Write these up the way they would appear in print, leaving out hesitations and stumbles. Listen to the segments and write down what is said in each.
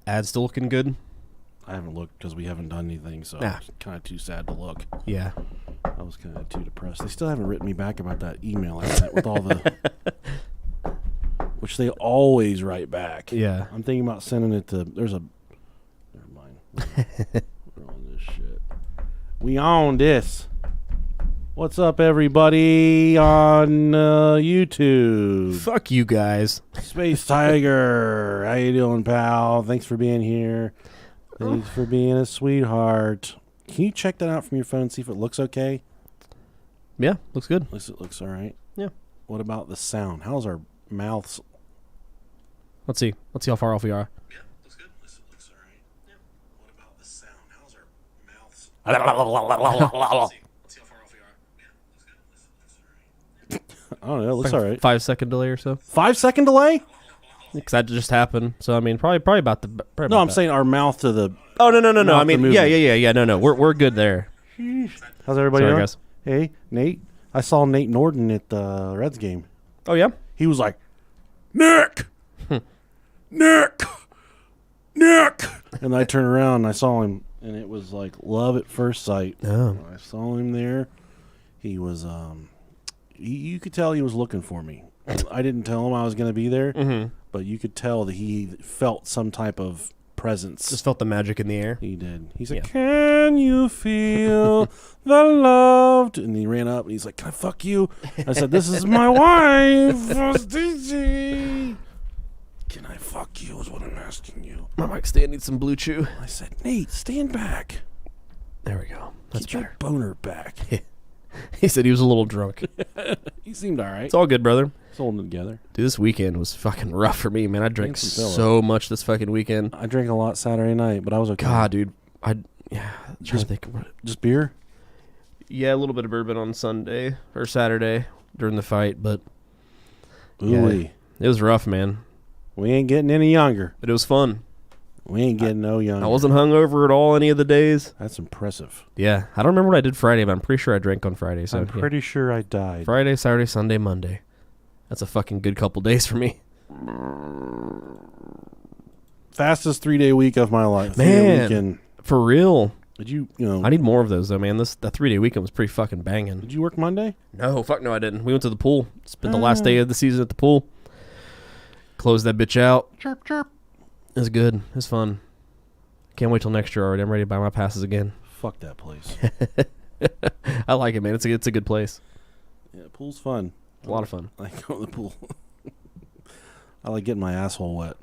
Ad still looking good? I haven't looked because we haven't done anything, so Nah. it's kind of too sad to look. Yeah. I was kind of too depressed. They still haven't written me back about that email I sent with all the... Which they always write back. Yeah. I'm thinking about sending it to... There's a... Never mind. We're on this shit. We on this. What's up, everybody on YouTube? Fuck you guys. Space Tiger. How you doing, pal? Thanks for being here. Thanks for being a sweetheart. Can you check that out from your phone, see if it looks okay? Yeah, looks good. At least it looks all right. Yeah. What about the sound? How's our mouths? Let's see how far off we are. Yeah, looks good. At least it looks all right. Yeah. What about the sound? How's our mouths? Let's see how far off we are. Yeah, looks good. At least it looks all right. I don't know. It looks all right. 5-second delay or so. 5-second delay? Because that just happened. So I mean, probably about the. No, I'm saying our mouth to the. Oh no! I mean, movement. yeah. No, we're good there. How's everybody Sorry, doing? guys. Hey, Nate. I saw Nate Norton at the Reds game. Oh yeah. He was like, Nick, Nick. And I turned around and I saw him, and it was like love at first sight. Oh. I saw him there. He was, you could tell he was looking for me. I didn't tell him I was going to be there, but you could tell that he felt some type of presence. Just felt the magic in the air. He did. He said, "Can you feel the love?" And he ran up and he's like, "Can I fuck you?" I said, "This is my wife, Stacey. Can I fuck you?" Is what I'm asking you. My mic stand needs some blue chew. I said, "Nate, stand back. There we go. That's Get your better. boner back." He said he was a little drunk. He seemed all right. It's all good, brother. It's holding it together. Dude, this weekend was fucking rough for me, man. I drank some filler. so much this fucking weekend. I drank a lot Saturday night, but I was okay. God, dude. I'm trying to think about it. Just beer? Yeah, a little bit of bourbon on Sunday or Saturday during the fight, but Ooh-wee. it was rough, man. We ain't getting any younger. But it was fun. We ain't getting no younger. I wasn't hungover at all any of the days. That's impressive. Yeah, I don't remember what I did Friday, but I'm pretty sure I drank on Friday. So I'm pretty sure I died. Friday, Saturday, Sunday, Monday. That's a fucking good couple days for me. Fastest 3-day week of my life. Man. 3-day weekend. For real. Did you know? I need more of those, though, man. That 3-day weekend was pretty fucking banging. Did you work Monday? No, fuck no, I didn't. We went to the pool. Spent the last day of the season at the pool. Closed that bitch out. Chirp, chirp. It was good. It was fun. Can't wait till next year already. I'm ready to buy my passes again. Fuck that place. I like it, man. It's a good place. Yeah, pool's fun. It's a lot of fun. I like going to the pool. I like getting my asshole wet.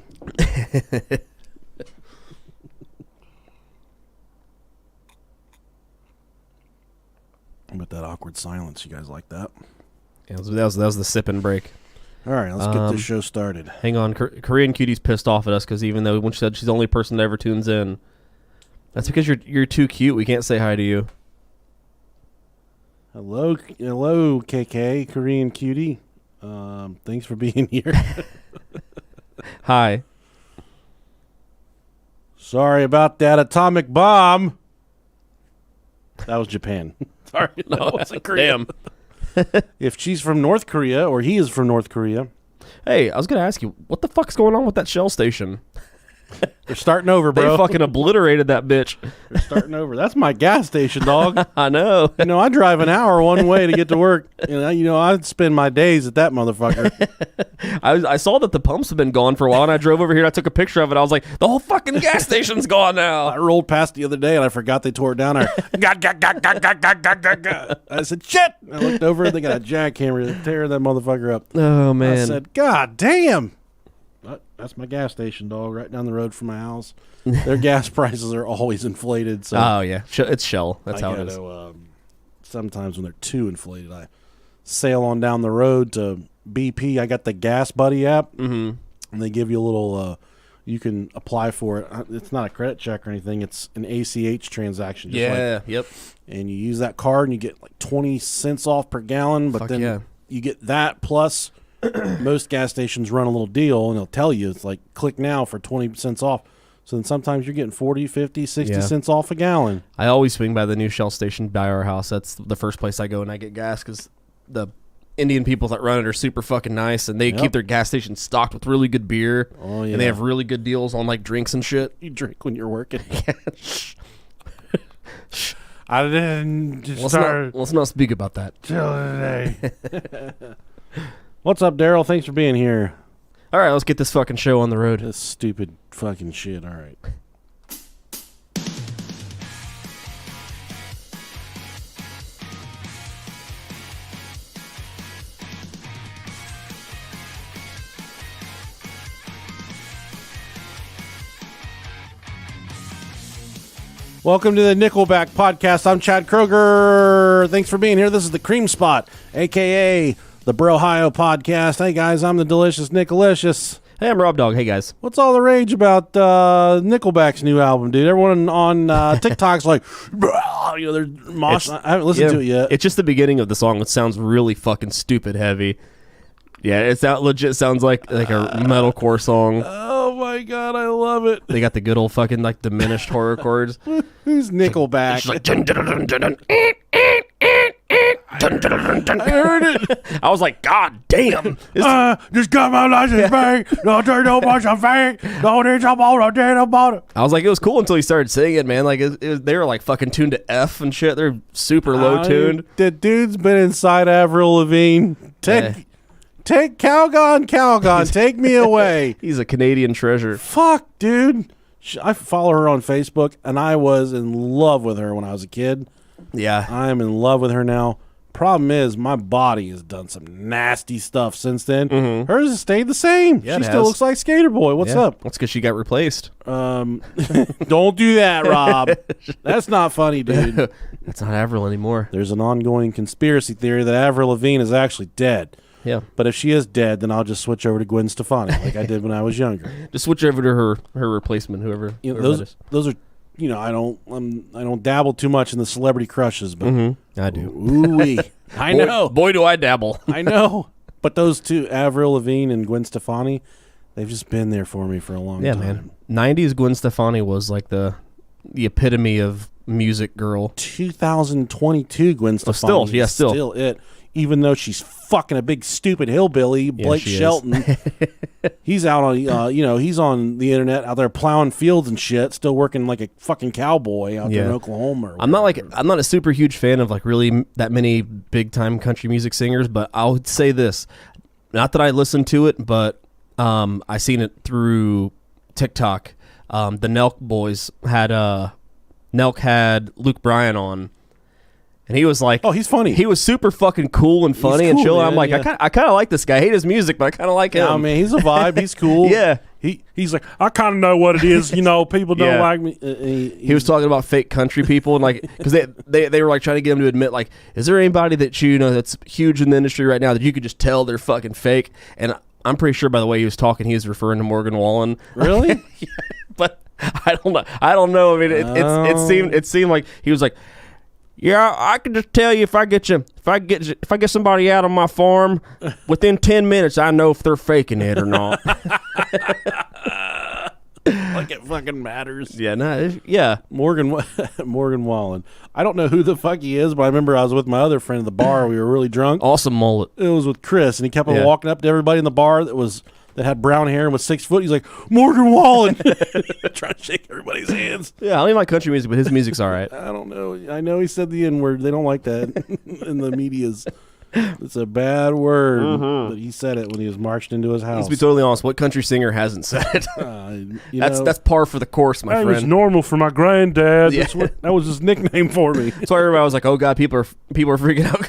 But that awkward silence, you guys like that? Yeah, that was the sipping break. All right, let's get this show started. Hang on. Korean Cutie's pissed off at us because even though when she said she's the only person that ever tunes in, that's because you're too cute. We can't say hi to you. Hello, KK, Korean Cutie. Thanks for being here. Hi. Sorry about that atomic bomb. That was Japan. Sorry, that wasn't Korea. Damn. If she's from North Korea or he is from North Korea, Hey, I was gonna ask you, what the fuck's going on with that Shell station? they're starting over, They bro. fucking obliterated that bitch. They're starting over. That's my gas station, dog. I know. You know, I drive an hour one way to get to work. And I'd spend my days at that motherfucker. I saw that the pumps have been gone for a while, and I drove over here and I took a picture of it. I was like, the whole fucking gas station's gone I now. rolled past the other day and I forgot they tore it down. I said, shit. I looked over and they got a jackhammer tearing that motherfucker up. Oh, man. I said, God damn. But that's my gas station, dog, right down the road from my house. Their gas prices are always inflated. So Oh, yeah. It's Shell. That's how it is. Sometimes when they're too inflated, I sail on down the road to BP. I got the Gas Buddy app, and they give you a little. You can apply for it. It's not a credit check or anything. It's an ACH transaction. Just Yep. and you use that card, and you get like 20 cents off per gallon. But Fuck then yeah. you get that plus. Most gas stations run a little deal, and they'll tell you it's like click now for 20 cents off. So then sometimes you're getting 40, 50, 60 cents off a gallon. I always swing by the new Shell station by our house. That's the first place I go and I get gas because the Indian people that run it are super fucking nice, and they keep their gas stations stocked with really good beer. Oh yeah, and they have really good deals on like drinks and shit. You drink when you're working. I didn't start. Let's not speak about that. Till today. What's up, Daryl? Thanks for being here. All right, let's get this fucking show on the road. This stupid fucking shit. All right. Welcome to the Nickelback podcast. I'm Chad Kroger. Thanks for being here. This is the Cream Spot, a.k.a. the Brohio podcast. Hey, guys, I'm the delicious Nickalicious. Hey, I'm Rob Dog. Hey, guys. What's all the rage about Nickelback's new album, dude? Everyone on TikTok's like, they're mosh. I haven't listened to it yet. It's just the beginning of the song. It sounds really fucking stupid heavy. Yeah, it's that legit sounds like a metalcore song. Oh my god, I love it. They got the good old fucking like diminished horror chords. Who's Nickelback? It's like, dun, dun, dun, dun, dun, dun, dun, dun, dun. I heard it. I was like, God damn. Just got my license back. Don't turn no bunch of fake. Don't need some more dead about it. I was like, it was cool until he started singing, man. Like, they were like fucking tuned to F and shit. They're super low tuned. The dude's been inside Avril Lavigne. Take Calgon, take me away. He's a Canadian treasure. Fuck, dude. I follow her on Facebook, and I was in love with her when I was a kid. Yeah. I am in love with her now. Problem is, my body has done some nasty stuff since then. Mm-hmm. Hers has stayed the same. Yeah, she still looks like Skater Boy. What's up? That's because she got replaced. Don't do that, Rob. That's not funny, dude. That's not Avril anymore. There's an ongoing conspiracy theory that Avril Lavigne is actually dead. Yeah. But if she is dead, then I'll just switch over to Gwen Stefani like I did when I was younger. Just switch over to her replacement, whoever. Those are, I don't dabble too much in the celebrity crushes, but I do. Ooh-wee. I know. Boy, do I dabble. I know. But those two, Avril Lavigne and Gwen Stefani, they've just been there for me for a long time. Man. 90s Gwen Stefani was like the epitome of music girl. 2022 Gwen Stefani. Still it. Even though she's fucking a big stupid hillbilly, Blake Shelton. He's out on, he's on the internet out there plowing fields and shit, still working like a fucking cowboy out there in Oklahoma. I'm not a super huge fan of like really that many big time country music singers, but I would say this, not that I listened to it, but I seen it through TikTok. The Nelk boys had Nelk had Luke Bryan on. And he was like, oh, he's funny. He was super fucking cool and funny and chill. Man, I'm like, I kind of like this guy. I hate his music, but I kind of like him. Yeah, man, he's a vibe. He's cool. Yeah. He's like, I kind of know what it is. People don't like me. He was talking about fake country people and like, because they were like trying to get him to admit like, is there anybody that that's huge in the industry right now that you could just tell they're fucking fake? And I'm pretty sure by the way he was talking, he was referring to Morgan Wallen. Really? Yeah, but I don't know. I mean, it seemed like he was like, yeah, I can just tell you if I get somebody out on my farm within 10 minutes, I know if they're faking it or not. Like it fucking matters. Yeah, Morgan Wallen. I don't know who the fuck he is, but I remember I was with my other friend at the bar. We were really drunk. Awesome mullet. It was with Chris, and he kept on walking up to everybody in the bar that had brown hair and was 6 foot. He's like, Morgan Wallen. Trying to shake everybody's hands. Yeah, I don't even like country music, but his music's all right. I don't know. I know he said the N-word. They don't like that in the medias. It's a bad word, but he said it when he was marched into his house. Let's be totally honest. What country singer hasn't said it? That's par for the course, my friend. It was normal for my granddad. Yeah. That was his nickname for me. That's why everybody was like, oh, God, people are freaking out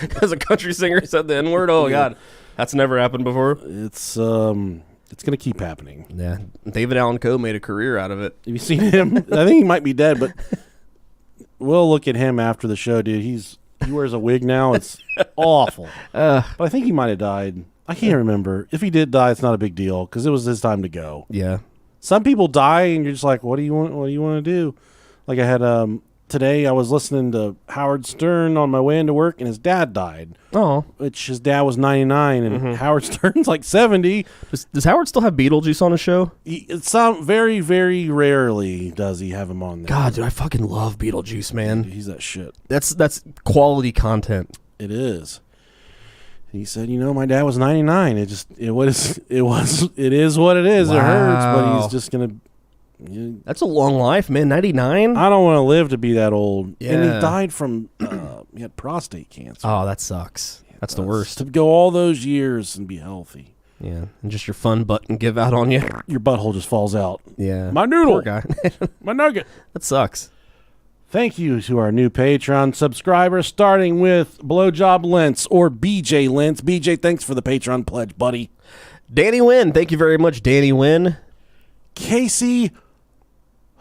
because a country singer said the N-word. Oh, God. That's never happened before. It's going to keep happening. Yeah. David Allan Coe made a career out of it. Have you seen him? I think he might be dead, but we'll look at him after the show, dude. He wears a wig now. It's awful. But I think he might have died. I can't remember. If he did die, it's not a big deal because it was his time to go. Yeah. Some people die, and you're just like, what do you want to do? Like I had today, I was listening to Howard Stern on my way into work, and his dad died. Oh. Which his dad was 99, and Howard Stern's like 70. Does Howard still have Beetlejuice on his show? Some very, very rarely does he have him on there. God, dude, I fucking love Beetlejuice, man. Dude, he's that shit. That's quality content. It is. He said, my dad was 99. It is what it is. Wow. It hurts, but he's just going to. That's a long life, man. 99? I don't want to live to be that old. Yeah. And he died from, he had prostate cancer. Oh, that sucks. That's the worst. To go all those years and be healthy. Yeah, and just your fun button give out on you. Your butthole just falls out. Yeah. My noodle. Poor guy. My nugget. That sucks. Thank you to our new Patreon subscribers, starting with Blowjob Lentz or BJ Lentz. BJ, thanks for the Patreon pledge, buddy. Danny Wynn. Thank you very much, Danny Wynn. Casey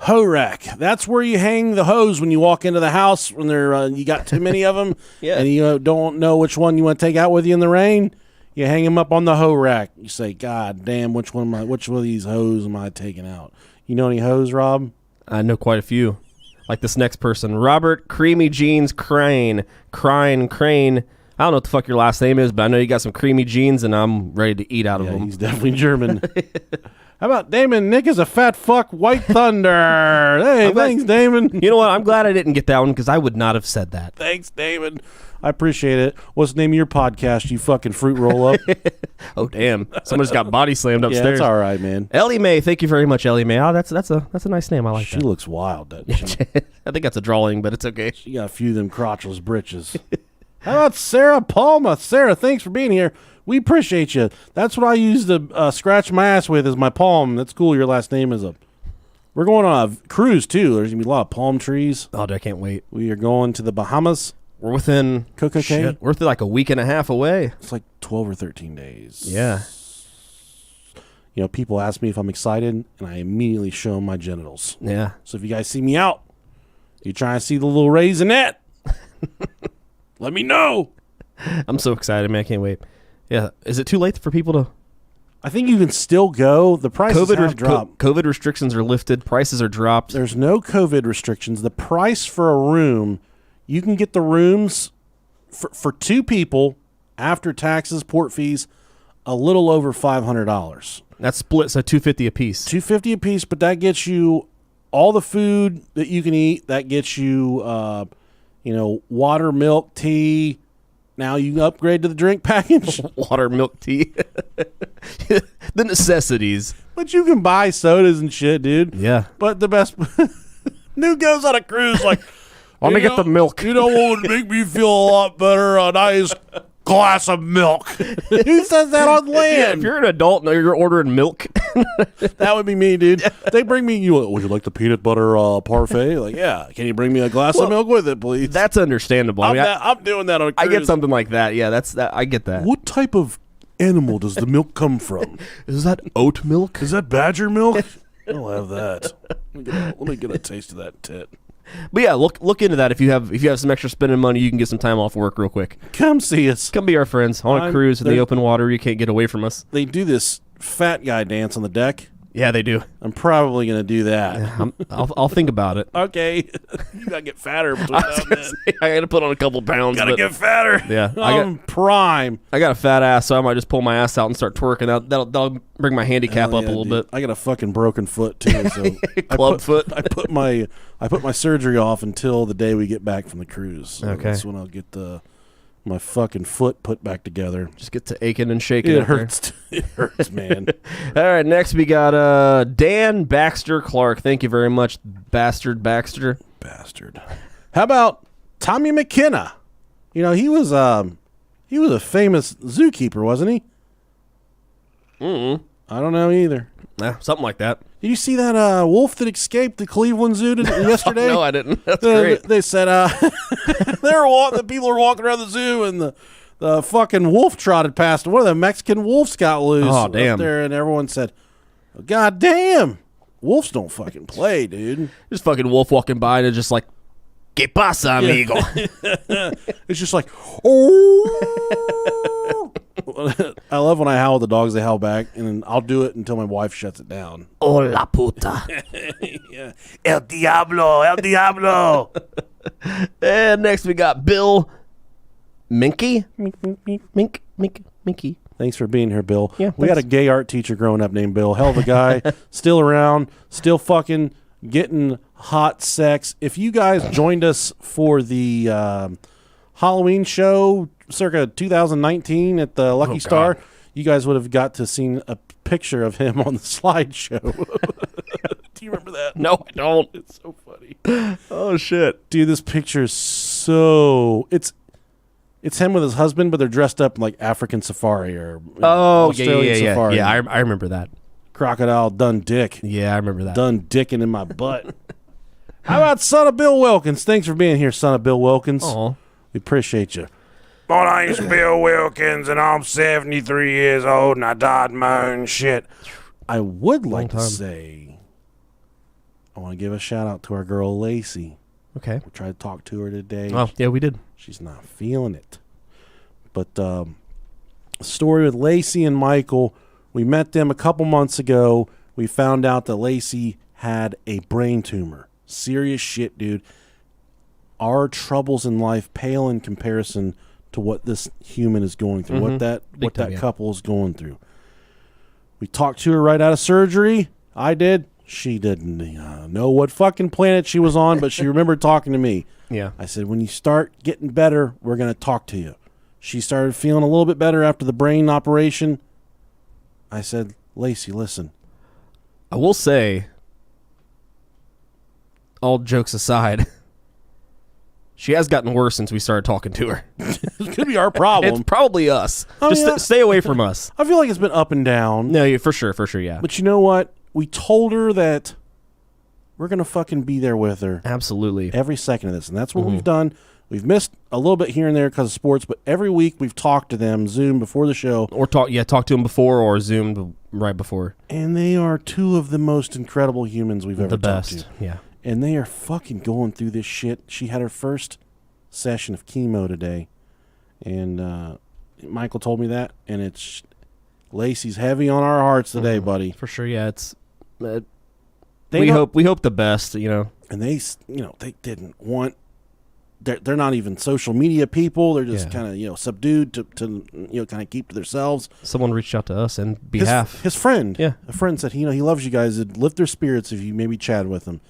Horak. That's where you hang the hose when you walk into the house when you got too many of them Yeah. and you don't know which one you want to take out with you in the rain. You hang them up on the hoe rack. You say, God damn, which one of these hoes am I taking out? You know any hoes, Rob? I know quite a few. Like this next person, Robert Creamy Jeans Crane. Crane. I don't know what the fuck your last name is, but I know you got some creamy jeans, and I'm ready to eat out of them. He's definitely German. How about Damon? Nick is a fat fuck, White Thunder. Hey, thanks, Damon. You know what? I'm glad I didn't get that one because I would not have said that. Thanks, Damon. I appreciate it. What's the name of your podcast, you fucking fruit roll-up? Oh, damn. Someone just got body slammed Yeah, upstairs. that's all right, man. Ellie Mae. Thank you very much, Ellie Mae. Oh, that's a nice name. I like She that. looks wild, doesn't she? I think that's a drawing, but it's okay. She got a few of them crotchless britches. How about Sarah Palma? Sarah, thanks for being here. We appreciate you. That's what I use to scratch my ass with is my palm. That's cool. Your last name is We're going on a cruise, too. There's going to be a lot of palm trees. Oh, I can't wait. We are going to the Bahamas. We're within Coca-Cola? we're within like a week and a half away. It's like 12 or 13 days. Yeah. People ask me if I'm excited, and I immediately show them my genitals. Yeah. So if you guys see me out, you trying to see the little raisinette, let me know. I'm so excited, man. I can't wait. Yeah. Is it too late for people to... I think you can still go. The prices have dropped. COVID restrictions are lifted. Prices are dropped. There's no COVID restrictions. The price for a room, you can get the rooms for two people after taxes, port fees, a little over $500. That's split, so $250 a piece. $250 a piece, but that gets you all the food that you can eat. That gets you, water, milk, tea. Now you can upgrade to the drink package. Water, milk, tea. The necessities. But you can buy sodas and shit, dude. Yeah. But the best... New goes on a cruise like... Let me get the milk. You know what would make me feel a lot better? A nice glass of milk. Who says that on Yeah, land? if you're an adult and you're ordering milk... That would be me, dude. They bring me, would you like the peanut butter parfait? Like, yeah. Can you bring me a glass of milk with it, please? That's understandable. I'm doing that on a cruise. I get something like that. Yeah, that's that. I get that. What type of animal does the milk come from? Is that oat milk? Is that badger milk? I'll have that. Let me get a taste of that tit. But yeah, look into that. If you have some extra spending money, you can get some time off work real quick. Come see us. Come be our friends on a cruise in the open water. You can't get away from us. They do this fat guy dance on the deck. Yeah, they do. I'm probably going to do that. I'll think about it. Okay. You got to get fatter between now and then. I got to put on a couple pounds. Got to get fatter. Yeah. I'm prime. I got a fat ass, so I might just pull my ass out and start twerking. That'll bring my handicap up a little bit. I got a fucking broken foot too. So foot. I put my surgery off until the day we get back from the cruise. So Okay. That's when I'll get my fucking foot put back together. Just get to aching and shaking. It hurts. It hurts, man. All right, next we got Dan Baxter Clark. Thank you very much, Bastard Baxter. Bastard. How about Tommy McKenna? He was a famous zookeeper, wasn't he? I don't know either. Something like that. Did you see that wolf that escaped the Cleveland Zoo yesterday? No, I didn't. That's great. They said the people were walking around the zoo and the fucking wolf trotted past. One of the Mexican wolves got loose. Oh, damn. Up there, and everyone said, God damn. Wolves don't fucking play, dude. Just fucking wolf walking by and it's just like, ¿Qué pasa, amigo? It's just like, oh. I love when I howl at the dogs, they howl back, and then I'll do it until my wife shuts it down. Hola puta. Yeah. El diablo, el diablo. And next we got Bill Minky. Minky. Thanks for being here, Bill. Yeah, we had a gay art teacher growing up named Bill. Hell of a guy. Still around. Still fucking getting hot sex. If you guys joined us for the Halloween show circa 2019 at the Lucky Star, God. you guys would have got to seen a picture of him on the slideshow. Do you remember that? No, I don't. It's so funny. Oh shit, Dude, this picture is so it's him with his husband, but they're dressed up like African safari or Australian safari. Yeah, I remember that. Crocodile done dick. Yeah, I remember that. Done dicking in my butt. How about son of Bill Wilkins? Thanks for being here, son of Bill Wilkins. Oh, We appreciate you. My name's Bill Wilkins, and I'm 73 years old, and I died my own shit. I would like to say, I want to give a shout out to our girl Lacey. okay. We tried to talk to her today. Oh, yeah, we did. She's not feeling it. But story with Lacey and Michael, we met them a couple months ago. We found out that Lacey had a brain tumor. Serious shit, dude. Our troubles in life pale in comparison to what this human is going through, what that couple is going through. We talked to her right out of surgery. I did. She didn't know what fucking planet she was on, but she remembered talking to me. Yeah. I said, when you start getting better, we're going to talk to you. She started feeling a little bit better after the brain operation. I said, Lacey, listen. I will say, all jokes aside, she has gotten worse since we started talking to her. It could be our problem. It's probably us. Oh, Just yeah. stay away from us. I feel like it's been up and down. No, yeah, for sure, yeah. But you know what? We told her that we're going to fucking be there with her Absolutely. every second of this. And that's what we've done. We've missed a little bit here and there because of sports, but every week we've talked to them, Zoom before the show. Or talk to them before or Zoomed right before. And they are two of the most incredible humans we've ever The talked best. to. Yeah. And they are fucking going through this shit. She had her first session of chemo today. And Michael told me that. And it's Lacey's heavy on our hearts today, buddy. For sure, yeah. It's We hope the best, you know. And they didn't want. They're not even social media people. They're just kind of subdued to kind of keep to themselves. Someone reached out to us in behalf. His friend, Yeah. a friend said he loves you guys. It'd lift their spirits if you maybe chat with him.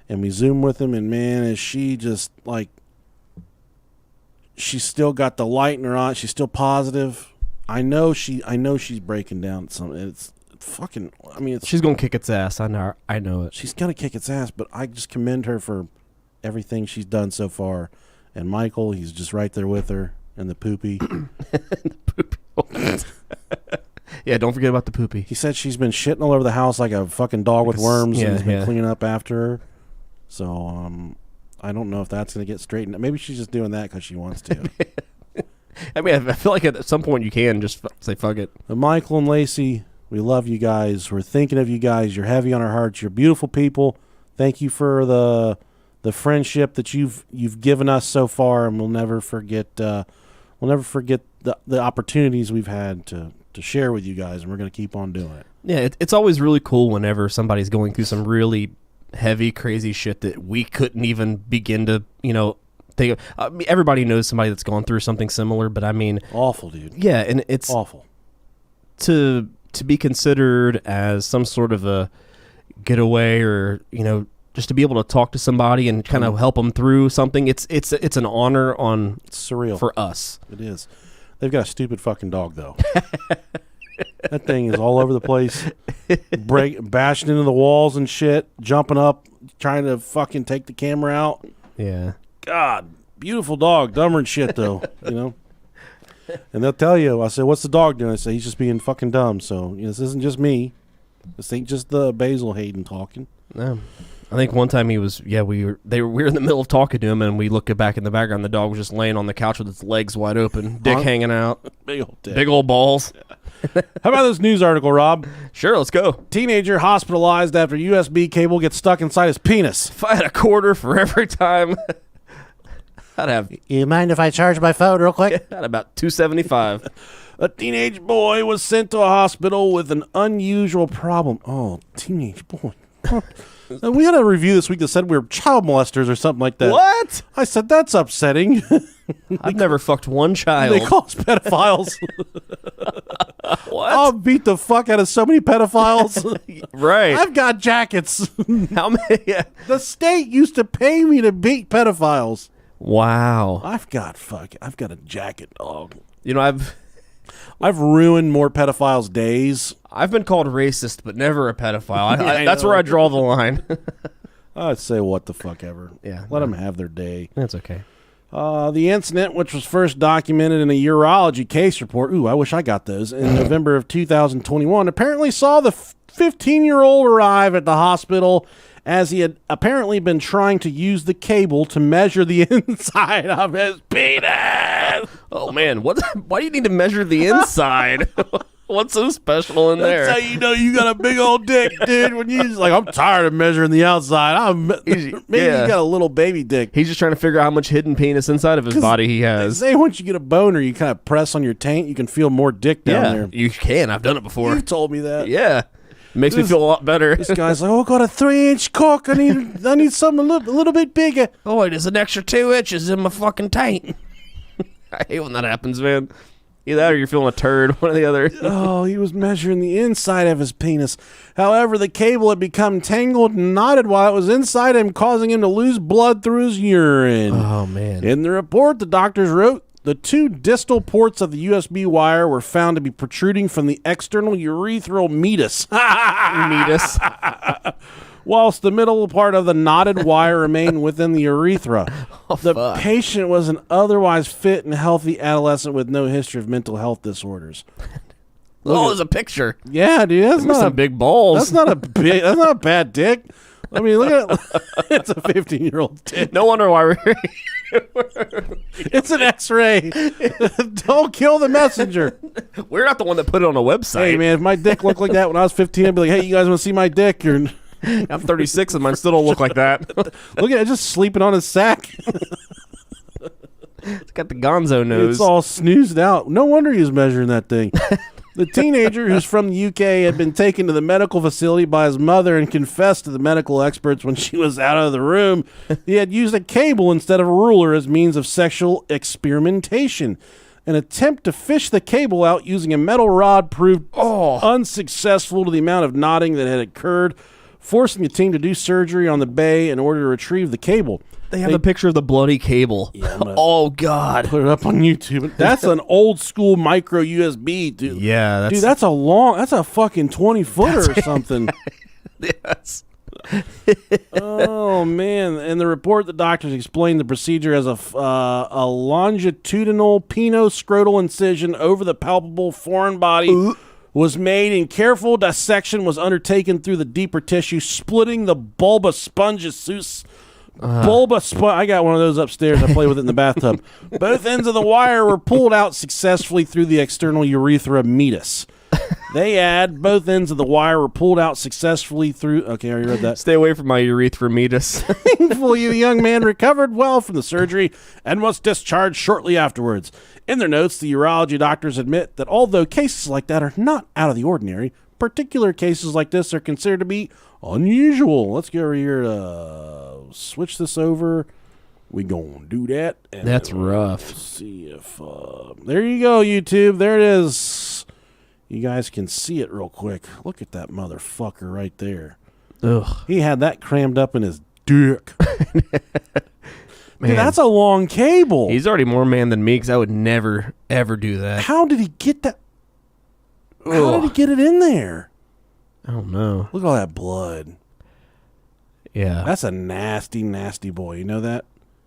And we Zoom with him, and man, is she just like she's still got the light in her eye. She's still positive. I know she's breaking down. It's fucking. I mean, She's gonna kick its ass. I know it. she's gonna kick its ass. But I just commend her for everything she's done so far. And Michael, he's just right there with her. And the poopy. Yeah, don't forget about the poopy. He said she's been shitting all over the house like a fucking dog with worms, and he's been cleaning up after her. So I don't know if that's going to get straightened. Maybe she's just doing that because she wants to. I mean, I feel like at some point you can just say fuck it. But Michael and Lacey, we love you guys. We're thinking of you guys. You're heavy on our hearts. You're beautiful people. Thank you for the friendship that you've given us so far, and we'll never forget the opportunities we've had to share with you guys, and we're going to keep on doing it. Yeah, it's always really cool whenever somebody's going through some really heavy, crazy shit that we couldn't even begin to, think of. I mean, everybody knows somebody that's gone through something similar, but I mean, Awful, dude. yeah, and it's Awful. to be considered as some sort of a getaway, or just to be able to talk to somebody and kind of help them through something. It's an honor It's surreal for us. It is. They've got a stupid fucking dog, though. That thing is all over the place, bashing into the walls and shit, jumping up, trying to fucking take the camera out. Yeah. God, beautiful dog, dumber and shit, though, And they'll tell you, I say, what's the dog doing? I say, he's just being fucking dumb. So, this isn't just me. This ain't just the Basil Hayden talking. No. I think one time we were in the middle of talking to him, and we look back in the background. The dog was just laying on the couch with its legs wide open, dick hanging out, Big old dick. big old balls. How about this news article, Rob? Sure, let's go. Teenager hospitalized after USB cable gets stuck inside his penis. If I had a quarter for every time, I'd have You mind if I charge my phone real quick? about $275. A teenage boy was sent to a hospital with an unusual problem. Oh, teenage boy. We had a review this week that said we were child molesters or something like that. What? I said, that's upsetting. I've never fucked one child. They call us pedophiles. What? I'll beat the fuck out of so many pedophiles. Right. I've got jackets. How many? Yeah. The state used to pay me to beat pedophiles. Wow. I've got a jacket, dog. You know, I've ruined more pedophiles' days. I've been called racist, but never a pedophile. That's where I draw the line. I'd say what the fuck ever. Yeah. Let them have their day. That's okay. The incident, which was first documented in a urology case report, I wish I got those, in November of 2021, apparently saw the 15-year-old arrive at the hospital as he had apparently been trying to use the cable to measure the inside of his penis. Oh, man. Why do you need to measure the inside? What's so special in there? That's how you know you got a big old dick, dude. When you just like, I'm tired of measuring the outside. Maybe you got a little baby dick. He's just trying to figure out how much hidden penis inside of his body he has. They say once you get a boner, you kind of press on your taint, you can feel more dick down there. You can. I've done it before. You've told me that. Yeah. It makes me feel a lot better. This guy's like, I got a 3-inch cock. I need something a little bit bigger. Oh, there's an extra 2 inches in my fucking taint. I hate when that happens, man. Either that or you're feeling a turd, one or the other. Oh, he was measuring the inside of his penis. However, the cable had become tangled and knotted while it was inside him, causing him to lose blood through his urine. Oh, man. In the report, the doctors wrote, the 2 distal ports of the USB wire were found to be protruding from the external urethral meatus. Meatus. Whilst the middle part of the knotted wire remained within the urethra. The patient was an otherwise fit and healthy adolescent with no history of mental health disorders. There's a picture. Yeah, dude. That's not some big balls. That's not a bad dick. I mean, look at it. It's a 15-year-old dick. No wonder why we're It's an X-ray. Don't kill the messenger. We're not the one that put it on a website. Hey, man, if my dick looked like that when I was 15, I'd be like, hey, you guys want to see my dick? I'm 36 and mine still don't look like that. Look at it, just sleeping on his sack. It's got the gonzo nose. It's all snoozed out. No wonder he was measuring that thing. The teenager, who's from the UK, had been taken to the medical facility by his mother and confessed to the medical experts when she was out of the room he had used a cable instead of a ruler as means of sexual experimentation. An attempt to fish the cable out using a metal rod proved unsuccessful to the amount of knotting that had occurred, forcing the team to do surgery on the bay in order to retrieve the cable. They have a picture of the bloody cable. Yeah, oh, God. Put it up on YouTube. That's an old school micro USB, dude. Yeah. That's a fucking 20-footer or something. Yes. Oh, man. In the report, the doctors explained the procedure as a longitudinal penoscrotal incision over the palpable foreign body was made, and careful dissection was undertaken through the deeper tissue, splitting the bulba spongus. I got one of those upstairs. I play with it in the bathtub. Both ends of the wire were pulled out successfully through the external urethra meatus. Both ends of the wire were pulled out successfully through. Okay, I already read that. Stay away from my urethra meatus. Thankfully, the young man recovered well from the surgery and was discharged shortly afterwards. In their notes, the urology doctors admit that although cases like that are not out of the ordinary, particular cases like this are considered to be unusual. Let's get over here to switch this over. We gonna do that. And that's rough. See if there you go, YouTube. There it is. You guys can see it real quick. Look at that motherfucker right there. Ugh. He had that crammed up in his dick. Man, dude, that's a long cable. He's already more man than me because I would never, ever do that. How did he get that? How did he get it in there? I don't know. Look at all that blood. Yeah. That's a nasty, nasty boy. You know that?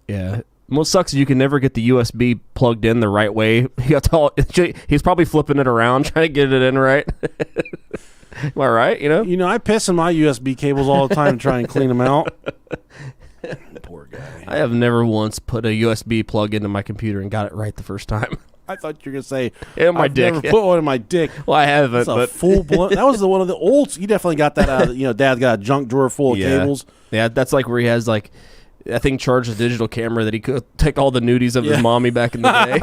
Yeah. What sucks is you can never get the USB plugged in the right way. He's probably flipping it around, trying to get it in right. Am I right? You know, I piss in my USB cables all the time to try and clean them out. Poor guy. I have never once put a USB plug into my computer and got it right the first time. I thought you were gonna say, my dick. Never put one in my dick. Well, I haven't. That's full blown. That was one of the old. You definitely got that out of. Dad's got a junk drawer full of cables. Yeah, that's like where he has I think charged a digital camera that he could take all the nudies of his mommy back in the day.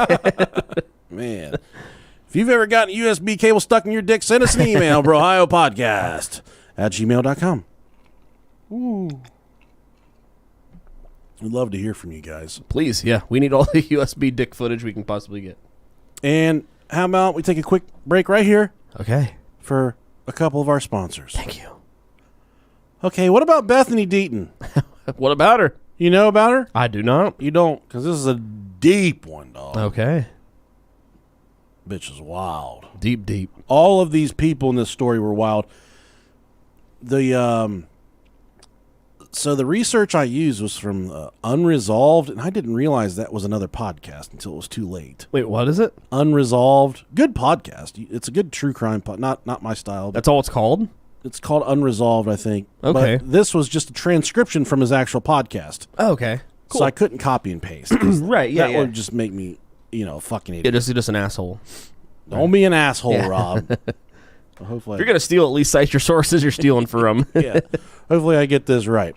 Man, if you've ever gotten a USB cable stuck in your dick, send us an email, brohiopodcast@gmail.com. Ooh. We'd love to hear from you guys. Please, yeah. We need all the USB dick footage we can possibly get. And how about we take a quick break right here? Okay. For a couple of our sponsors. Thank you. Okay, what about Bethany Deaton? What about her? You know about her? I do not. You don't, because this is a deep one, dog. Okay. Bitch is wild. Deep, deep. All of these people in this story were wild. So the research I used was from Unresolved, and I didn't realize that was another podcast until it was too late. Wait, what is it? Unresolved. Good podcast. It's a good true crime not my style. That's all it's called? It's called Unresolved, I think. Okay. But this was just a transcription from his actual podcast. Oh, okay. Cool. So I couldn't copy and paste. Right, yeah, That would just make me, a fucking idiot. You're just an asshole. Don't be an asshole, Rob. Well, hopefully If you're going to steal, at least cite your sources you're stealing from. yeah. Hopefully I get this right.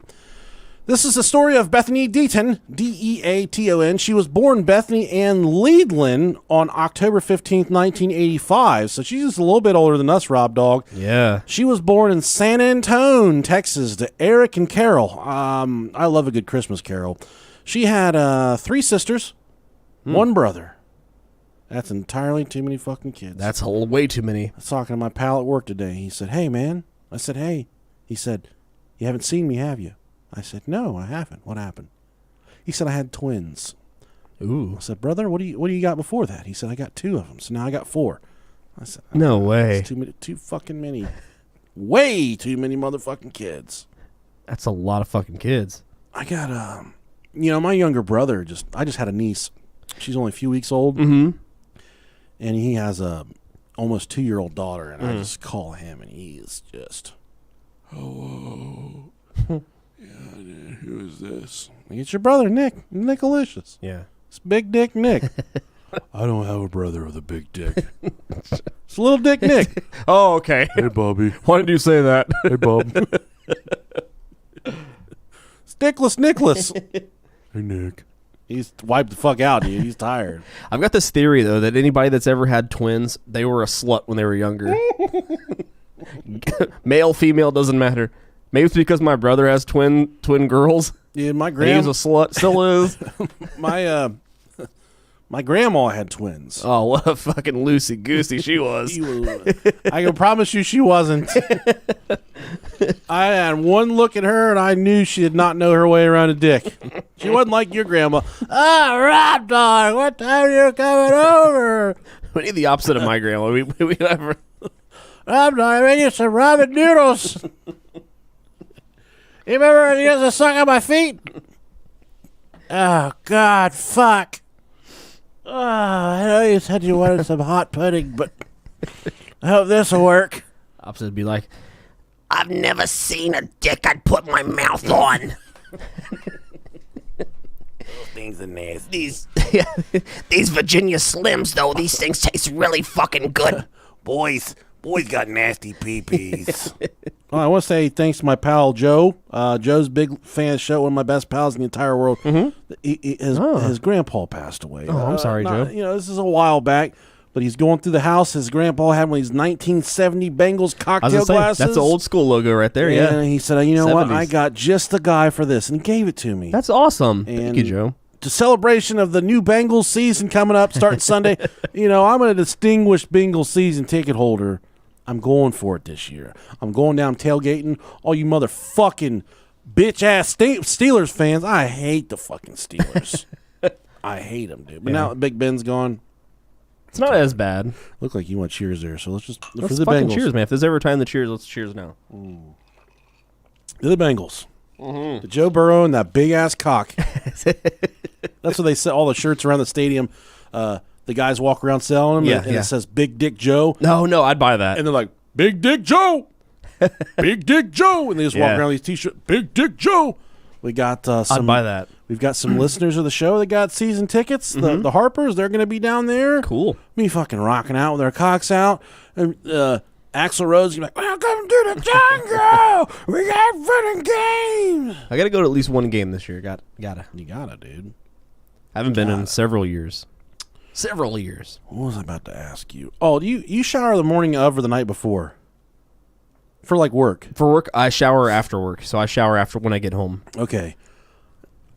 This is the story of Bethany Deaton, Deaton. She was born Bethany Ann Leedlin on October 15th, 1985. So she's just a little bit older than us, Rob Dog. Yeah. She was born in San Antone, Texas, to Eric and Carol. I love a good Christmas carol. She had 3 sisters, 1 brother. That's entirely too many fucking kids. That's way too many. I was talking to my pal at work today. He said, "Hey, man." I said, "Hey." He said, "You haven't seen me, have you?" I said, "No, I haven't. What happened?" He said, "I had twins." Ooh. I said, "Brother, what do you got before that?" He said, "I got 2 of them. So now I got 4." I said, No way. That's too fucking many. Way too many motherfucking kids. That's a lot of fucking kids. I got my younger brother I just had a niece. She's only a few weeks old. Mm-hmm. And he has a almost 2-year-old daughter, and I just call him, and he is just, "Hello." Yeah, who is this? It's your brother, Nickalicious. Yeah. It's Big Dick Nick. I don't have a brother with a big dick. It's Little Dick Nick. Oh, okay. Hey, Bobby. Why did you say that? Hey, Bob. It's Dickless Nicholas. Hey, Nick. He's wiped the fuck out, dude. He's tired. I've got this theory, though, that anybody that's ever had twins, they were a slut when they were younger. Male, female, doesn't matter. Maybe it's because my brother has twin girls. Yeah, my He's grandma. a slut, still is. My grandma had twins. Oh, what a fucking loosey-goosey she was. I can promise you she wasn't. I had one look at her, and I knew she did not know her way around a dick. She wasn't like your grandma. "Oh, Rob Dog, what time are you coming over?" We need the opposite of my grandma. We never... "Rob Dog, I made you some ramen noodles. You remember when you used to suck on my feet?" "Oh, God, fuck. Oh, I know you said you wanted some hot pudding, but I hope this will work." Opposite would be like, I've never seen a dick I'd put my mouth on. Those things are nasty. These Virginia Slims, though, these things taste really fucking good. Boys got nasty pee-pees. Well, I want to say thanks to my pal Joe. Joe's a big fan of the show, one of my best pals in the entire world. Mm-hmm. His grandpa passed away. Oh, I'm sorry, Joe. This is a while back, but he's going through the house. His grandpa had one of these 1970 Bengals cocktail glasses. That's the old school logo right there, yeah. And he said, "You know what? 70s. I got just the guy for this," and he gave it to me. That's awesome. And Thank you, Joe. To celebration of the new Bengals season coming up, starting Sunday, I'm a distinguished Bengals season ticket holder. I'm going for it this year. I'm going down tailgating. All you motherfucking bitch-ass Steelers fans, I hate the fucking Steelers. I hate them, dude. But now that Big Ben's gone, It's not as bad. look like you want cheers there, so let's just for Let's the fucking Bengals. cheers, man. If there's ever time to cheers, let's cheers now. To the Bengals. Mm-hmm. To Joe Burrow and that big-ass cock. That's what they say, all the shirts around the stadium. The guys walk around selling them, and it says Big Dick Joe. No, I'd buy that. And they're like, "Big Dick Joe! Big Dick Joe!" And they just walk around with these T-shirts, "Big Dick Joe!" We got some. I'd buy that. We've got some listeners of the show that got season tickets. The Harpers, they're going to be down there. Cool. Me fucking rocking out with their cocks out. And Axl Rose is going to be like, "Welcome to the jungle! We got fun and games!" I got to go to at least one game this year. Gotta. You gotta, dude. Haven't been in several years. Several years. What was I about to ask you? Oh, do you shower the morning of or the night before? For like work? For work, I shower after work. So I shower after when I get home. Okay.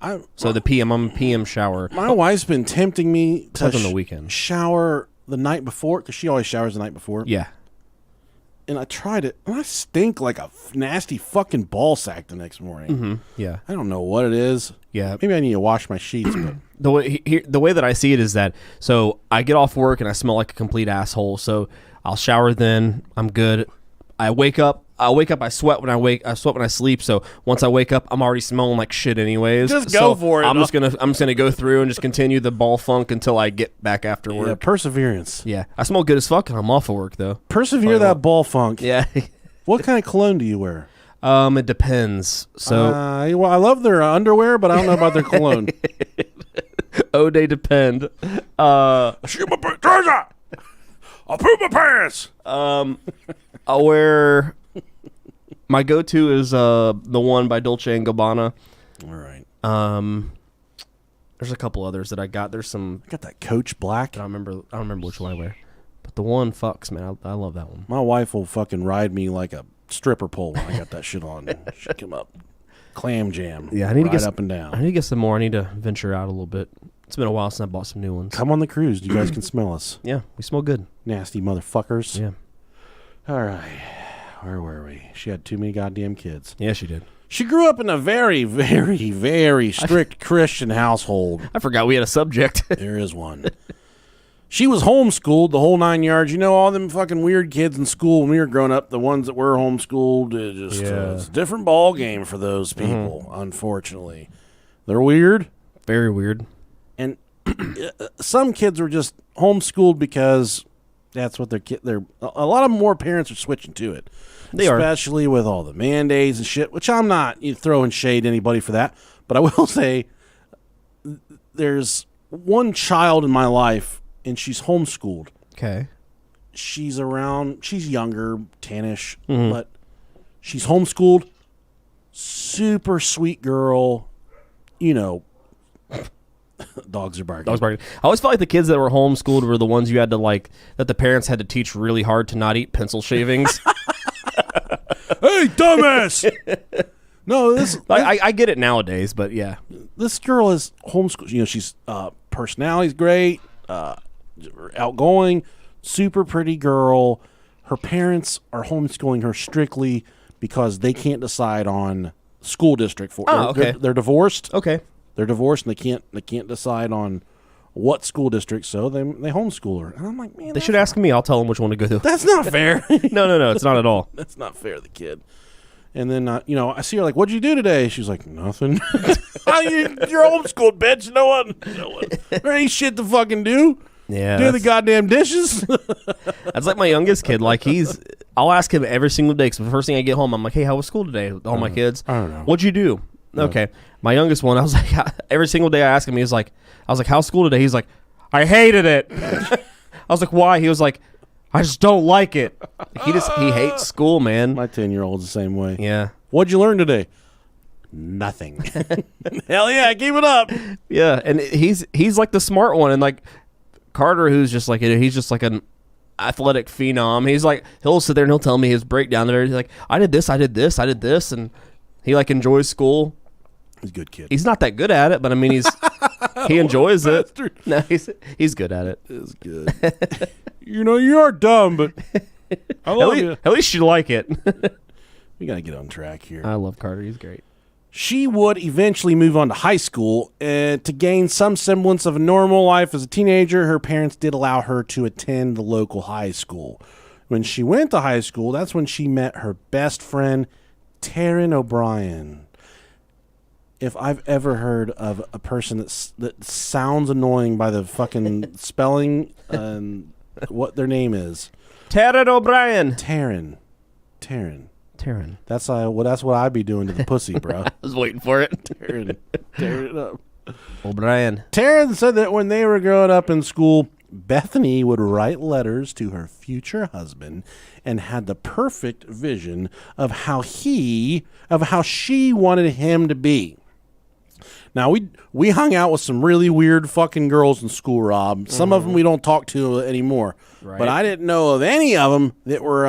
I'm a PM shower. My wife's been tempting me to on the weekend. shower the night before because she always showers the night before. Yeah. and I tried it, and I stink like a nasty fucking ball sack the next morning. Mm-hmm. Yeah. I don't know what it is. Yeah. Maybe I need to wash my sheets. But The way that I see it is that, so I get off work and I smell like a complete asshole. So I'll shower then. I'm good. I wake up. I sweat when I sweat when I sleep. So once I wake up, I'm already smelling like shit anyways. Just go for it. I'm just gonna go through and just continue the ball funk until I get back after work. yeah, perseverance. Yeah. I smell good as fuck and I'm off of work though. Persevere that ball funk. Yeah. What kind of cologne do you wear? It depends. So well, I love their underwear, but I don't know about their cologne. they depend. I shoot my pants. I'll poop my pants. I'll wear. My go-to is the one by Dolce & Gabbana. All right. There's a couple others that I got. There's some. I got that Coach Black. I don't remember which one I wear. But the one fucks, man. I love that one. My wife will fucking ride me like a stripper pole when I got that shit on. She come up, clam jam. Yeah, I need to get up and down. I need to get some more. I need to venture out a little bit. It's been a while since I bought some new ones. Come on the cruise. You guys can smell us. Yeah, we smell good. Nasty motherfuckers. Yeah. All right. Where were we? She had too many goddamn kids. Yeah, she did. She grew up in a very, very, very strict Christian household. I forgot we had a subject. There is one. She was homeschooled the whole 9 yards. You know, all them fucking weird kids in school when we were growing up, the ones that were homeschooled, it's a different ball game for those people, unfortunately. They're weird. Very weird. And some kids were just homeschooled because that's what they're a lot of more parents are switching to it. Especially with all the mandates and shit, which I'm not throwing shade to anybody for that. But I will say there's one child in my life, and she's homeschooled. Okay. She's younger, 10-ish, but she's homeschooled. Super sweet girl. Dogs are barking. I always felt like the kids that were homeschooled were the ones you had to that the parents had to teach really hard to not eat pencil shavings. Hey, dumbass! No, I get it nowadays, but yeah. This girl is homeschooled. She's personality's great, outgoing, super pretty girl. Her parents are homeschooling her strictly because they can't decide on school district for. Okay. They're divorced. Okay. They're divorced and they can't decide on what school district, so they homeschool her. And I'm like, man, they should ask me. I'll tell them which one to go to. That's not fair. No, it's not at all. That's not fair to the kid. And then, I see her like, what'd you do today? She's like, nothing. You're homeschooled, bitch. You know what? There ain't shit to fucking do. Yeah. Do the goddamn dishes. That's like my youngest kid. I'll ask him every single day. Because the first thing I get home, I'm like, hey, how was school today with all my kids? I don't know. What'd you do? No. Okay. My youngest one, I was like, every single day I ask him, I was like, how's school today? He's like, I hated it. I was like, why? He was like, I just don't like it. He hates school, man. My 10-year-old's the same way. Yeah. What'd you learn today? Nothing. Hell yeah, keep it up. Yeah, and he's like the smart one, and like Carter, who's just like he's just like an athletic phenom. He's like he'll sit there and he'll tell me his breakdown. There, he's like, I did this, and he like enjoys school. He's a good kid. He's not that good at it, but I mean he enjoys it. No, he's good at it. It's good. You are dumb, but I love you. At least you like it. We gotta get on track here. I love Carter. He's great. She would eventually move on to high school to gain some semblance of a normal life as a teenager. Her parents did allow her to attend the local high school. When she went to high school, that's when she met her best friend, Taryn O'Brien. If I've ever heard of a person that sounds annoying by the fucking spelling and what their name is. Taryn O'Brien. Taryn. That's what I'd be doing to the pussy, bro. I was waiting for it. Taryn it up. O'Brien. Taryn said that when they were growing up in school, Bethany would write letters to her future husband and had the perfect vision of how she wanted him to be. Now, we hung out with some really weird fucking girls in school, Rob. Some of them we don't talk to anymore. Right. But I didn't know of any of them that were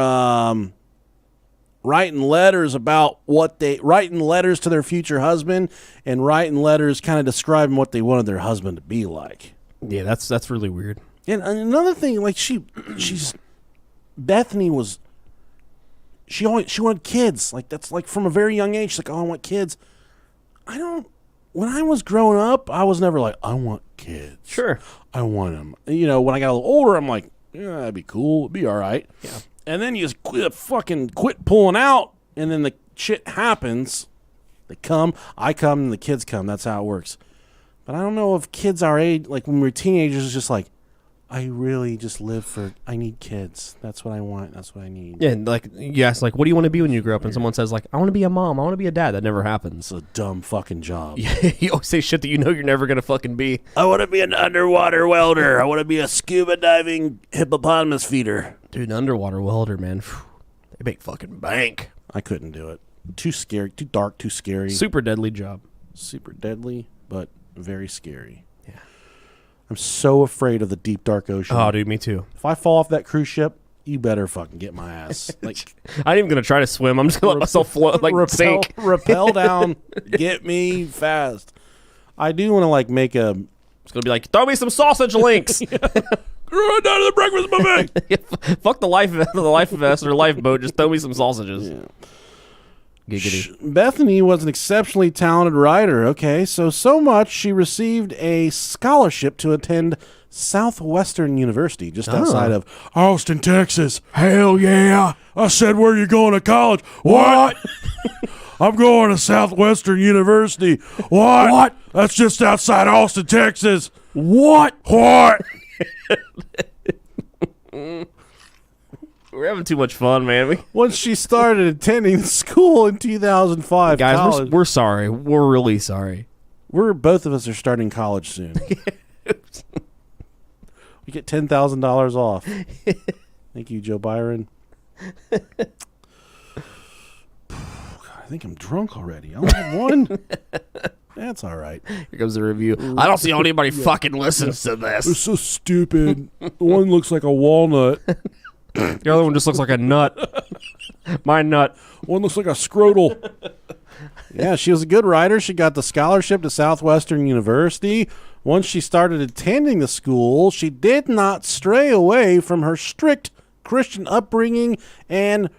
writing letters writing letters to their future husband and writing letters kind of describing what they wanted their husband to be like. Yeah, that's really weird. And another thing, like Bethany was she wanted kids. Like, that's like from a very young age. She's like, oh, I want kids. When I was growing up, I was never like, I want kids. Sure. I want them. You know, when I got a little older, I'm like, yeah, that'd be cool. It'd be all right. Yeah. And then you just quit pulling out, and then the shit happens. They come, I come, and the kids come. That's how it works. But I don't know if kids our age, like when we're teenagers, it's just like, I really just I need kids. That's what I want. That's what I need. Yeah, and like you ask, like, what do you want to be when you grow up? And someone says, like, I want to be a mom. I want to be a dad. That never happens. It's a dumb fucking job. You always say shit that you know you're never going to fucking be. I want to be an underwater welder. I want to be a scuba diving hippopotamus feeder. Dude, an underwater welder, man. They make fucking bank. I couldn't do it. Too scary. Too dark. Too scary. Super deadly job. Super deadly, but very scary. Yeah. I'm so afraid of the deep, dark ocean. Oh, dude, me too. If I fall off that cruise ship, you better fucking get my ass. Like, I ain't even going to try to swim. I'm just going to let myself float, like sink. Rappel down. Get me fast. I do want to, like, make a... It's going to be like, throw me some sausage links. Run down to the breakfast buffet. Fuck the life vest or lifeboat. Just throw me some sausages. Yeah. Giggity. Bethany was an exceptionally talented writer. Okay, so much she received a scholarship to attend Southwestern University just outside of Austin, Texas. Hell yeah! I said, where are you going to college? What? I'm going to Southwestern University. What? That's just outside Austin, Texas. What? We're having too much fun, man. Once she started attending school in 2005, Guys, we're sorry. We're really sorry. Both of us are starting college soon. We get $10,000 off. Thank you, Joe Byron. God, I think I'm drunk already. I only had one. That's all right. Here comes the review. I don't see how anybody fucking listens to It's this. so stupid. The one looks like a walnut. The other one just looks like a nut. My nut. One looks like a scrotal. Yeah, she was a good writer. She got the scholarship to Southwestern University. Once she started attending the school, she did not stray away from her strict Christian upbringing and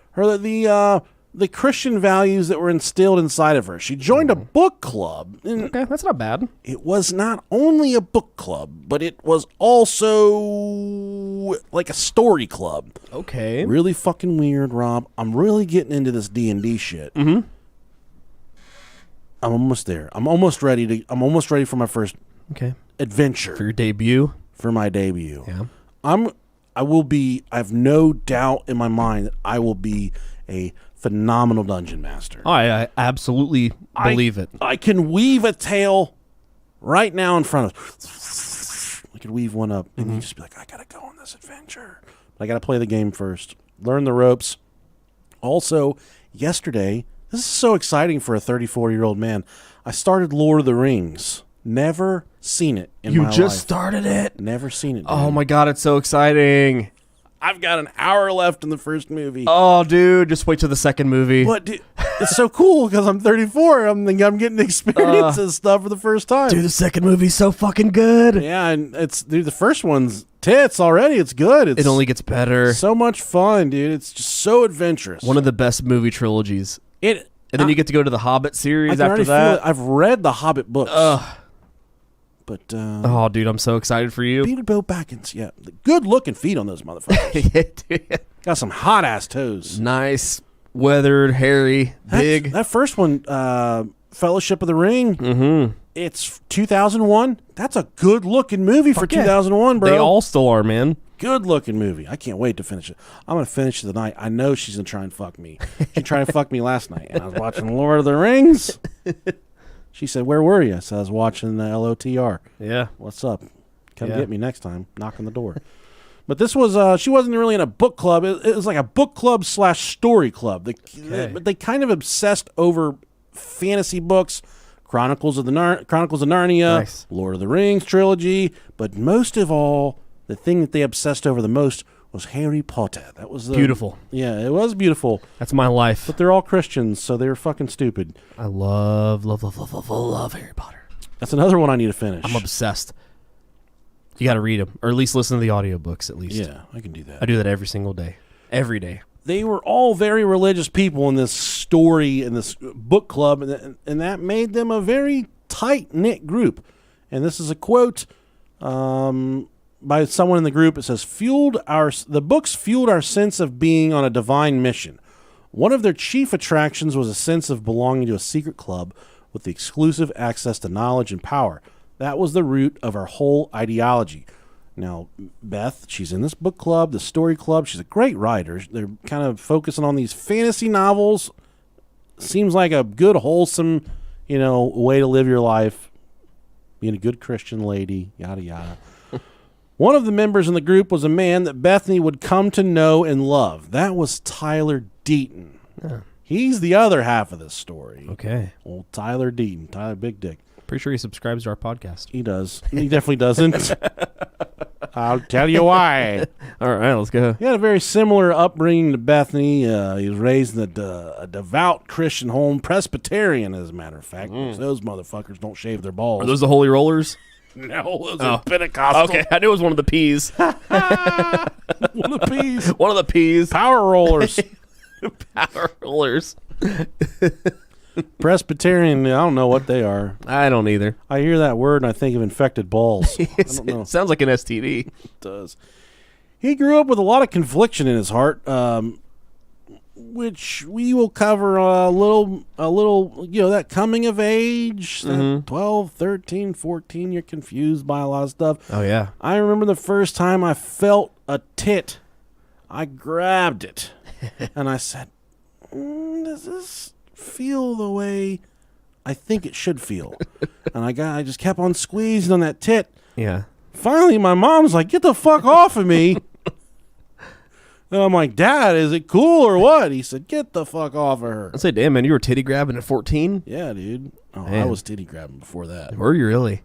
the Christian values that were instilled inside of her. She joined a book club. Okay, that's not bad. It was not only a book club, but it was also like a story club. Okay. Really fucking weird, Rob. I'm really getting into this D&D shit. Mm-hmm. I'm almost there. I'm almost ready for my first adventure. For your debut? For my debut. Yeah. I have no doubt in my mind that I will be a phenomenal dungeon master. I absolutely believe it. I can weave a tale right now in front of us. I could weave one up and you just be like, I gotta go on this adventure. But I gotta play the game first. Learn the ropes. Also, yesterday, this is so exciting for a 34-year-old man. I started Lord of the Rings. Never seen it in my life. You just started it? Never seen it. Oh my God, it's so exciting. I've got an hour left in the first movie. Oh, dude, just wait till the second movie. But dude, it's so cool because I'm 34. I'm getting to experience this stuff for the first time. Dude, the second movie's so fucking good. Yeah, and the first one's tits already. It's good. It only gets better. So much fun, dude. It's just so adventurous. One of the best movie trilogies. And then you get to go to the Hobbit series after that. I've read the Hobbit books. But oh, dude, I'm so excited for you. Peter Baggins, yeah, good looking feet on those motherfuckers. Got some hot ass toes. Nice, weathered, hairy, big. That first one, Fellowship of the Ring. Mm-hmm. It's 2001. That's a good looking movie for 2001, bro. They all still are, man. Good looking movie. I can't wait to finish it. I'm gonna finish it tonight. I know she's gonna try and fuck me. She tried to fuck me last night, and I was watching Lord of the Rings. She said, "Where were you?" So I was watching the LOTR. Yeah. What's up? Come get me next time. Knock on the door. But this was, she wasn't really in a book club. It was like a book club / story club. They kind of obsessed over fantasy books, Chronicles of Narnia, nice. Lord of the Rings trilogy. But most of all, the thing that they obsessed over the most was Harry Potter. That was beautiful. Yeah, it was beautiful. That's my life. But they're all Christians, so they're fucking stupid. I love Harry Potter. That's another one I need to finish. I'm obsessed. You got to read them, or at least listen to the audiobooks at least. Yeah, I can do that. I do that every single day. Every day. they were all very religious people in this story, in this book club, and that made them a very tight-knit group. And this is a quote by someone in the group. It says, the books fueled our sense of being on a divine mission. One of their chief attractions was a sense of belonging to a secret club with the exclusive access to knowledge and power. That was the root of our whole ideology. Now, Beth, she's in this book club, the story club. She's a great writer. They're kind of focusing on these fantasy novels. Seems like a good, wholesome, way to live your life. Being a good Christian lady, yada, yada. One of the members in the group was a man that Bethany would come to know and love. That was Tyler Deaton. Yeah. He's the other half of this story. Okay. Old Tyler Deaton, Tyler Big Dick. Pretty sure he subscribes to our podcast. He does. He definitely doesn't. I'll tell you why. All right, let's go. He had a very similar upbringing to Bethany. He was raised in a devout Christian home, Presbyterian, as a matter of fact. Those motherfuckers don't shave their balls. Are those the Holy Rollers? No, those are Pentecostal. Okay, I knew it was one of the P's. One of the P's. One of the P's. Power rollers. Power Rollers. Presbyterian, I don't know what they are. I don't either. I hear that word and I think of infected balls. I don't know. It sounds like an STD. It does. He grew up with a lot of confliction in his heart, which we will cover a little, that coming of age, that 12, 13, 14, you're confused by a lot of stuff. Oh, yeah. I remember the first time I felt a tit. I grabbed it, and I said, does this feel the way I think it should feel? And I just kept on squeezing on that tit. Yeah. Finally, my mom's like, get the fuck off of me. And I'm like, Dad, is it cool or what? He said, get the fuck off of her. I'd say, damn, man, you were titty grabbing at 14? Yeah, dude. Oh, Man. I was titty grabbing before that. Were you really?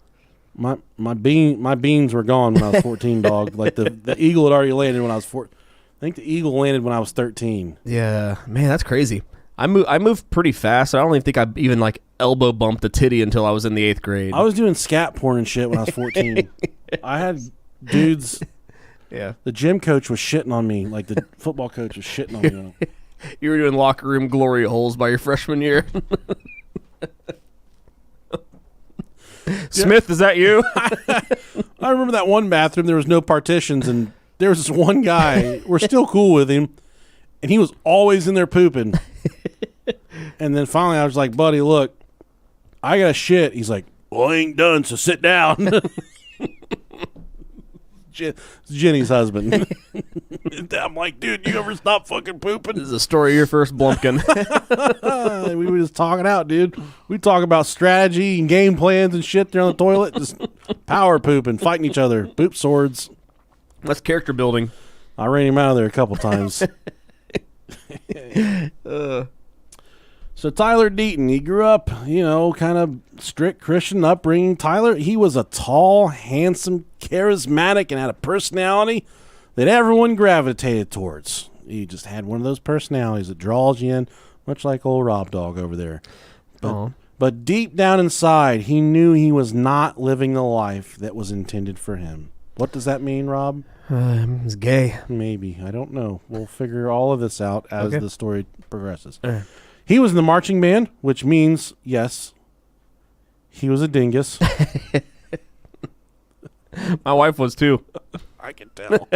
My beans were gone when I was 14, dog. Like the eagle had already landed when I was 14. I think the eagle landed when I was 13. Yeah. Man, that's crazy. I moved pretty fast. I don't even think I even elbow bumped a titty until I was in the 8th grade. I was doing scat porn and shit when I was 14. I had dudes. Yeah. The gym coach was shitting on me. Like the football coach was shitting on me. You were doing locker room glory holes by your freshman year. Smith, is that you? I remember that one bathroom. There was no partitions, and there was this one guy. We're still cool with him, and he was always in there pooping. And then finally, I was like, "Buddy, look, I got shit." He's like, "Well, I ain't done, so sit down." Jenny's husband. I'm like, dude, you ever stop fucking pooping? This is the story of your first blumpkin. We were just talking out, dude. We talk about strategy and game plans and shit there on the toilet. Just power pooping, fighting each other, poop swords. That's character building. I ran him out of there a couple times. So Tyler Deaton, he grew up, kind of strict Christian upbringing. Tyler, he was a tall, handsome, charismatic, and had a personality that everyone gravitated towards. He just had one of those personalities that draws you in, much like old Rob Dog over there. But deep down inside, he knew he was not living the life that was intended for him. What does that mean, Rob? He's gay. Maybe. I don't know. We'll figure all of this out as the story progresses. He was in the marching band, which means, yes, he was a dingus. My wife was too. I can tell.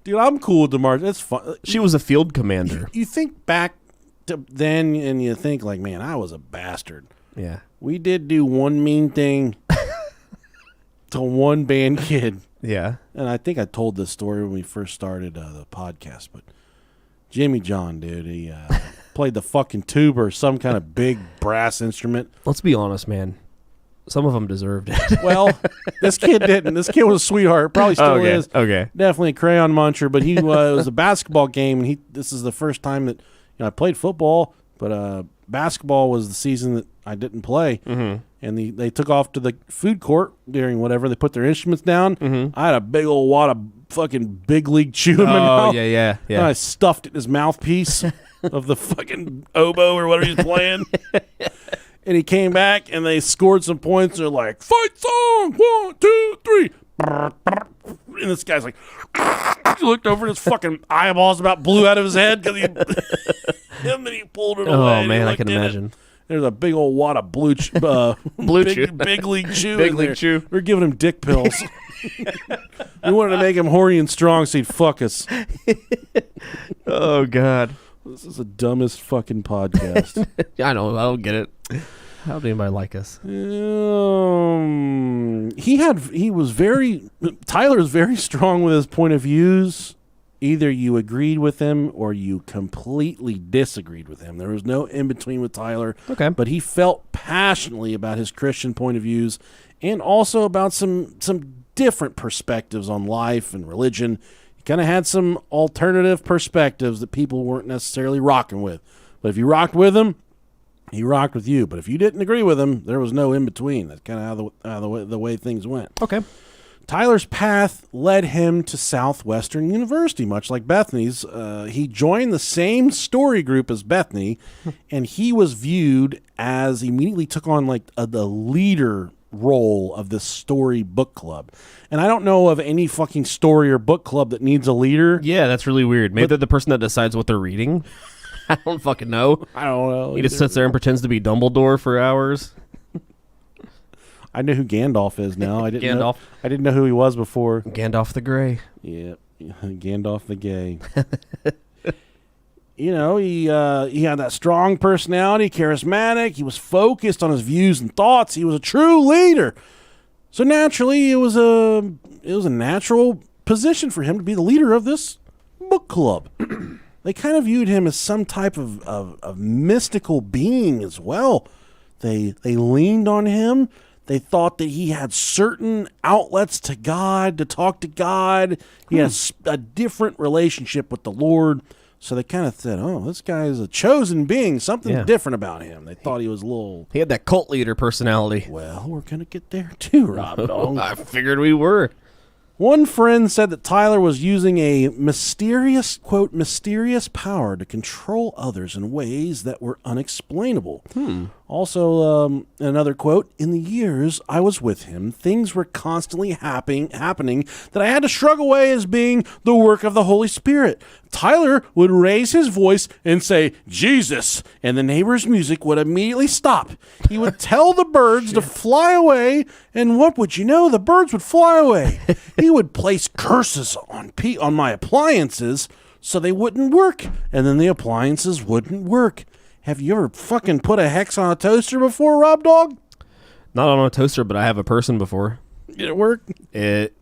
Dude, I'm cool with the march. It's fun. She was a field commander. You think back to then and you think like, man, I was a bastard. Yeah. We did do one mean thing to one band kid. Yeah. And I think I told this story when we first started the podcast, but Jimmy John, dude, he played the fucking tuba or some kind of big brass instrument. Let's be honest, man. Some of them deserved it. Well, this kid didn't. This kid was a sweetheart. Probably still is. Okay. Definitely a crayon muncher, but he was a basketball game, and this is the first time that I played football, but basketball was the season that I didn't play. Mm-hmm. And they took off to the food court during whatever. They put their instruments down. Mm-hmm. I had a big old wad of fucking big league chew in my mouth. Yeah. And I stuffed it in his mouthpiece of the fucking oboe or whatever he's playing. And he came back, and they scored some points. They're like, fight song, 1, 2, 3. And this guy's like, he looked over and his fucking eyeballs about blew out of his head because and then he pulled it away. Oh man, I can imagine. There's a big old wad of blue chew. Big league chew. Big league chew. We're giving him dick pills. We wanted to make him horny and strong so he'd fuck us. Oh God. This is the dumbest fucking podcast. I don't get it. How did anybody like us? Tyler's very strong with his point of views. Either you agreed with him or you completely disagreed with him. There was no in between with Tyler. Okay. But he felt passionately about his Christian point of views and also about some different perspectives on life and religion. He kind of had some alternative perspectives that people weren't necessarily rocking with. But if you rocked with him, he rocked with you. But if you didn't agree with him, there was no in between. That's kind of how the way things went. Okay. Tyler's path led him to Southwestern University, much like Bethany's. He joined the same story group as Bethany, and he was viewed as immediately took on like the leader role of this story book club. And I don't know of any fucking story or book club that needs a leader. Yeah, that's really weird. Maybe they're the person that decides what they're reading. I don't fucking know. I don't know. He just sits there and pretends to be Dumbledore for hours. I know who Gandalf is now. I didn't Gandalf. I didn't know who he was before. Gandalf the Grey. Yeah, Gandalf the Gay. He had that strong personality, charismatic. He was focused on his views and thoughts. He was a true leader. So naturally, it was a natural position for him to be the leader of this book club. They kind of viewed him as some type of mystical being as well. They leaned on him. They thought that he had certain outlets to God, to talk to God. He has a different relationship with the Lord. So they kind of said, oh, this guy is a chosen being, something different about him. They thought he was a little... He had that cult leader personality. Well, we're going to get there too, Rob Dog. I figured we were. One friend said that Tyler was using a mysterious, quote, mysterious power to control others in ways that were unexplainable. Also, another quote, in the years I was with him, things were constantly happening that I had to shrug away as being the work of the Holy Spirit. Tyler would raise his voice and say, Jesus, and the neighbor's music would immediately stop. He would tell the birds to fly away, and what would you know? The birds would fly away. He would place curses on my appliances so they wouldn't work, and then the appliances wouldn't work. Have you ever fucking put a hex on a toaster before, Rob Dog? Not on a toaster, but I have a person before. Did it work? It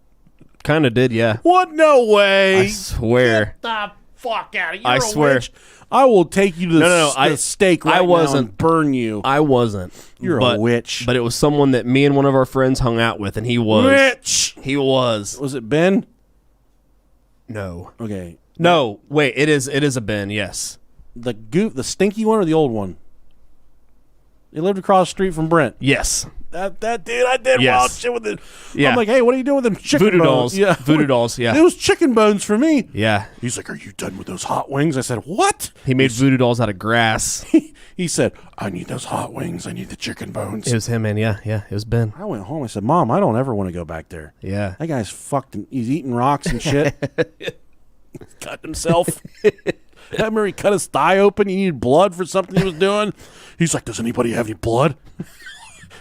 kind of did, yeah. What? No way. I swear. Get the fuck out of here. I swear. Witch. I will take you to the stake right now and burn you. I wasn't. You're a witch. But it was someone that me and one of our friends hung out with, and he was. Witch. He was. Was it Ben? No. Okay. No. Wait. It is a Ben. Yes. The stinky one or the old one? He lived across the street from Brent. Yes. That dude, I did wild shit with it. Yeah. I'm like, hey, what are you doing with them chicken Voodoo bones? dolls. Yeah. Voodoo dolls, yeah. It was chicken bones for me. Yeah. He's like, are you done with those hot wings? I said, what? He made voodoo dolls out of grass. He said, I need those hot wings. I need the chicken bones. It was him, man. Yeah. It was Ben. I went home. I said, Mom, I don't ever want to go back there. Yeah. That guy's fucked. He's eating rocks and shit. Cut himself. I remember he cut his thigh open. He needed blood for something he was doing. He's like, does anybody have any blood?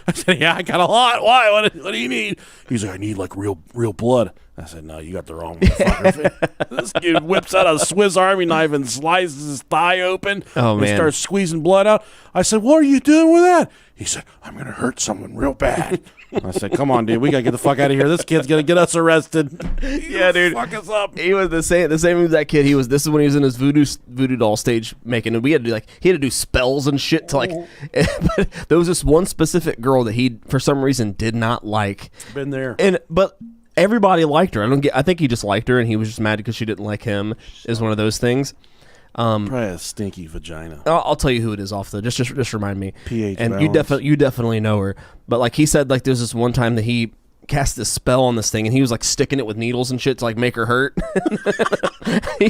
I said, yeah, I got a lot. Why? What do you need? He's like, I need like real blood. I said, no, you got the wrong motherfucker. This dude whips out a Swiss Army knife and slices his thigh open. Oh, man. And starts squeezing blood out. I said, what are you doing with that? He said, I'm going to hurt someone real bad. I said, come on, dude. We got to get the fuck out of here. This kid's going to get us arrested. Yeah, dude. Fuck us up. He was the same as that kid. This is when he was in his voodoo doll stage making, and he had to do spells and shit to like. But there was this one specific girl that he for some reason did not like. Been there. But everybody liked her. I think he just liked her, and he was just mad because she didn't like him. Is one of those things. Probably a stinky vagina. I'll tell you who it is off though. Just remind me. pH and balance. you definitely know her. But like he said, like there's this one time that he cast this spell on this thing, and he was like sticking it with needles and shit to like make her hurt. he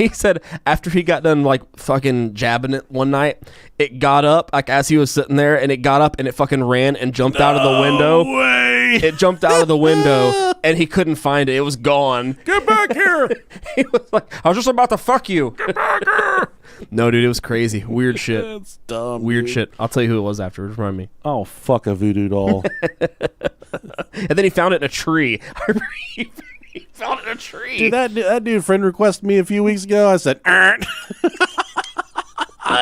said after he got done like fucking jabbing it one night, it got up like as he was sitting there, and it got up and it fucking ran and jumped out of the window. Way. It jumped out of the window and he couldn't find it. It was gone. Get back here! He was like, I was just about to fuck you. Get back here! No, dude, it was crazy. Weird shit. That's dumb. Weird dude. shit. I'll tell you who it was afterwards. Remind me. Oh, fuck a voodoo doll. And then he found it in a tree. He found it in a tree. Dude, that dude friend requested me a few weeks ago. I said, I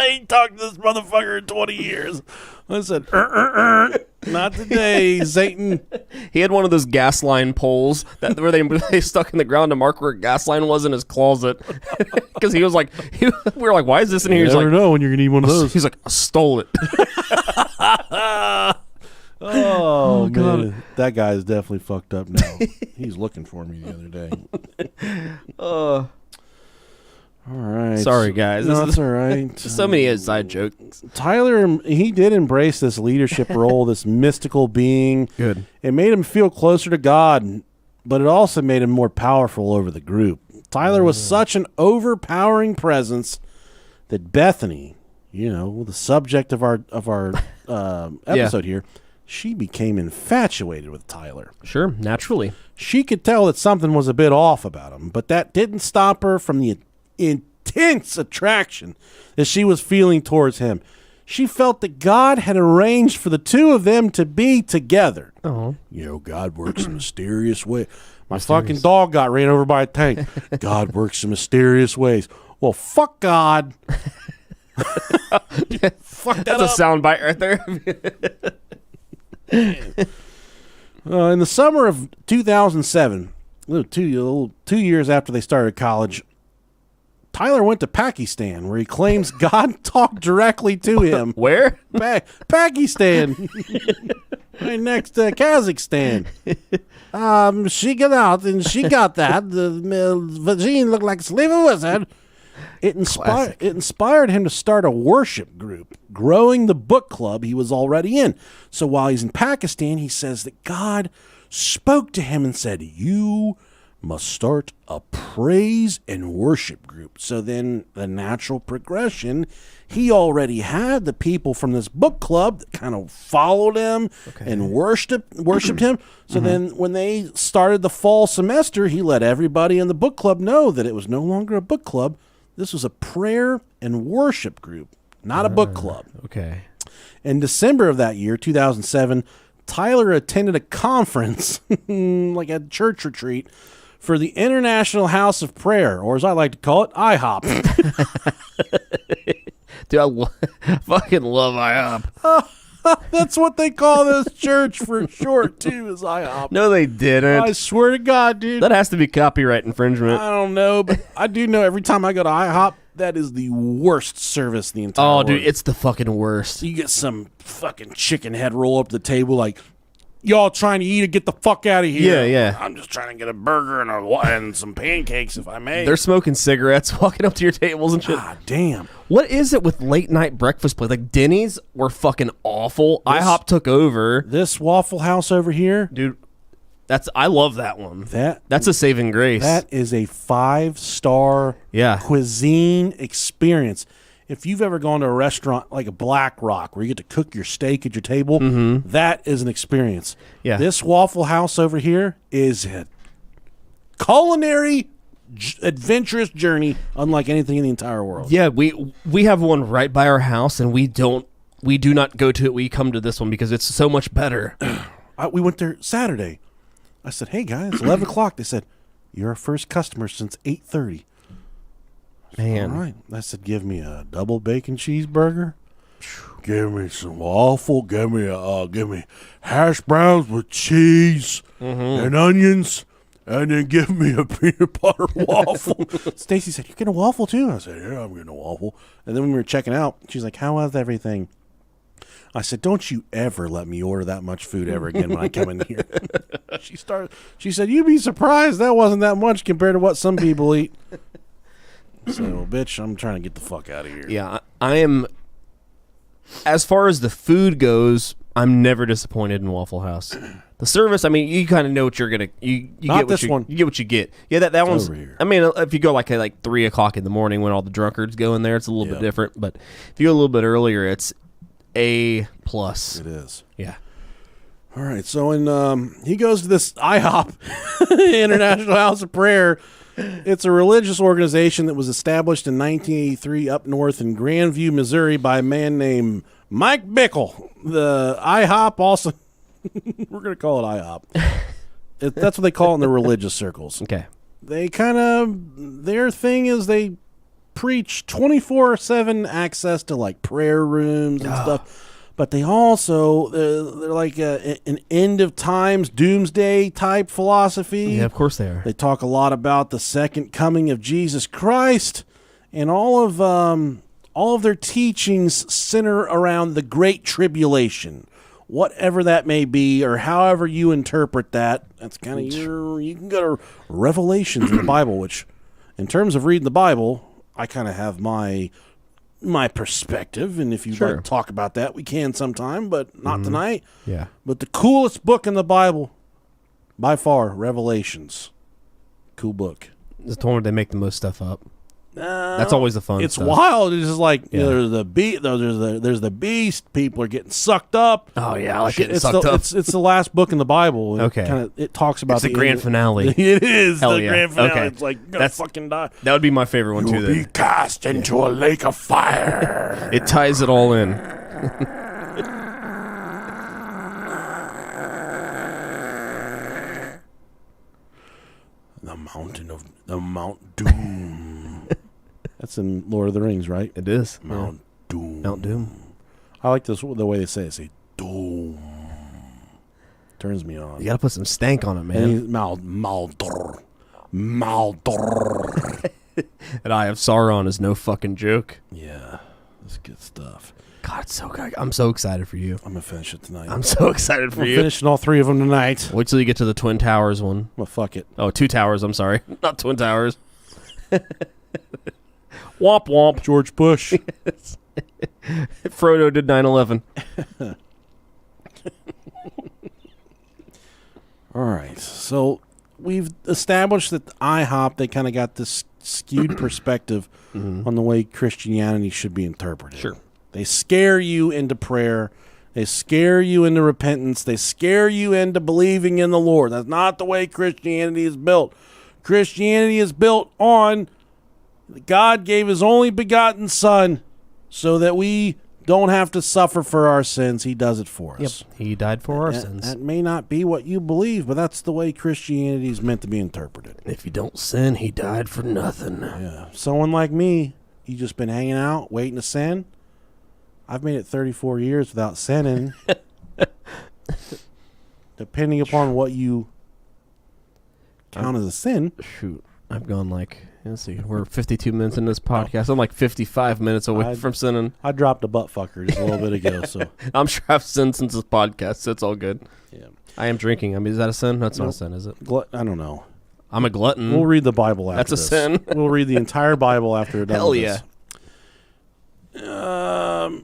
ain't talked to this motherfucker in 20 years. I said, not today, Satan. He had one of those gas line poles where they stuck in the ground to mark where a gas line was in his closet. Because he was like, we were like, why is this in here? You He's never like, know when you're going to need one of those. He's like, I stole it. Oh, God. man. That guy is definitely fucked up now. He's looking for me the other day. All right. Sorry, guys. No, that's all right. So many inside jokes. Tyler, he did embrace this leadership role, this mystical being. Good. It made him feel closer to God, but it also made him more powerful over the group. Tyler was such an overpowering presence that Bethany, the subject of our episode here, she became infatuated with Tyler. Sure, naturally. She could tell that something was a bit off about him, but that didn't stop her from the intense attraction that she was feeling towards him. She felt that God had arranged for the two of them to be together. Oh. God works in mysterious ways. My fucking dog got ran over by a tank. God works in mysterious ways. Well, fuck God. Fuck that That's a soundbite right there. In the summer of 2007, two years after they started college, Tyler went to Pakistan, where he claims God talked directly to him. Where? Pakistan. Right next to Kazakhstan. She got out and she got that. The vagina looked like a slave of wizard. It inspired him to start a worship group, growing the book club he was already in. So while he's in Pakistan, he says that God spoke to him and said, "You must start a praise and worship group." So then the natural progression, he already had the people from this book club that kind of followed him and worshipped him. So then when they started the fall semester, he let everybody in the book club know that it was no longer a book club. This was a prayer and worship group, not a book club. Okay. In December of that year, 2007, Tyler attended a conference, like a church retreat, for the International House of Prayer, or as I like to call it, IHOP. Dude, I fucking love IHOP. That's what they call this church for short, too, is IHOP. No, they didn't. I swear to God, dude. That has to be copyright infringement. I don't know, but I do know every time I go to IHOP, that is the worst service in the entire world. Dude, it's the fucking worst. You get some fucking chicken head roll up to the table like, y'all trying to eat or get the fuck out of here. Yeah. I'm just trying to get a burger and some pancakes, if I may. They're smoking cigarettes, walking up to your tables and shit. God damn. What is it with late night breakfast places? Like Denny's were fucking awful. IHOP took over. This Waffle House over here, Dude, I love that one. That's a saving grace. that is a 5-star Yeah. cuisine experience. If you've ever gone to a restaurant like a Black Rock where you get to cook your steak at your table, that is an experience. Yeah. This Waffle House over here is a culinary adventurous journey unlike anything in the entire world. Yeah, we have one right by our house, and we do not go to it. We come to this one because it's so much better. We went there Saturday. I said, "Hey guys, 11 o'clock." They said, "You're our first customer since 8:30." Man. All right. I said, "Give me a double bacon cheeseburger. Give me some waffle. Give me hash browns with cheese and onions, and then give me a peanut butter waffle." Stacy said, "You get a waffle too?" I said, "Yeah, I'm getting a waffle." And then when we were checking out, she's like, "How was everything?" I said, "Don't you ever let me order that much food ever again when I come in here." She said, "You'd be surprised that wasn't that much compared to what some people eat." So, bitch, I'm trying to get the fuck out of here. Yeah, I am. As far as the food goes, I'm never disappointed in Waffle House. The service, I mean, you kind of know what you're gonna you Not get. this one. You get what you get. Yeah, that one's over here. I mean, if you go like at 3 o'clock in the morning when all the drunkards go in there, it's a little bit different. But if you go a little bit earlier, it's A+. It is. Yeah. All right. So he goes to this IHOP, International House of Prayer. It's a religious organization that was established in 1983 up north in Grandview, Missouri, by a man named Mike Bickle. The IHOP also, we're going to call it IHOP. That's what they call it in the religious circles. Okay. They their thing is they preach 24/7 access to like prayer rooms and stuff. But they also, they're like an end of times, doomsday type philosophy. Yeah, of course they are. They talk a lot about the second coming of Jesus Christ, and all of their teachings center around the Great Tribulation, whatever that may be, or however you interpret that. That's kind of you can go to Revelations in the Bible, which, in terms of reading the Bible, I kind of have my perspective, and if you'd like to talk about that, we can sometime, but not tonight. Yeah. But the coolest book in the Bible, by far, Revelations. Cool book. It's the one where they make the most stuff up. That's always the fun It's stuff. wild. It's just like there's the beast. People are getting sucked up. Oh, yeah, I like getting It's sucked up. It's the last book in the Bible. Okay. It talks about It's the grand finale. It is Hell the yeah. grand finale. Okay. It's like you're gonna That's- fucking die. That would be my favorite one, too. You'll be Then. cast into a lake of fire. It ties it all in. The Mount Doom. That's in Lord of the Rings, right? It is. Mount Doom. Mount Doom. I like this the way they say it. Say Doom. Turns me on. You got to put some stank on it, And man. he's Maldor. Maldor. That Eye of Sauron is no fucking joke. Yeah, that's good stuff. God, it's so good. I'm so excited for you. I'm gonna finish it tonight. I'm so excited for We're you. finishing all three of them tonight. Wait till you get to the Twin Towers one. Well, fuck it. Oh, 2 towers. I'm sorry. Not Twin Towers. Womp womp. George Bush. Frodo did 9/11. All right. So we've established that IHOP, they kind of got this skewed perspective on the way Christianity should be interpreted. Sure. They scare you into prayer. They scare you into repentance. They scare you into believing in the Lord. That's not the way Christianity is built. Christianity is built on God gave his only begotten Son so that we don't have to suffer for our sins. He does it for us. Yep. He died for our That- sins. That may not be what you believe, but that's the way Christianity is meant to be interpreted. If you don't sin, he died for nothing. Yeah. Someone like me, you just been hanging out, waiting to sin. I've made it 34 years without sinning. Depending upon what you count as a sin. Shoot. I've gone let's see, we're 52 minutes into this podcast. I'm like 55 minutes away from sinning. I dropped a butt fucker just a little bit ago. So I'm sure I've sinned since this podcast, so it's all good. yeah. I am drinking. I mean, is that a sin? That's not a sin, is it? I don't know. I'm a glutton. We'll read the Bible after That's a this. sin. We'll read the entire Bible after we're done Hell with yeah. this.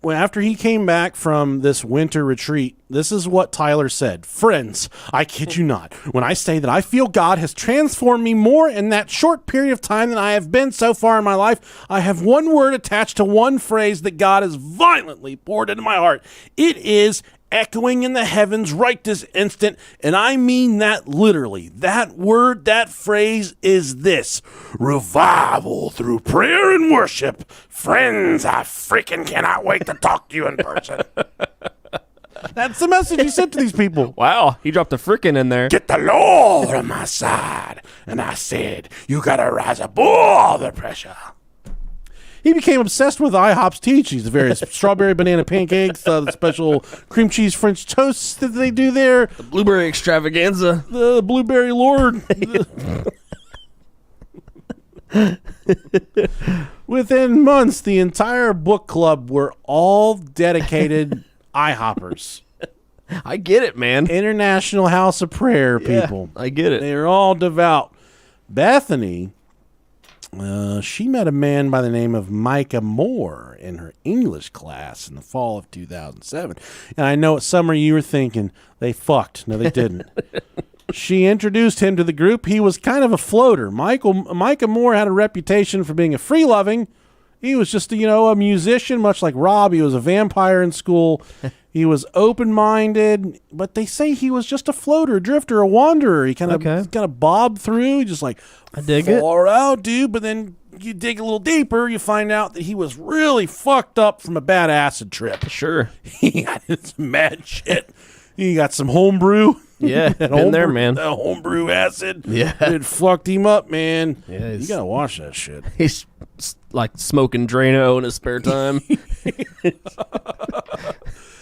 Well, after he came back from this winter retreat, this is what Tyler said. Friends, I kid you not, when I say that I feel God has transformed me more in that short period of time than I have been so far in my life, I have one word attached to one phrase that God has violently poured into my heart. It is echoing in the heavens right this instant, and I mean that literally. That word, that phrase is this: revival through prayer and worship. Friends, I freaking cannot wait to talk to you in person. That's the message he sent to these people. Wow, he dropped a frickin' in there. Get the Lord on my side. And I said, you gotta rise above the pressure. He became obsessed with IHOP's teachings, the various strawberry banana pancakes, the special cream cheese French toasts that they do there, Blueberry extravaganza. the blueberry lord. Within months, the entire book club were all dedicated IHOPers. I get it, man. International House of Prayer Yeah, people. I get it. They're all devout. Bethany, She met a man by the name of Micah Moore in her English class in the fall of 2007. And I know what some of you were thinking. They fucked. No, they didn't. She introduced him to the group. He was kind of a floater. Micah Moore had a reputation for being a free-loving. He was just, a musician, much like Rob. He was a vampire in school. He was open-minded, but they say he was just a floater, a drifter, a wanderer. He kind of bobbed through, just like, I dig far out, dude. But then you dig a little deeper, you find out that he was really fucked up from a bad acid trip. Sure. He got some mad shit. He got some homebrew. Yeah, been there, man. That homebrew acid. Yeah. It fucked him up, man. Yeah, you got to wash that shit. He's like smoking Drano in his spare time.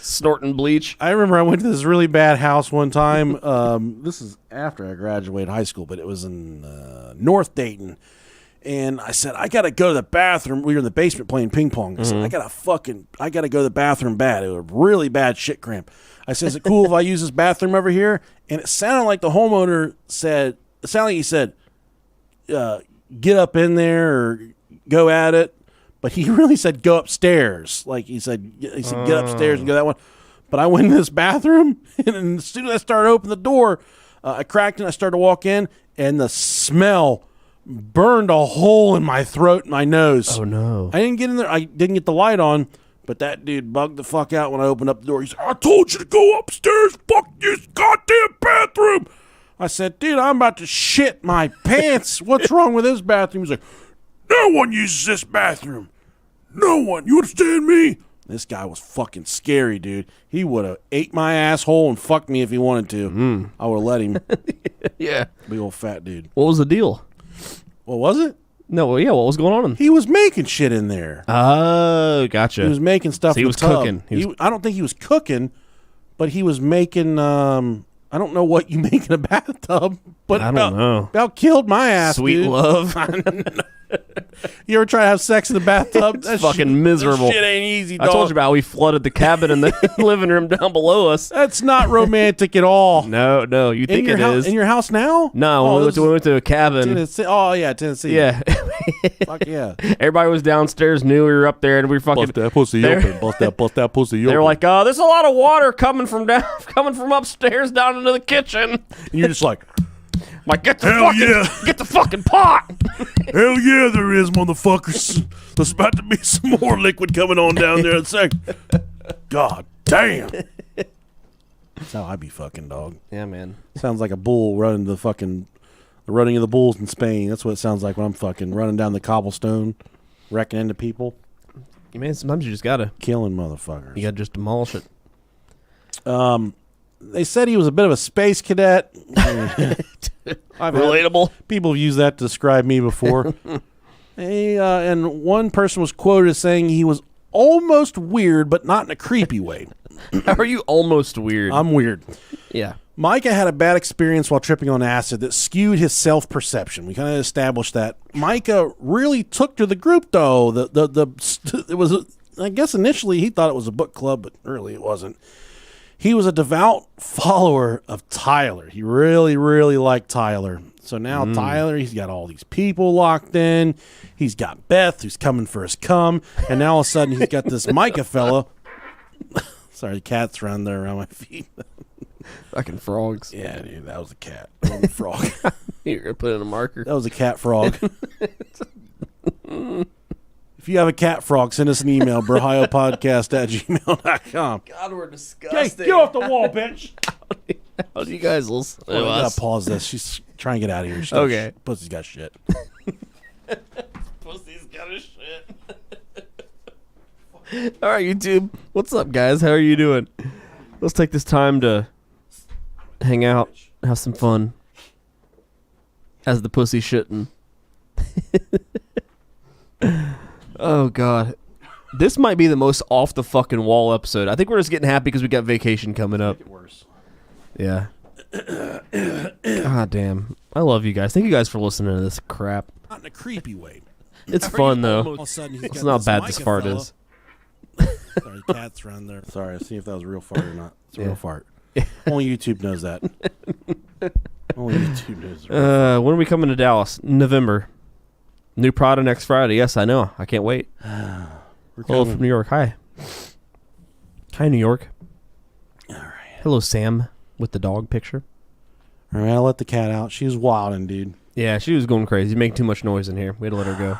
Snorting bleach. I remember I went to this really bad house one time. This is after I graduated high school, but it was in North Dayton. And I said, I got to go to the bathroom. We were in the basement playing ping pong. I said, I got to go to the bathroom bad. It was a really bad shit cramp. I said, is it cool if I use this bathroom over here? And it sounded like the homeowner said, he said, get up in there or go at it. But he really said, go upstairs. Like he said, get upstairs and go that one. But I went in this bathroom, and as soon as I started opening the door, I cracked it and I started to walk in, and the smell burned a hole in my throat and my nose. Oh, no. I didn't get in there. I didn't get the light on, but that dude bugged the fuck out when I opened up the door. He said, I told you to go upstairs. Fuck this goddamn bathroom. I said, dude, I'm about to shit my pants. What's wrong with this bathroom? He's like, no one uses this bathroom. No one. You understand me? This guy was fucking scary, dude. He would have ate my asshole and fucked me if he wanted to. I would have let him. Yeah. Big old fat dude. What was the deal? What was it? No, well, yeah, what was going on? He was making shit in there. Oh, gotcha. He was making stuff So in he was the tub. cooking. I don't think he was cooking, but he was making, I don't know what you make in a bathtub, but I don't know. About killed my ass, Sweet dude. love. You ever try to have sex in the bathtub? It's fucking miserable. That shit ain't easy, dog. I told you about how we flooded the cabin in the living room down below us. That's not romantic at all. No, you think it is. In your house now? No, we went to a cabin. Tennessee. Oh, yeah, Tennessee. Yeah. Fuck yeah. Everybody was downstairs, knew we were up there, and we fucking... Bust that pussy open. Bust that pussy open. They were like, there's a lot of water coming from upstairs down into the kitchen. And you're just like... get the fucking pot. Hell yeah, there is, motherfuckers. There's about to be some more liquid coming on down there in a second. God damn. That's how I be fucking, dog. Yeah, man. Sounds like a bull running the running of the bulls in Spain. That's what it sounds like when I'm fucking running down the cobblestone, wrecking into people. Man, sometimes you just gotta... Killing motherfuckers. You gotta just demolish it. They said he was a bit of a space cadet. Relatable. People have used that to describe me before. And one person was quoted as saying he was almost weird, but not in a creepy way. How are you almost weird? I'm weird. Yeah. Micah had a bad experience while tripping on acid that skewed his self-perception. We kind of established that. Micah really took to the group, though. It was, I guess initially he thought it was a book club, but really it wasn't. He was a devout follower of Tyler. He really, really liked Tyler. So now Tyler, he's got all these people locked in. He's got Beth, who's coming for his cum. And now all of a sudden he's got this Micah fella. Sorry, the cat's running there around my feet. Fucking frogs. Yeah, dude, that was a cat. That wasn't a frog. You're going to put in a marker. That was a cat frog. If you have a cat frog, send us an email, brohiopodcast@gmail.com. God, we're disgusting. Get off the wall, bitch. How do you guys listen to I gotta us? pause this. She's trying to get out of here. Okay. Pussy's got shit. Pussy's got a shit. All right, YouTube. What's up, guys? How are you doing? Let's take this time to hang out, have some fun. As the pussy shitting. Oh, God. This might be the most off the fucking wall episode. I think we're just getting happy because we got vacation coming up. Make it worse. Yeah. God damn. I love you guys. Thank you guys for listening to this crap. Not in a creepy way. It's fun, though. All of a sudden, he's It's got not this bad Micah this fart fella. is. Sorry, cat's around there. Sorry, see if that was a real fart or not. It's a Yeah. real fart. Only YouTube knows that. Only YouTube knows that. When are we coming to Dallas? November. New Prada next Friday. Yes, I know. I can't wait. Hello from New York. Hi. Hi, New York. All right. Hello, Sam, with the dog picture. All right, I'll let the cat out. She was wilding, dude. Yeah, she was going crazy. Making too much noise in here. We had to let her go.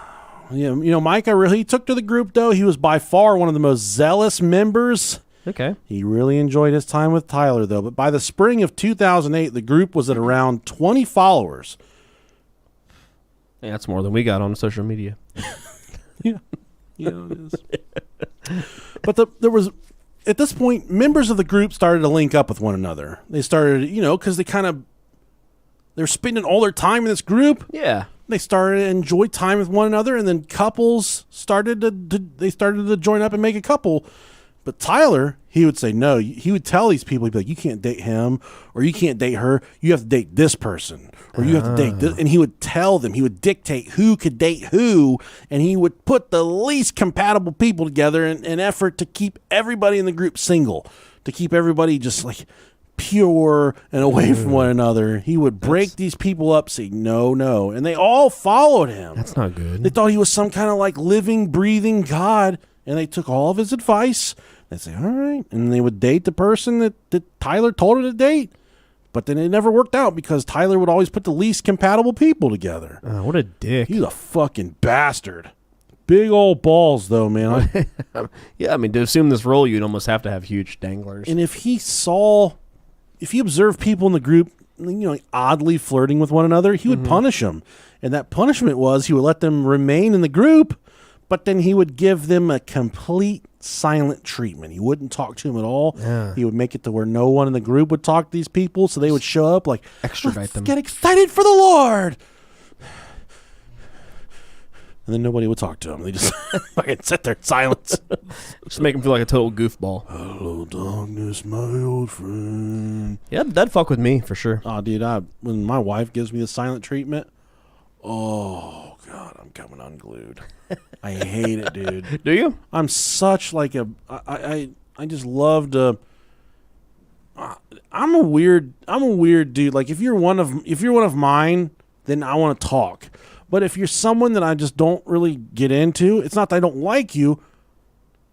Yeah, Mike, I really took to the group, though. He was by far one of the most zealous members. Okay. He really enjoyed his time with Tyler, though. But by the spring of 2008, the group was at around 20 followers. Yeah, that's more than we got on social media. Yeah. Yeah, it is. But there was, at this point, members of the group started to link up with one another. They started, because they're spending all their time in this group. Yeah. They started to enjoy time with one another, and then couples started to join up and make a couple. But Tyler, he would say no. He would tell these people, he'd be like, you can't date him, or you can't date her. You have to date this person, or you have to date this. And he would tell them, he would dictate who could date who, and he would put the least compatible people together in an effort to keep everybody in the group single, to keep everybody just like pure and away from one another. He would break these people up, saying no, and they all followed him. That's not good. They thought he was some kind of like living, breathing God, and they took all of his advice. They'd say, all right, and they would date the person that Tyler told her to date. But then it never worked out because Tyler would always put the least compatible people together. What a dick. He's a fucking bastard. Big old balls, though, man. Yeah, I mean, to assume this role, you'd almost have to have huge danglers. And if he observed people in the group, like oddly flirting with one another, he would punish them. And that punishment was he would let them remain in the group, but then he would give them a complete silent treatment. He wouldn't talk to them at all. Yeah. He would make it to where no one in the group would talk to these people, so they would show up like, extradite them. Get excited for the Lord. And then nobody would talk to him. They just fucking sit there in silence. Just make him feel like a total goofball. Hello, darkness, my old friend. Yeah, that'd fuck with me for sure. Oh, dude, when my wife gives me the silent treatment, oh, God, I'm coming unglued. I hate it, dude. Do you? I'm such like I just love to. I'm a weird dude. Like if you're one of mine, then I want to talk. But if you're someone that I just don't really get into, it's not that I don't like you,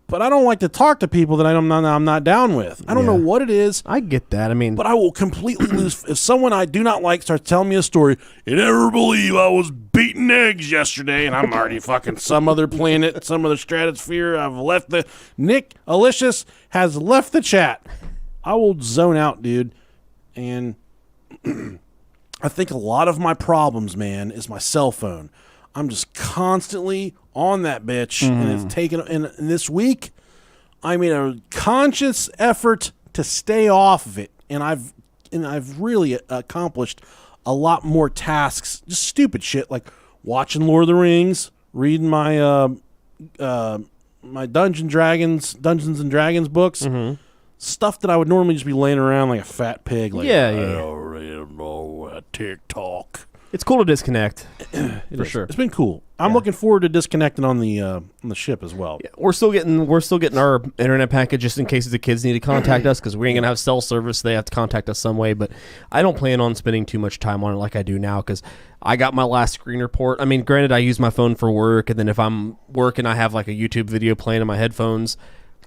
but I don't like to talk to people that I'm not down with. I don't know what it is. I get that. I mean, but I will completely lose if someone I do not like starts telling me a story. You never believe I was beating eggs yesterday, and I'm already fucking some other planet, some other stratosphere. I've left the Nick Alicious has left the chat. I will zone out, dude, and I think a lot of my problems, man, is my cell phone. I'm just constantly on that bitch, and it's taken. And this week, I made a conscious effort to stay off of it, and I've really accomplished a lot more tasks, just stupid shit like watching Lord of the Rings, reading my my Dungeons and Dragons books, stuff that I would normally just be laying around like a fat pig. Like, yeah. I don't really know TikTok. It's cool to disconnect, for sure. It's been cool. I'm looking forward to disconnecting on the ship as well. Yeah, we're still getting our internet package just in case the kids need to contact us because we ain't gonna have cell service. They have to contact us some way. But I don't plan on spending too much time on it like I do now because I got my last screen report. I mean, granted, I use my phone for work, and then if I'm working, I have like a YouTube video playing on my headphones.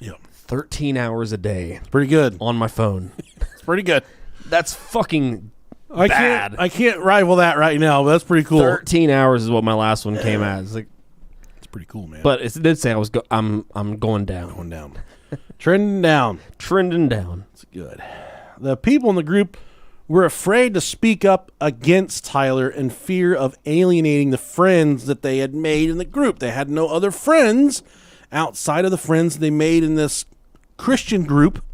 Yep. 13 hours a day. It's pretty good. On my phone. It's pretty good. That's fucking bad. I can't rival that right now, but that's pretty cool. 13 hours is what my last one came at. It's like, it's pretty cool, man. but it did say I'm going down. Going down. Trending down. Trending down. It's good. The people in the group were afraid to speak up against Tyler in fear of alienating the friends that they had made in the group. They had no other friends outside of the friends they made in this Christian group.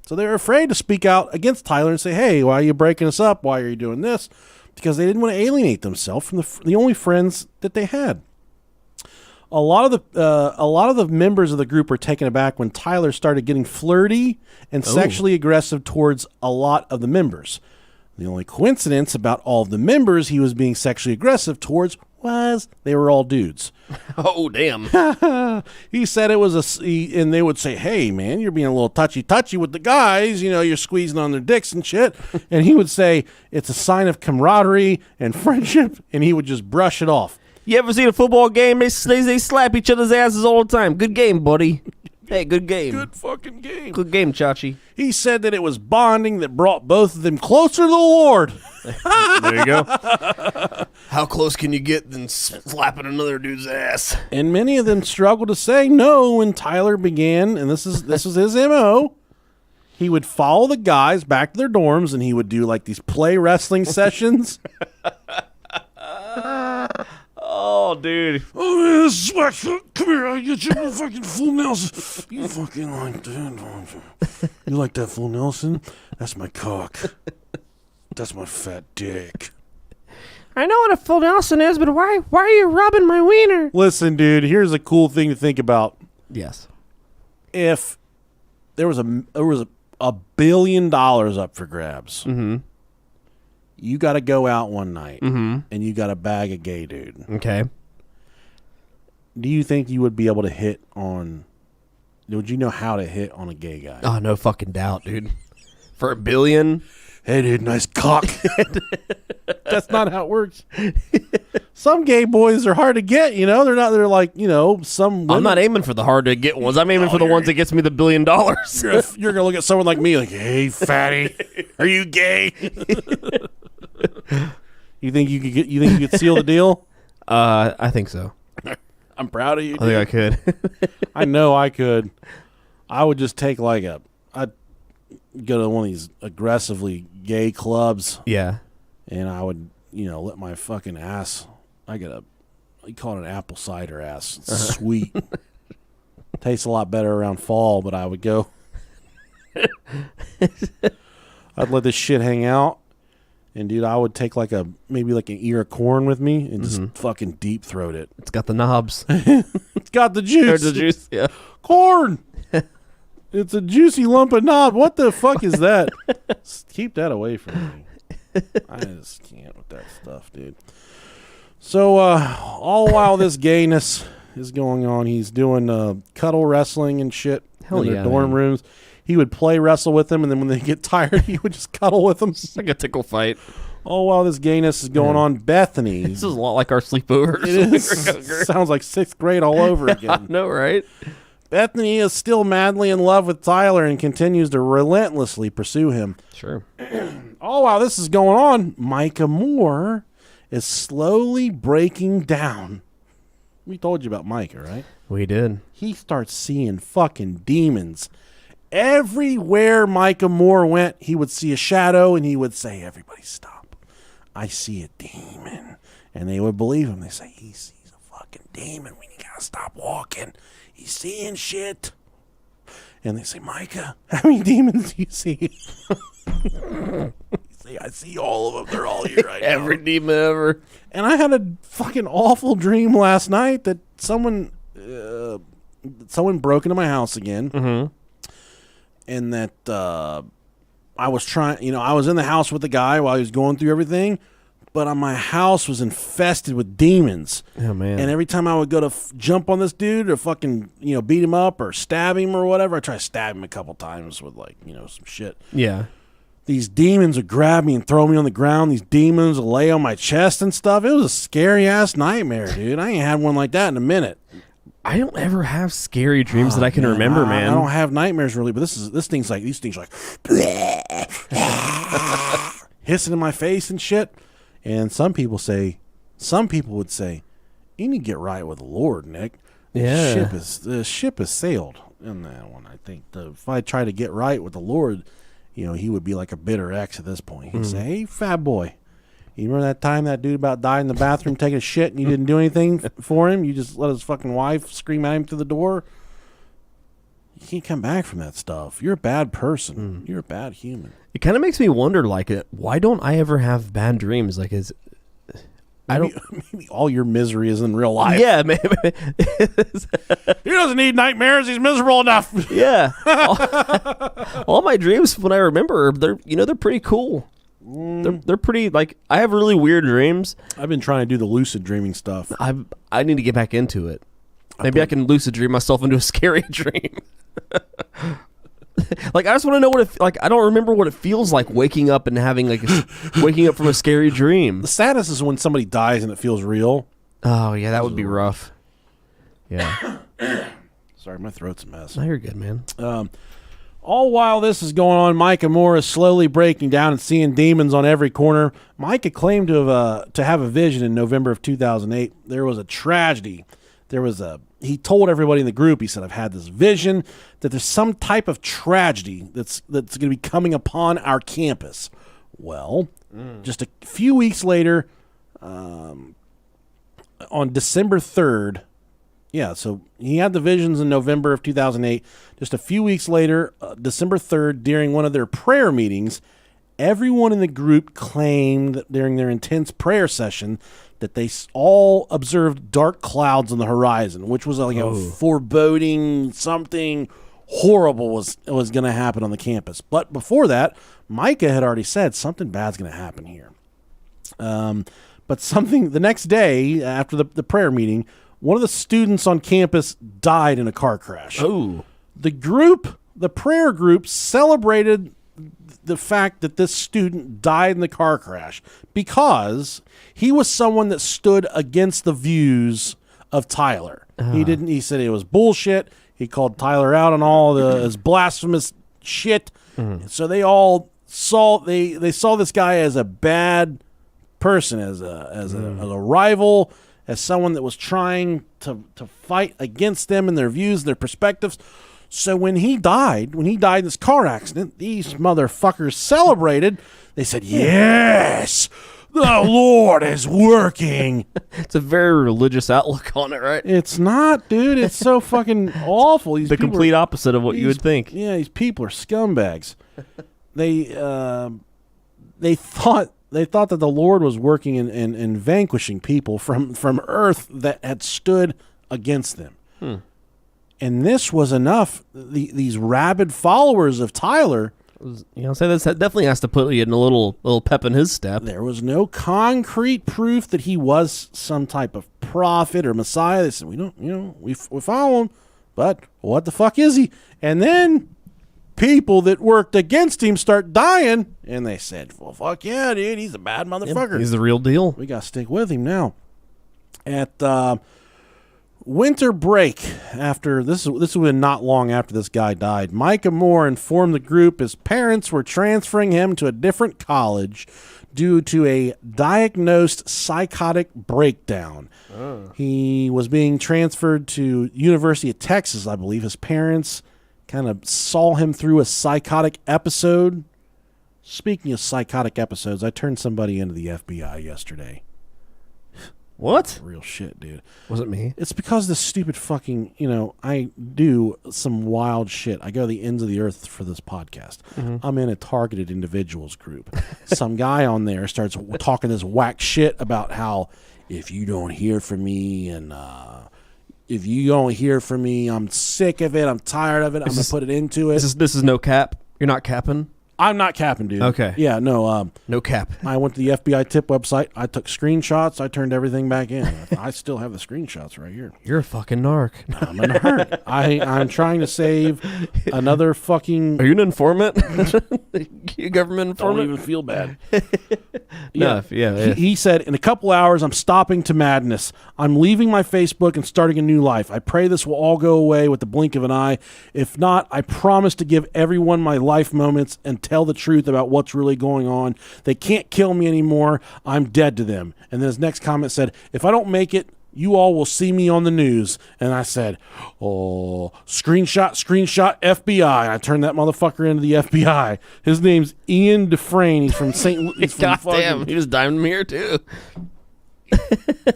So they were afraid to speak out against Tyler and say, hey, why are you breaking us up? Why are you doing this? Because they didn't want to alienate themselves from the only friends that they had. A lot of the members of the group were taken aback when Tyler started getting flirty and sexually aggressive towards a lot of the members. The only coincidence about all of the members he was being sexually aggressive towards was they were all dudes. Oh, damn. He said it was and they would say, hey, man, you're being a little touchy with the guys. You know, you're squeezing on their dicks and shit. And he would say it's a sign of camaraderie and friendship, and he would just brush it off. You ever seen a football game? They slap each other's asses all the time. Good game, buddy. Hey, good game. Good fucking game. Good game, Chachi. He said that it was bonding that brought both of them closer to the Lord. There you go. How close can you get than slapping another dude's ass? And many of them struggled to say no when Tyler began, and this was his MO. He would follow the guys back to their dorms, and he would do like these play wrestling sessions. Oh, dude. Oh, man, this is whack. Come here, I'll get you a fucking full Nelson. You fucking like that, don't you? You like that full Nelson? That's my cock. That's my fat dick. I know what a full Nelson is, but why are you rubbing my wiener? Listen, dude, here's a cool thing to think about. Yes. If there was a billion dollars up for grabs, you got to go out one night and you got to bag a gay dude. Okay. Do you think you would be able to hit on? Would you know how to hit on a gay guy? Oh, no fucking doubt, dude. For $1 billion. Hey, dude, nice cock. That's not how it works. Some gay boys are hard to get, you know. They're like, you know, some women. I'm not aiming for the hard to get ones. I'm aiming for the ones that gets me the $1 billion. You're going to look at someone like me like, hey, fatty, are you gay? You think you could seal the deal? I think so. I'm proud of you, dude. I think I could. I know I could. I would just take I'd go to one of these aggressively gay clubs. Yeah. And I would, you know, let my fucking ass. You call it an apple cider ass. It's sweet. Tastes a lot better around fall, but I would go. I'd let this shit hang out. And, dude, I would take maybe an ear of corn with me and just fucking deep throat it. It's got the knobs. It's got the juice. There's the juice, yeah. Corn. It's a juicy lump of knob. What the fuck is that? Keep that away from me. I just can't with that stuff, dude. So, all while this gayness is going on, he's doing cuddle wrestling and shit in their dorm rooms. He would play wrestle with them, and then when they get tired, he would just cuddle with them. It's like a tickle fight. All while this gayness is going on, Bethany. This is a lot like our sleepovers. It is. Sounds like 6th grade all over again. I know, right? Bethany is still madly in love with Tyler and continues to relentlessly pursue him. Sure. All while this is going on, Micah Moore is slowly breaking down. We told you about Micah, right? We did. He starts seeing fucking demons. Everywhere Micah Moore went, he would see a shadow and he would say, everybody stop. I see a demon. And they would believe him. They say, he sees a fucking demon. We gotta stop walking. He's seeing shit. And they say, Micah, how many demons do you see? Say, I see all of them. They're all here right now. Every demon ever. And I had a fucking awful dream last night that someone broke into my house again. Mm-hmm. And that I was I was in the house with the guy while he was going through everything, but my house was infested with demons. Oh, man. And every time I would go to jump on this dude or fucking, beat him up or stab him or whatever, I try to stab him a couple times with some shit. Yeah. These demons would grab me and throw me on the ground. These demons would lay on my chest and stuff. It was a scary-ass nightmare, dude. I ain't had one like that in a minute. I don't ever have scary dreams that I can remember, man. I don't have nightmares really, but these things like hissing in my face and shit. And some people would say, you need to get right with the Lord, Nick. Yeah. The ship has sailed in that one. I think if I try to get right with the Lord, he would be like a bitter ex at this point. He'd say, hey, fat boy, you remember that time that dude about died in the bathroom taking a shit and you didn't do anything for him? You just let his fucking wife scream at him through the door? You can't come back from that stuff. You're a bad person. You're a bad human. It kind of makes me wonder, why don't I ever have bad dreams? Maybe all your misery is in real life. Yeah, maybe. He doesn't need nightmares. He's miserable enough. Yeah. All my dreams, when I remember, they're pretty cool. They're pretty, I have really weird dreams. I've been trying to do the lucid dreaming stuff. I need to get back into it. Maybe I can lucid dream myself into a scary dream. I just want to know what I don't remember what it feels like waking up and having waking up from a scary dream. The saddest is when somebody dies and it feels real. Oh, yeah, that would be rough. Yeah. Sorry, my throat's a mess. No, you're good, man. All while this is going on, Micah Moore is slowly breaking down and seeing demons on every corner. Micah claimed to have a vision in November of 2008. There was a tragedy. He told everybody in the group, he said, I've had this vision that there's some type of tragedy that's going to be coming upon our campus. Well, just a few weeks later, on December 3rd, yeah, so he had the visions in November of 2008. Just a few weeks later, December 3rd, during one of their prayer meetings, everyone in the group claimed that during their intense prayer session that they all observed dark clouds on the horizon, which was like a foreboding something horrible was going to happen on the campus. But before that, Micah had already said something bad's going to happen here. But the next day after the prayer meeting, one of the students on campus died in a car crash. Oh. The prayer group celebrated the fact that this student died in the car crash because he was someone that stood against the views of Tyler. He said it was bullshit. He called Tyler out on all his blasphemous shit. Mm-hmm. So they all saw this guy as a bad person, as a rival, as someone that was trying to fight against them and their views, their perspectives. So when he died in this car accident, these motherfuckers celebrated. They said, yes, the Lord is working. It's a very religious outlook on it, right? It's not, dude. It's so fucking awful. The complete opposite of what you would think. Yeah, these people are scumbags. They thought that the Lord was working in vanquishing people from earth that had stood against them. And this was enough. These rabid followers of Tyler, so that definitely has to put you in a little pep in his step. There was no concrete proof that he was some type of prophet or Messiah. They said, we follow him, but what the fuck is he? And then people that worked against him start dying, and they said, well, fuck yeah, dude, he's a bad motherfucker. Yep, he's the real deal. We got to stick with him now. At winter break, after this was not long after this guy died, Micah Moore informed the group his parents were transferring him to a different college due to a diagnosed psychotic breakdown. He was being transferred to University of Texas, I believe. His parents kind of saw him through a psychotic episode. Speaking of psychotic episodes, I turned somebody into the FBI yesterday. What? Real shit, dude. Was it me? It's because the stupid fucking, I do some wild shit. I go to the ends of the earth for this podcast. Mm-hmm. I'm in a targeted individuals group. Some guy on there starts talking this whack shit about how if you don't hear from me and if you don't hear from me, I'm sick of it. I'm tired of it. I'm going to put it into it. This is no cap? You're not capping? I'm not capping, dude. Okay. Yeah, no. No cap. I went to the FBI tip website. I took screenshots. I turned everything back in. I still have the screenshots right here. You're a fucking narc. I'm a narc. I'm trying to save another fucking... Are you an informant? You government informant? Don't even feel bad. Yeah. He said, in a couple hours, I'm stopping to madness. I'm leaving my Facebook and starting a new life. I pray this will all go away with the blink of an eye. If not, I promise to give everyone my life moments and tell the truth about what's really going on. They can't kill me anymore. I'm dead to them. And then his next comment said, if I don't make it, you all will see me on the news. And I said, oh, screenshot, FBI. And I turned that motherfucker into the FBI. His name's Ian Dufresne. He's from St. Louis. God damn, he was diving me here too.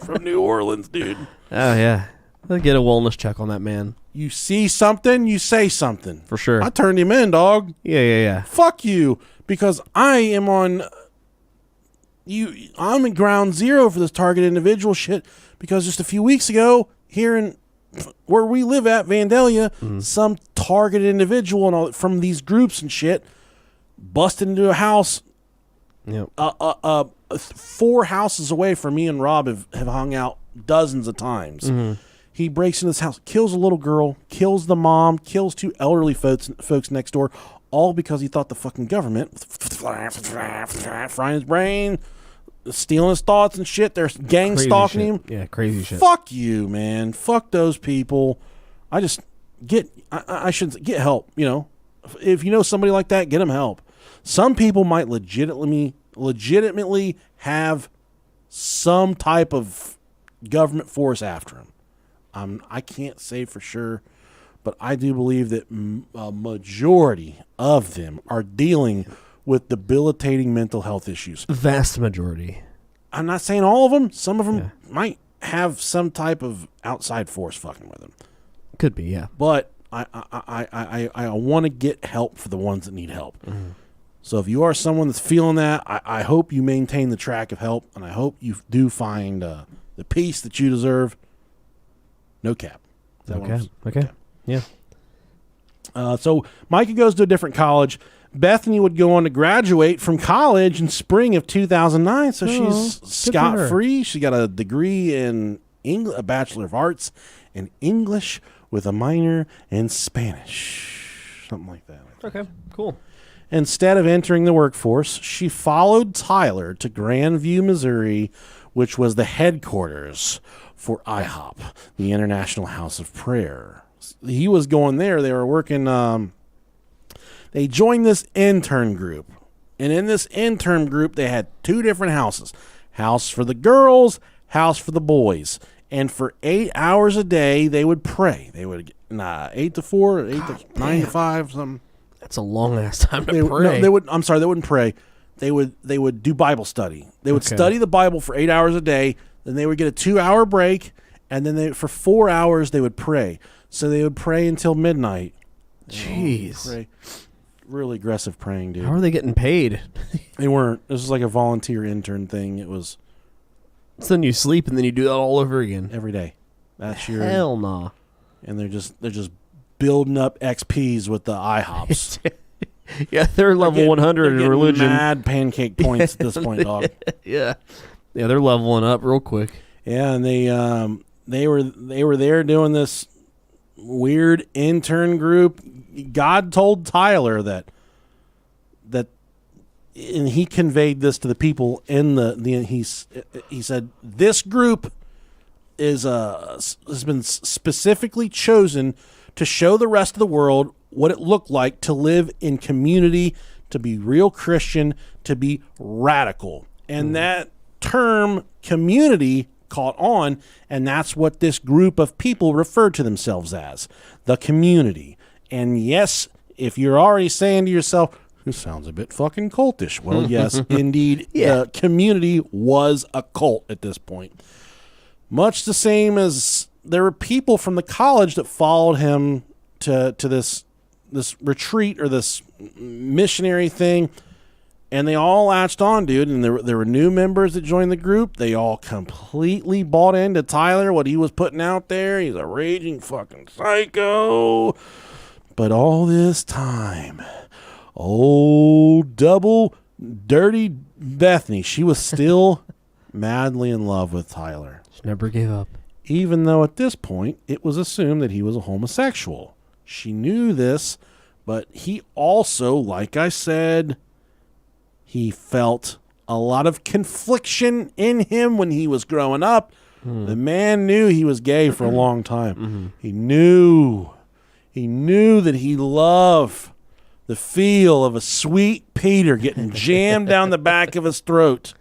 From New Orleans, dude. Oh, yeah. Let's get a wellness check on that man. You see something, you say something. For sure. I turned him in, dog. Yeah. Fuck you, because I am on... I'm in ground zero for this target individual shit, because just a few weeks ago, here in where we live at, Vandalia, some targeted individual and all from these groups and shit busted into a house. Yep. 4 houses away from me and Rob have hung out dozens of times. Mm-hmm. He breaks into this house, kills a little girl, kills the mom, kills 2 elderly folks next door, all because he thought the fucking government, frying his brain, stealing his thoughts and shit. They're gang Crazy stalking shit. him. Yeah, crazy shit. Fuck you, man. Fuck those people. I should get help. You know, if you know somebody like that, get them help. Some people might legitimately have some type of government force after them. I can't say for sure, but I do believe that a majority of them are dealing with debilitating mental health issues. Vast majority. I'm not saying all of them. Some of them might have some type of outside force fucking with them. Could be, yeah. But I want to get help for the ones that need help. Mm-hmm. So if you are someone that's feeling that, I hope you maintain the track of help, and I hope you do find the peace that you deserve. No cap. Okay. Yeah. So Micah goes to a different college. Bethany would go on to graduate from college in spring of 2009, so she's scot-free. She got a degree in a Bachelor of Arts in English with a minor in Spanish. Something like that. Okay, cool. Instead of entering the workforce, she followed Tyler to Grandview, Missouri, which was the headquarters for IHOP, the International House of Prayer. He was going there. They were working... They joined this intern group. And in this intern group, they had two different houses. House for the girls, house for the boys. And for 8 hours a day, they would pray. They would 8 to 4, 8 to 9 to 5, something. That's a long ass time to pray. No, they wouldn't pray. They would do Bible study. They would study the Bible for 8 hours a day. Then they would get a 2-hour break. And then for 4 hours, they would pray. So they would pray until midnight. Jeez. Pray. Really aggressive praying, dude. How are they getting paid? They weren't. This was like a volunteer intern thing. It was So then you sleep and then you do that all over again. every day. That's your Hell nah. And they're just building up XPs with the IHOPs. Yeah, they're level 100 in religion. Mad pancake points at this point, dog. Yeah, they're leveling up real quick. Yeah, and they were there doing this weird intern group. God told Tyler that and he conveyed this to the people in he said this group has been specifically chosen to show the rest of the world what it looked like to live in community, to be real Christian, to be radical. And that term community caught on, and that's what this group of people referred to themselves as, the community. And yes, if you're already saying to yourself, this sounds a bit fucking cultish. Well, yes, indeed, the community was a cult at this point. Much the same as there were people from the college that followed him to this retreat or this missionary thing, and they all latched on, dude. And there were new members that joined the group. They all completely bought into Tyler, what he was putting out there. He's a raging fucking psycho. But all this time, old double dirty Bethany, she was still madly in love with Tyler. She never gave up. Even though at this point, it was assumed that he was a homosexual. She knew this, but he also, like I said, he felt a lot of confliction in him when he was growing up. The man knew he was gay for a long time. He knew that he loved the feel of a sweet Peter getting jammed down the back of his throat.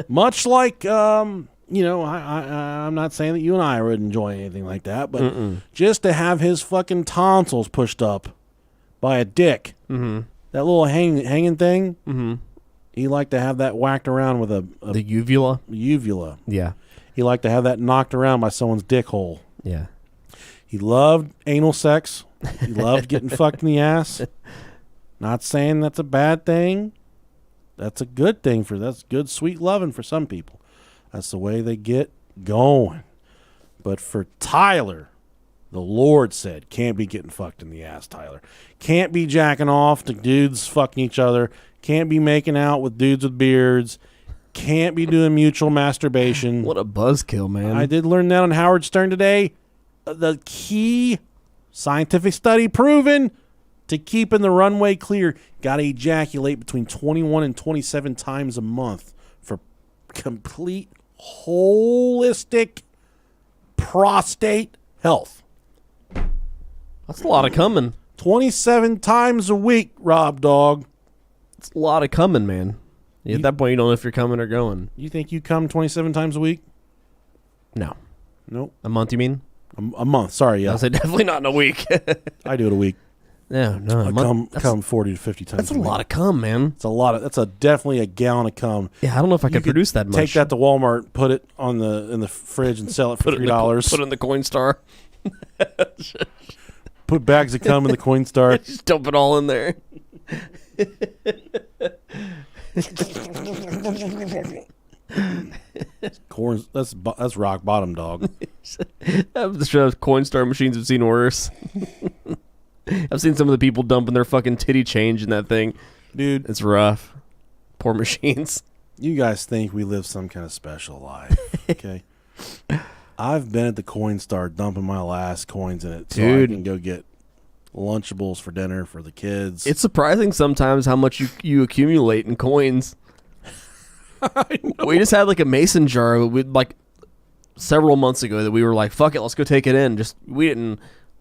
Much like, I'm not saying that you and I would enjoy anything like that, but just to have his fucking tonsils pushed up by a dick, that little hanging thing, he liked to have that whacked around with the uvula. Uvula. Yeah. He liked to have that knocked around by someone's dick hole. Yeah. He loved anal sex. He loved getting fucked in the ass. Not saying that's a bad thing. That's a good thing that's good, sweet loving for some people. That's the way they get going. But for Tyler, the Lord said, can't be getting fucked in the ass, Tyler. Can't be jacking off to dudes fucking each other. Can't be making out with dudes with beards. Can't be doing mutual masturbation. What a buzzkill, man. I did learn that on Howard Stern today. The key scientific study proven to keeping the runway clear, got to ejaculate between 21 and 27 times a month for complete holistic prostate health. That's a lot of coming. 27 times a week, Rob Dog. It's a lot of coming, man. At that point, you don't know if you're coming or going. You think you come 27 times a week? No. Nope. A month, you mean? A month. Sorry, yeah. I say definitely not in a week. I do it a week. No, a I month. come 40 to 50 times. That's a lot of cum, man. It's a lot of. That's definitely a gallon of cum. Yeah, I don't know if I could produce that much. Take that to Walmart, put it in the fridge, and sell it for $3. Put it in the Coinstar. Put bags of cum in the Coinstar. Just dump it all in there. Corn. That's rock bottom, dog. The Coinstar machines have seen worse. I've seen some of the people dumping their fucking titty change in that thing. Dude, it's rough. Poor machines. You guys think we live some kind of special life, okay? I've been at the Coinstar dumping my last coins in it so I can go get Lunchables for dinner for the kids. It's surprising sometimes how much you accumulate in coins. I know. We just had like a mason jar like several months ago that we were like, fuck it, let's go take it in. We didn't,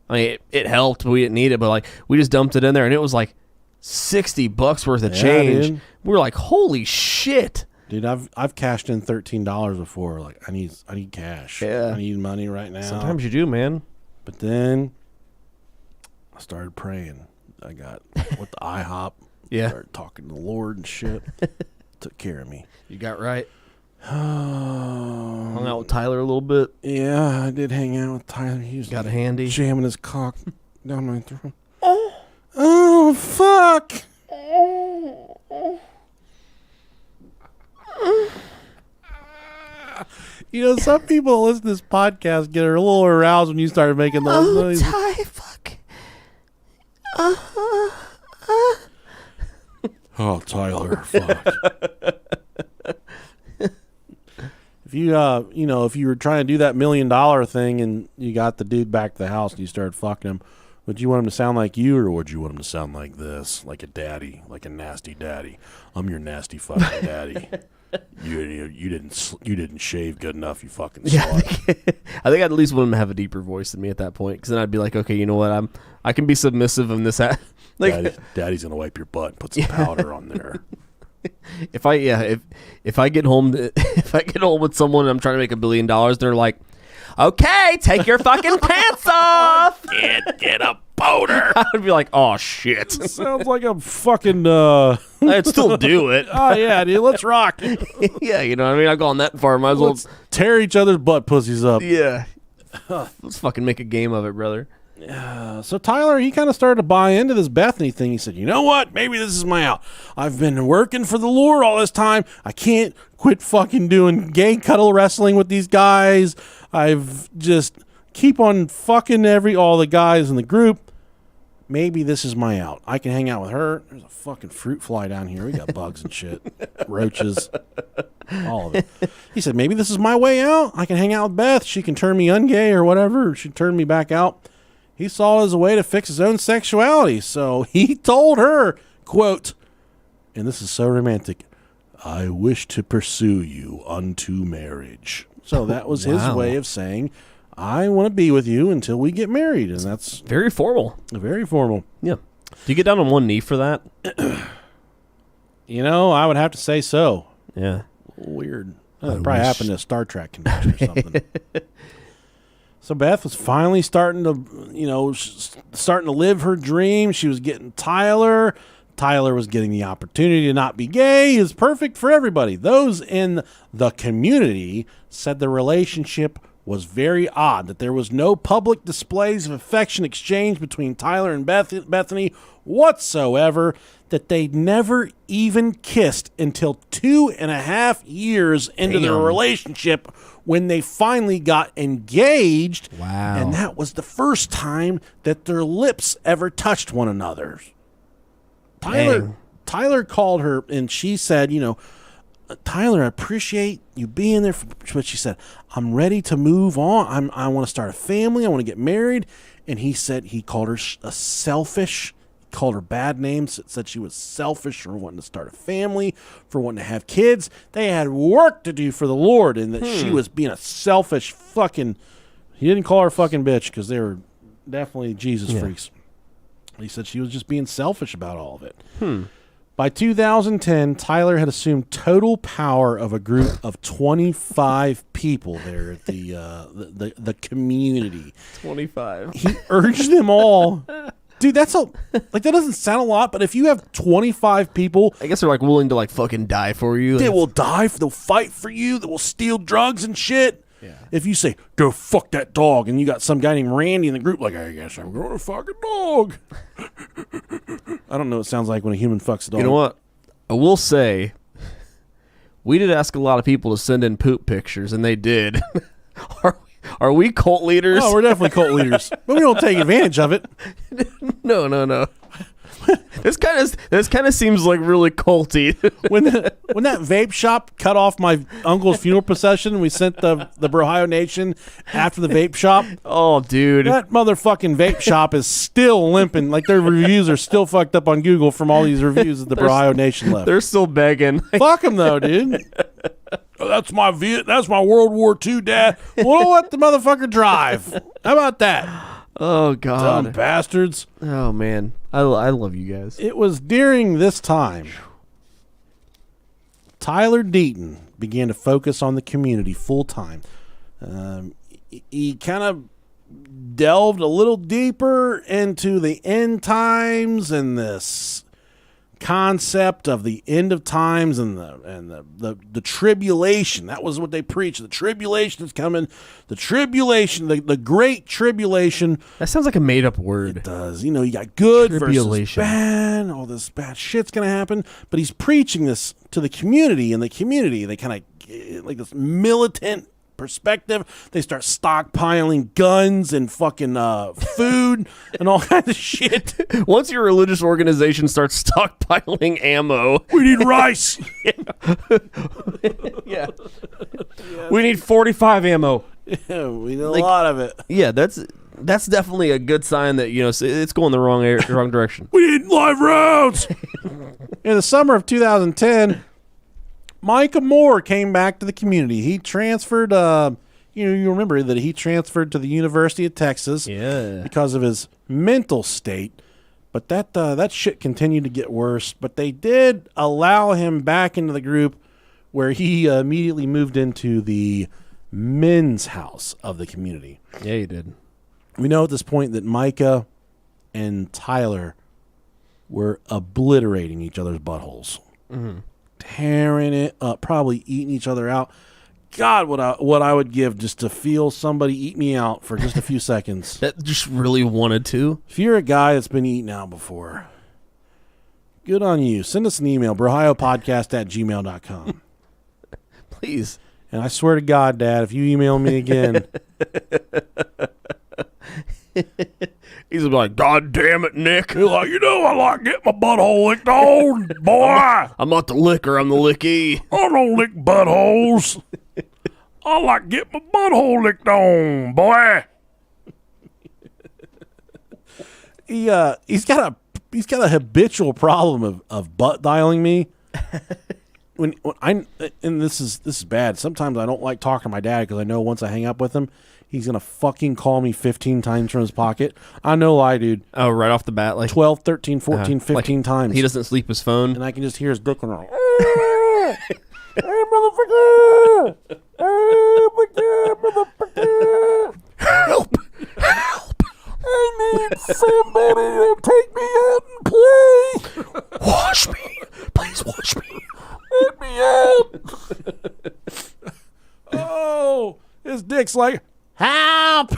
I mean, it helped, but we didn't need it, but like we just dumped it in there and it was like $60 worth of change. Dude. We were like, holy shit. Dude, I've cashed in $13 before. Like I need cash. Yeah. I need money right now. Sometimes you do, man. But then I started praying. I got with the IHOP. Yeah. Started talking to the Lord and shit. Took care of me. You got right. Hung out with Tyler a little bit. Yeah, I did hang out with Tyler. He was got a handy. Jamming his cock down my throat. Oh, fuck. You know, some people listen to this podcast get a little aroused when you start making those noises. Ty, fuck. Oh, Tyler, fuck. If you, if you were trying to do that $1 million thing and you got the dude back to the house and you started fucking him, would you want him to sound like you or would you want him to sound like this, like a daddy, like a nasty daddy? I'm your nasty fucking daddy. You didn't shave good enough, you fucking slut. Yeah, I think I'd at least want him to have a deeper voice than me at that point, because then I'd be like, okay, you know what, I can be submissive in this. Like, Daddy's gonna wipe your butt and put some powder on there. If I get home with someone and I'm trying to make $1 billion, they're like, okay, take your fucking pants off. Get a boner. I'd be like, oh shit. Sounds like a fucking. I'd still do it. Oh yeah, dude, let's rock. Yeah, you know what I mean. I've gone that far. Might as well Let's tear each other's butt pussies up. Yeah. Let's fucking make a game of it, brother. So Tyler, he kind of started to buy into this Bethany thing. He said, you know what? Maybe this is my out. I've been working for the Lord all this time. I can't quit fucking doing gay cuddle wrestling with these guys. I've just keep on fucking all the guys in the group. Maybe this is my out. I can hang out with her. There's a fucking fruit fly down here. We got bugs and shit. Roaches. All of it. He said, maybe this is my way out. I can hang out with Beth. She can turn me ungay or whatever. She turned me back out. He saw it as a way to fix his own sexuality. So he told her, quote, and this is so romantic, I wish to pursue you unto marriage. So that was his way of saying, I want to be with you until we get married. And that's very formal. Very formal. Yeah. Do you get down on one knee for that? You know, I would have to say so. Yeah. Weird. That probably happened at a Star Trek convention or something. So Beth was finally starting to live her dream. She was getting Tyler. Tyler was getting the opportunity to not be gay. He was perfect for everybody. Those in the community said the relationship was very odd, that there was no public displays of affection exchange between Tyler and Bethany whatsoever, that they never even kissed until 2.5 years into their relationship when they finally got engaged. Wow. And that was the first time that their lips ever touched one another. Tyler called her and she said, Tyler, I appreciate you being there. But she said, I'm ready to move on. I want to start a family. I want to get married. And he said he called her a selfish, called her bad names. It said she was selfish for wanting to start a family, for wanting to have kids. They had work to do for the Lord, and that she was being a selfish fucking... He didn't call her fucking bitch because they were definitely Jesus freaks. He said she was just being selfish about all of it. By 2010, Tyler had assumed total power of a group of 25 people there at the community. 25. He urged them all. Dude, that's that doesn't sound a lot, but if you have 25 people, I guess they're like willing to like fucking die for you. they will die. They'll fight for you. They will steal drugs and shit. Yeah. If you say, go fuck that dog, and you got some guy named Randy in the group, like, I guess I'm going to fuck a dog. I don't know what it sounds like when a human fucks a dog. You know what? I will say, we did ask a lot of people to send in poop pictures, and they did. Are we cult leaders? Oh, we're definitely cult leaders, but we don't take advantage of it. No. This kind of seems like really culty. when that vape shop cut off my uncle's funeral procession, we sent the Ohio Nation after the vape shop. Oh, dude, That motherfucking vape shop is still limping. Like, their reviews are still fucked up on Google from all these reviews that the Ohio Nation left. they're still begging. Fuck them though, dude. That's my World War II, Dad. We'll let the motherfucker drive. How about that? Oh God, Dumb bastards. Oh man, I love you guys. It was during this time Tyler Deaton began to focus on the community full time. He kind of delved a little deeper into the end times and this concept of the end of times and the tribulation. That was what they preached. The tribulation is coming. The tribulation, the great tribulation. That sounds like a made up word. It does. You know, you got good versus Tribulation. bad. All this bad shit's going to happen. But he's preaching this to the community, and the community, they kind of, like this militant perspective. They start stockpiling guns and fucking food and all kinds of shit. Once your religious organization starts stockpiling ammo, We need rice. yeah, we need 45 ammo. Yeah, we need a lot of it. Yeah, that's definitely a good sign that it's going the wrong direction. We need live rounds. In the summer of 2010, Micah Moore came back to the community. He transferred, you remember that he transferred to the University of Texas because of his mental state. But that shit continued to get worse. But they did allow him back into the group, where he immediately moved into the men's house of the community. Yeah, he did. We know at this point that Micah and Tyler were obliterating each other's buttholes. Mm-hmm. Tearing it up, probably eating each other out. God, what I would give just to feel somebody eat me out for just a few seconds. That just really wanted to. If you're a guy that's been eaten out before, good on you. Send us an email, brohiopodcast@gmail.com. Please. And I swear to God, Dad, if you email me again... He's like, God damn it, Nick. He's like, I like getting my butthole licked on, boy. I'm not the licker, I'm the licky. I don't lick buttholes. I like getting my butthole licked on, boy. He's got a habitual problem of butt dialing me. when this is bad. Sometimes I don't like talking to my dad because I know once I hang up with him, he's going to fucking call me 15 times from his pocket. I know lie, dude. Oh, right off the bat? Like 12, 13, 14, 15 times. He doesn't sleep his phone? And I can just hear his dick going on. Hey, motherfucker! Hey, motherfucker! Help! Help! I need somebody to take me out and play! Wash me! Please wash me! Let me out! Oh, his dick's like, help!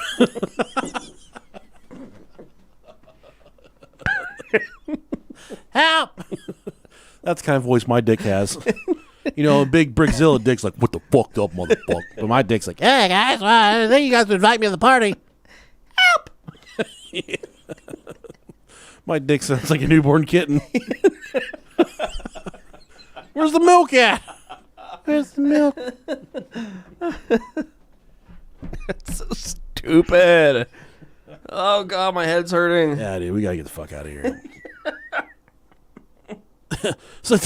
Help! That's the kind of voice my dick has. A big Brickzilla dick's like, what the fuck up, motherfucker? But my dick's like, hey, guys, I think you guys would invite me to the party. Help! Yeah. My dick sounds like a newborn kitten. Where's the milk at? Where's the milk? That's so stupid. Oh, God, my head's hurting. Yeah, dude, we got to get the fuck out of here. So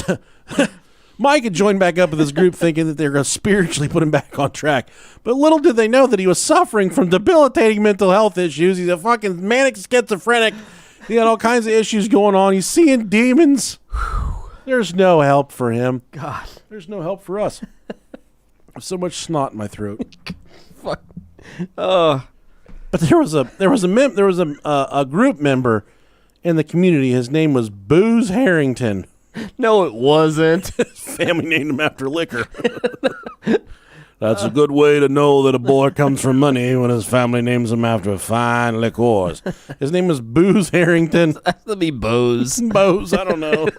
Mike had joined back up with his group thinking that they were going to spiritually put him back on track. But little did they know that he was suffering from debilitating mental health issues. He's a fucking manic schizophrenic. He had all kinds of issues going on. He's seeing demons. There's no help for him. God. There's no help for us. So much snot in my throat. Fuck. But there was a group member in the community. His name was Booze Harrington. No, it wasn't. Family named him after liquor. That's a good way to know that a boy comes from money when his family names him after fine liqueurs. His name was Booze Harrington. That's to be Bose. Bose, I don't know.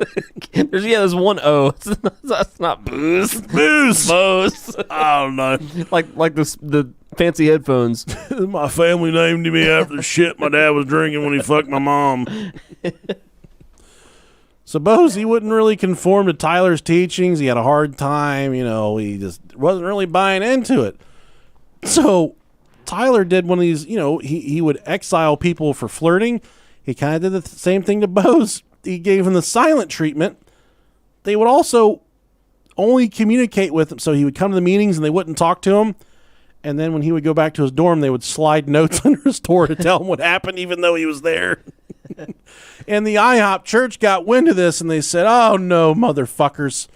There's one O. That's not booze. Booze. Bose. I don't know. Like the fancy headphones. My family named me after the shit my dad was drinking when he fucked my mom. So Bose, he wouldn't really conform to Tyler's teachings. He had a hard time, he just wasn't really buying into it. So Tyler did one of these, he would exile people for flirting. He kind of did the same thing to Bose. He gave him the silent treatment. They would also only communicate with him. So he would come to the meetings and they wouldn't talk to him. And then when he would go back to his dorm, they would slide notes under his door to tell him what happened, even though he was there. And the IHOP church got wind of this, and they said, "Oh, no, motherfuckers.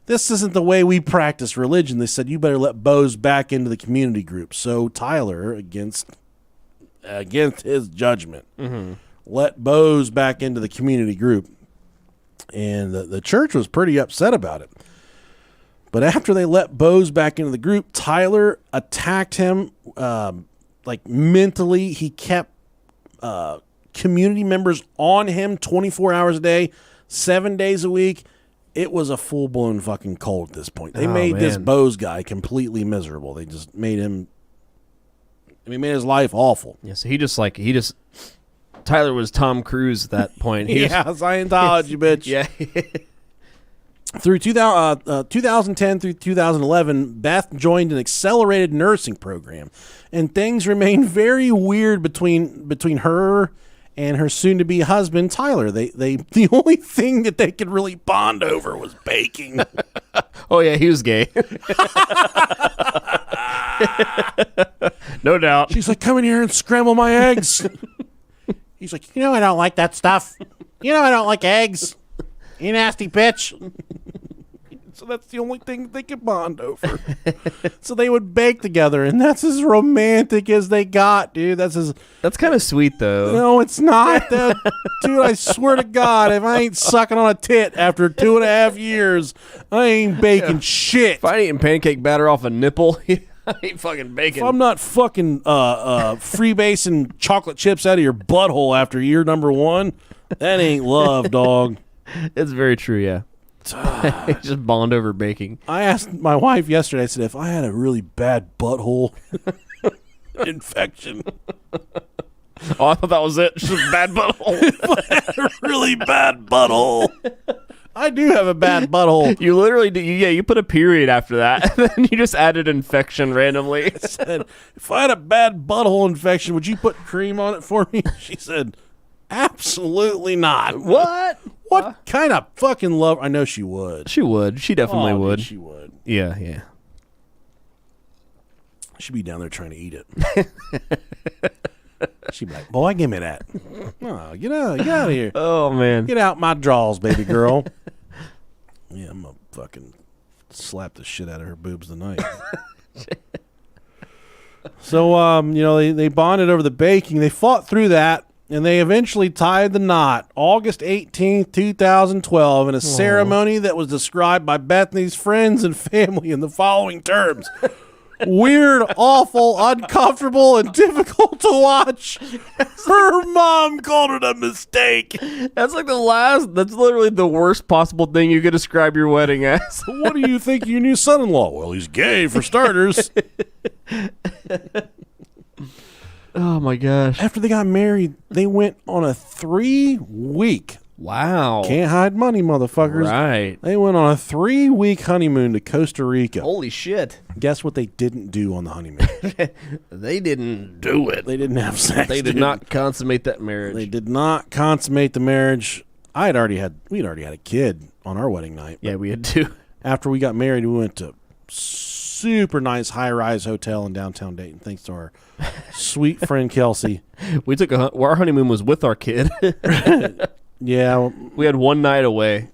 This isn't the way we practice religion." They said, "You better let Bose back into the community group." So Tyler, against his judgment, let Bose back into the community group. And the church was pretty upset about it. But after they let Bose back into the group, Tyler attacked him mentally. He kept community members on him 24 hours a day, 7 days a week. It was a full-blown fucking cult at this point. They made this Bose guy completely miserable. They just made him, made his life awful. Yeah, so Tyler was Tom Cruise at that point. Scientology, bitch. Yeah. Through 2010 through 2011, Beth joined an accelerated nursing program, and things remained very weird between her and her soon-to-be husband, Tyler. The only thing that they could really bond over was baking. Oh, yeah, he was gay. No doubt. She's like, "Come in here and scramble my eggs." He's like, "I don't like that stuff. I don't like eggs. You nasty bitch." So that's the only thing that they could bond over. So they would bake together, and that's as romantic as they got, dude. That's kind of sweet, though. No, it's not. Dude, I swear to God, if I ain't sucking on a tit after 2.5 years, I ain't baking shit. If I ain't eating pancake batter off a nipple, I ain't fucking baking. If I'm not fucking freebasing chocolate chips out of your butthole after year number 1, that ain't love, dog. It's very true, yeah. Just bond over baking. I asked my wife yesterday, I said, if I had a really bad butthole infection. Oh, I thought that was it. Just a bad butthole. If I had a really bad butthole. I do have a bad butthole. You literally do. Yeah, you put a period after that, and then you just added infection randomly. I said, if I had a bad butthole infection, would you put cream on it for me? She said, absolutely not. What? What kind of fucking love? I know she would. She would. She definitely would. Dude, she would. Yeah. She'd be down there trying to eat it. She'd be like, "Boy, give me that." Oh, get out of here. Oh, man. Get out my drawers, baby girl. Yeah, I'm going to fucking slap the shit out of her boobs tonight. So, they bonded over the baking. They fought through that. And they eventually tied the knot August 18th, 2012, in a ceremony that was described by Bethany's friends and family in the following terms: weird, awful, uncomfortable, and difficult to watch. Her mom called it a mistake. That's that's literally the worst possible thing you could describe your wedding as. What do you think of your new son-in-law? Well, he's gay, for starters. Oh, my gosh. After they got married, they went on a 3-week. Wow. Can't hide money, motherfuckers. Right. They went on a 3-week honeymoon to Costa Rica. Holy shit. Guess what they didn't do on the honeymoon? They didn't do it. They didn't have sex. They did not consummate that marriage. They did not consummate the marriage. we'd already had a kid on our wedding night. Yeah, we had two. After we got married, we went to super nice high-rise hotel in downtown Dayton, thanks to our sweet friend Kelsey. We took our honeymoon was with our kid. Yeah, we had one night away.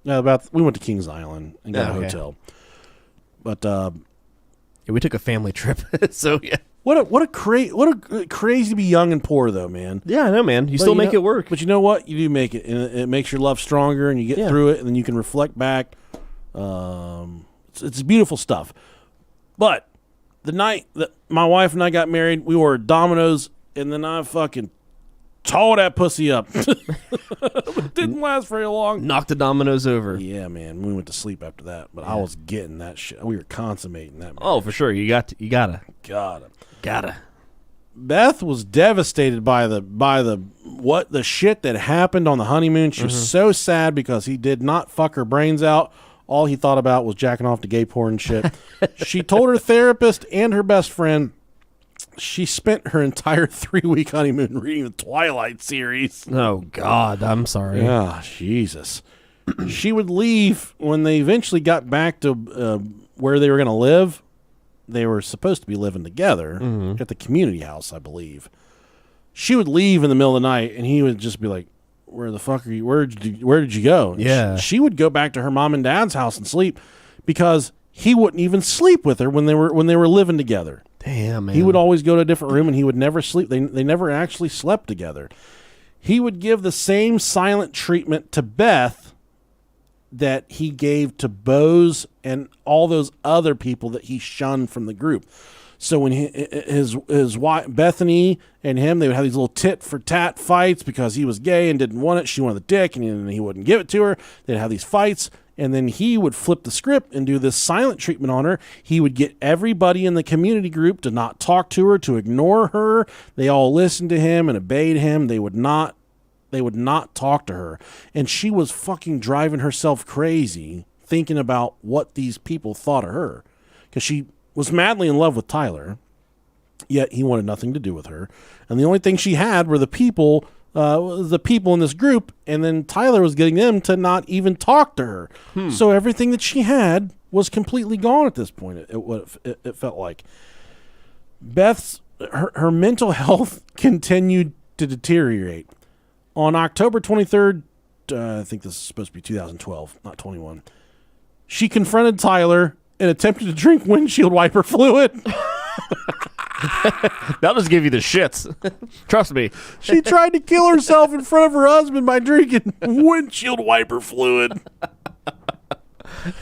we went to Kings Island and got a Okay. hotel. But Yeah, we took a family trip. So yeah. what a crazy to be young and poor though, man. Yeah, I know, man. You still make it work. But you know what? You do make it, and it makes your love stronger, and you get through it, and then you can reflect back. It's beautiful stuff. But the night that my wife and I got married, we ordered Domino's, and then I fucking tore that pussy up. It didn't last very long. Knocked the dominoes over. Yeah, man. We went to sleep after that, but I was getting that shit. We were consummating that. Oh, for sure. You gotta. Gotta. Beth was devastated by the shit that happened on the honeymoon. She was so sad because he did not fuck her brains out. All he thought about was jacking off to gay porn and shit. She told her therapist and her best friend she spent her entire 3-week honeymoon reading the Twilight series. Oh, God. I'm sorry. Yeah, Jesus. She would leave when they eventually got back to where they were going to live. They were supposed to be living together at the community house, I believe. She would leave in the middle of the night, and he would just be like, "Where the fuck are you? Where did you go?" And yeah. She would go back to her mom and dad's house and sleep because he wouldn't even sleep with her when they were living together. Damn, man. He would always go to a different room, and he would never sleep. They never actually slept together. He would give the same silent treatment to Beth that he gave to Bose and all those other people that he shunned from the group. So when his wife, Bethany and him, they would have these little tit for tat fights because he was gay and didn't want it. She wanted the dick, and he wouldn't give it to her. They'd have these fights, and then he would flip the script and do this silent treatment on her. He would get everybody in the community group to not talk to her, to ignore her. They all listened to him and obeyed him. They would not talk to her. And she was fucking driving herself crazy thinking about what these people thought of her. Because she was madly in love with Tyler, yet he wanted nothing to do with her. And the only thing she had were the people in this group, and then Tyler was getting them to not even talk to her. So everything that she had was completely gone at this point, it felt like. Beth's her mental health continued to deteriorate. On October 23rd, I think this is supposed to be 2012, not 21, she confronted Tyler and attempted to drink windshield wiper fluid. That'll just give you the shits. Trust me. She tried to kill herself in front of her husband by drinking windshield wiper fluid.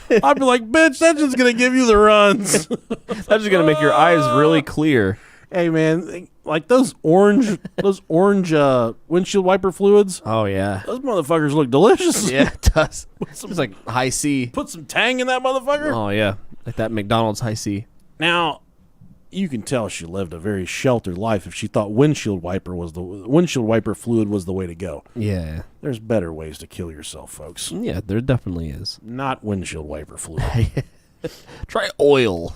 I'd be like, bitch, that's just going to give you the runs. That's just going to make your eyes really clear. Hey, man, like those orange windshield wiper fluids. Oh, yeah. Those motherfuckers look delicious. Yeah, it does. It's like high C. Put some tang in that motherfucker. Oh, yeah. Like that McDonald's high C. Now, you can tell she lived a very sheltered life if she thought windshield wiper fluid was the way to go. Yeah. There's better ways to kill yourself, folks. Yeah, there definitely is. Not windshield wiper fluid. Try oil.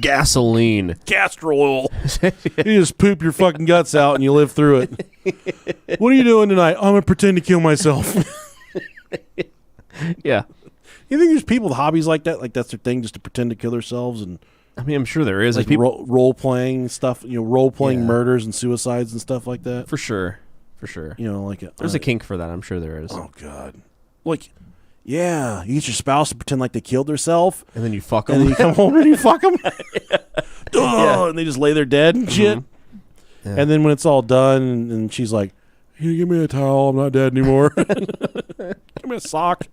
Gasoline. Castor oil. You just poop your fucking guts out and you live through it. What are you doing tonight? I'm going to pretend to kill myself. Yeah. You think there's people with hobbies like that? Like that's their thing, just to pretend to kill themselves? And I mean, I'm sure there is. like people role-playing stuff, role-playing Yeah. murders and suicides and stuff like that? For sure. Like There's a kink for that. I'm sure there is. Oh, God. Like, yeah, you get your spouse to pretend like they killed themselves, And then you fuck and them. then you come home and you fuck them. And they just lay there dead and shit. Yeah. And then when it's all done, and she's like, "Can you give me a towel? I'm not dead anymore." Give me a sock.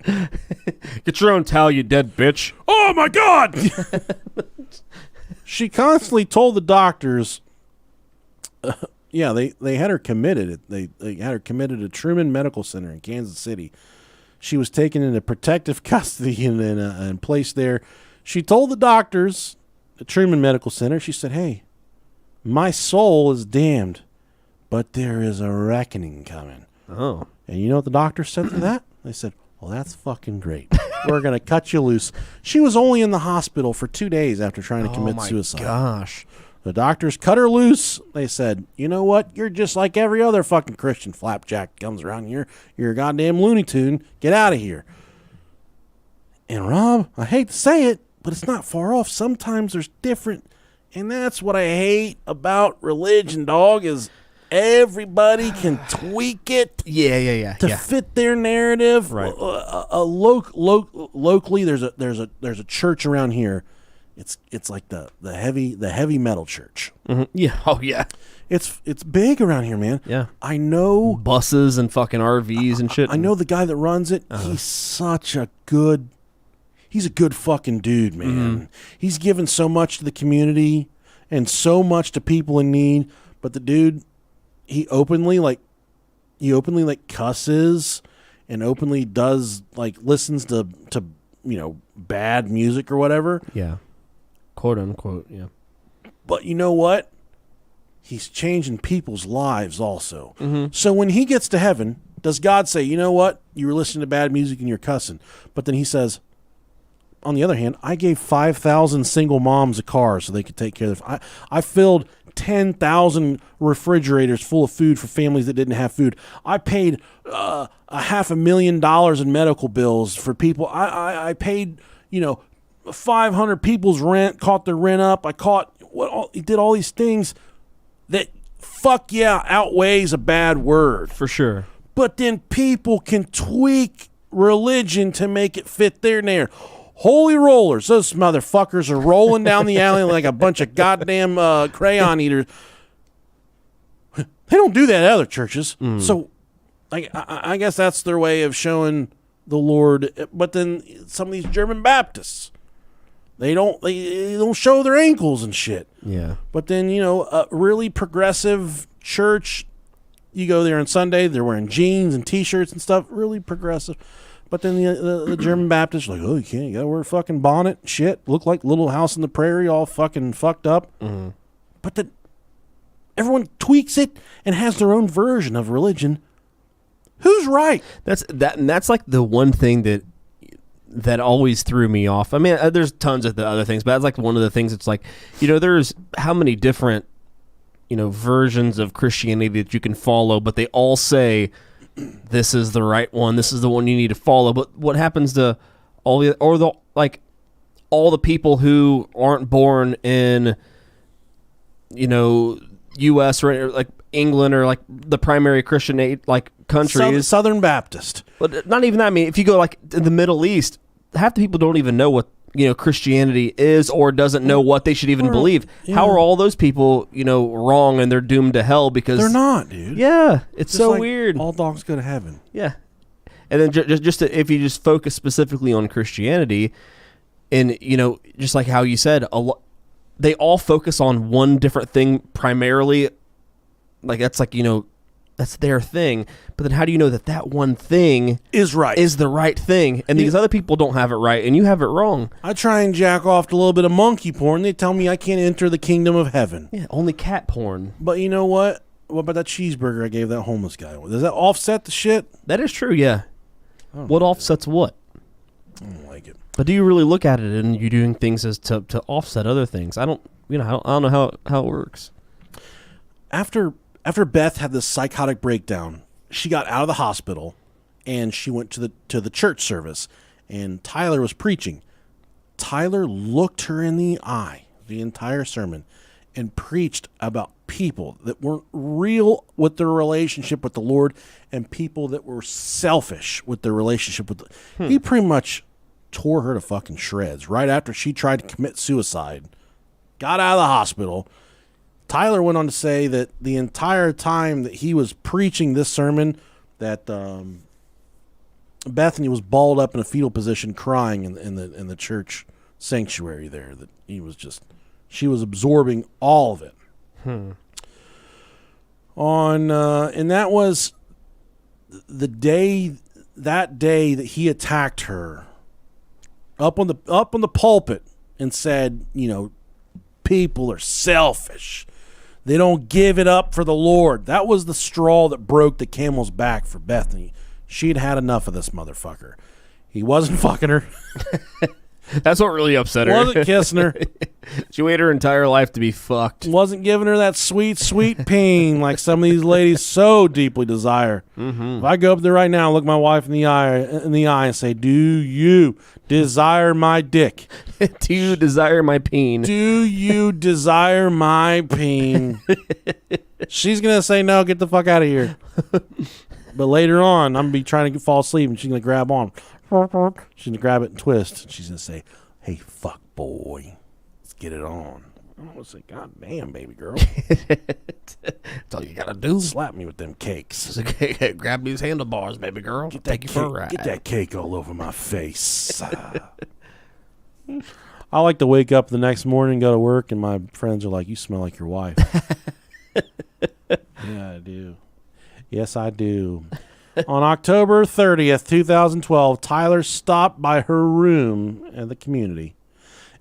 Get your own towel, you dead bitch. Oh, my God. She constantly told the doctors, they had her committed. They had her committed to Truman Medical Center in Kansas City. She was taken into protective custody and placed there. She told the doctors at Truman Medical Center, she said, "Hey, my soul is damned, but there is a reckoning coming." Oh. And you know what the doctor said to that? They said, "Well, that's fucking great. We're going to cut you loose." She was only in the hospital for 2 days after trying to commit suicide. Gosh. The doctors cut her loose. They said, you know what? You're just like every other fucking Christian flapjack comes around here. You're a goddamn Looney Tune. Get out of here. And Rob, I hate to say it, but it's not far off. Sometimes there's different. And that's what I hate about religion, dog, is everybody can tweak it to fit their narrative. Right. Locally, there's a church around here. It's like the heavy metal church. Mm-hmm. Yeah. Oh yeah. It's big around here, man. Yeah. I know buses and fucking RVs and shit. I know the guy that runs it. He's a good fucking dude, man. Mm-hmm. He's given so much to the community and so much to people in need. But the dude, he openly cusses and openly does listens to bad music or whatever. Yeah. Quote unquote, yeah. But you know what? He's changing people's lives also. Mm-hmm. So when he gets to heaven, does God say, you know what? You were listening to bad music and you're cussing. But then he says, on the other hand, I gave 5,000 single moms a car so they could take care of them. I filled 10,000 refrigerators full of food for families that didn't have food. I paid $500,000 in medical bills for people. I paid, 500 people's rent, caught their rent up. He did all these things that outweighs a bad word. For sure. But then people can tweak religion to make it fit their narrative. Holy rollers, those motherfuckers are rolling down the alley like a bunch of goddamn crayon eaters. They don't do that at other churches. So I guess that's their way of showing the Lord. But then some of these German Baptists, they don't show their ankles and shit. Yeah. But then, a really progressive church, you go there on Sunday, they're wearing jeans and T-shirts and stuff, really progressive. But then the German Baptists are like, oh, you gotta wear a fucking bonnet, shit, look like Little House on the Prairie, all fucking fucked up. Mm-hmm. But everyone tweaks it and has their own version of religion. Who's right? That's like the one thing that always threw me off. I mean, there's tons of the other things, but that's like one of the things. It's like, there's how many different, versions of Christianity that you can follow, but they all say this is the right one. This is the one you need to follow. But what happens to all the people who aren't born in, U.S. or like England or like the primary Christian countries? Southern Baptist. But not even that. I mean, if you go like in the Middle East, half the people don't even know what Christianity is or doesn't know what they should even believe. Yeah. How are all those people wrong and they're doomed to hell because they're not, dude? Yeah, it's so weird. All dogs go to heaven. Yeah, and then if you just focus specifically on Christianity, and just like how you said, they all focus on one different thing primarily. Like that's that's their thing. But then how do you know that one thing is the right thing? And these other people don't have it right, and you have it wrong. I try and jack off to a little bit of monkey porn. They tell me I can't enter the kingdom of heaven. Yeah, only cat porn. But you know what? What about that cheeseburger I gave that homeless guy? Does that offset the shit? That is true, yeah. What offsets what? I don't like it. But do you really look at it and you're doing things as to offset other things? I don't know how it works. After Beth had this psychotic breakdown, she got out of the hospital and she went to the church service, and Tyler was preaching. Tyler looked her in the eye the entire sermon and preached about people that weren't real with their relationship with the Lord and people that were selfish with their relationship with He pretty much tore her to fucking shreds right after she tried to commit suicide. Got out of the hospital. Tyler went on to say that the entire time that he was preaching this sermon, that Bethany was balled up in a fetal position, crying in the church sanctuary there. That she was absorbing all of it. And that was the day that he attacked her up on the pulpit and said, people are selfish. They don't give it up for the Lord. That was the straw that broke the camel's back for Bethany. She'd had enough of this motherfucker. He wasn't fucking her. That's what really upset her. Wasn't kissing her. She waited her entire life to be fucked. Wasn't giving her that sweet, sweet pain like some of these ladies so deeply desire. If I go up there right now and look my wife in the eye and say, "Do you desire my dick? Do you desire my peen? Do you desire my peen?" She's gonna say no. Get the fuck out of here. But later on, I'm gonna be trying to fall asleep, and she's gonna grab on. She's gonna grab it and twist. And she's gonna say, "Hey, fuck boy, let's get it on." I'm gonna say, "God damn, baby girl, That's all you gotta do. slap me with them cakes. Grab these handlebars, baby girl. Take you for a ride. Get that cake all over my face." I like to wake up the next morning, go to work, and my friends are like, "You smell like your wife." Yeah, I do. Yes, I do. On October 30th, 2012, Tyler stopped by her room at the community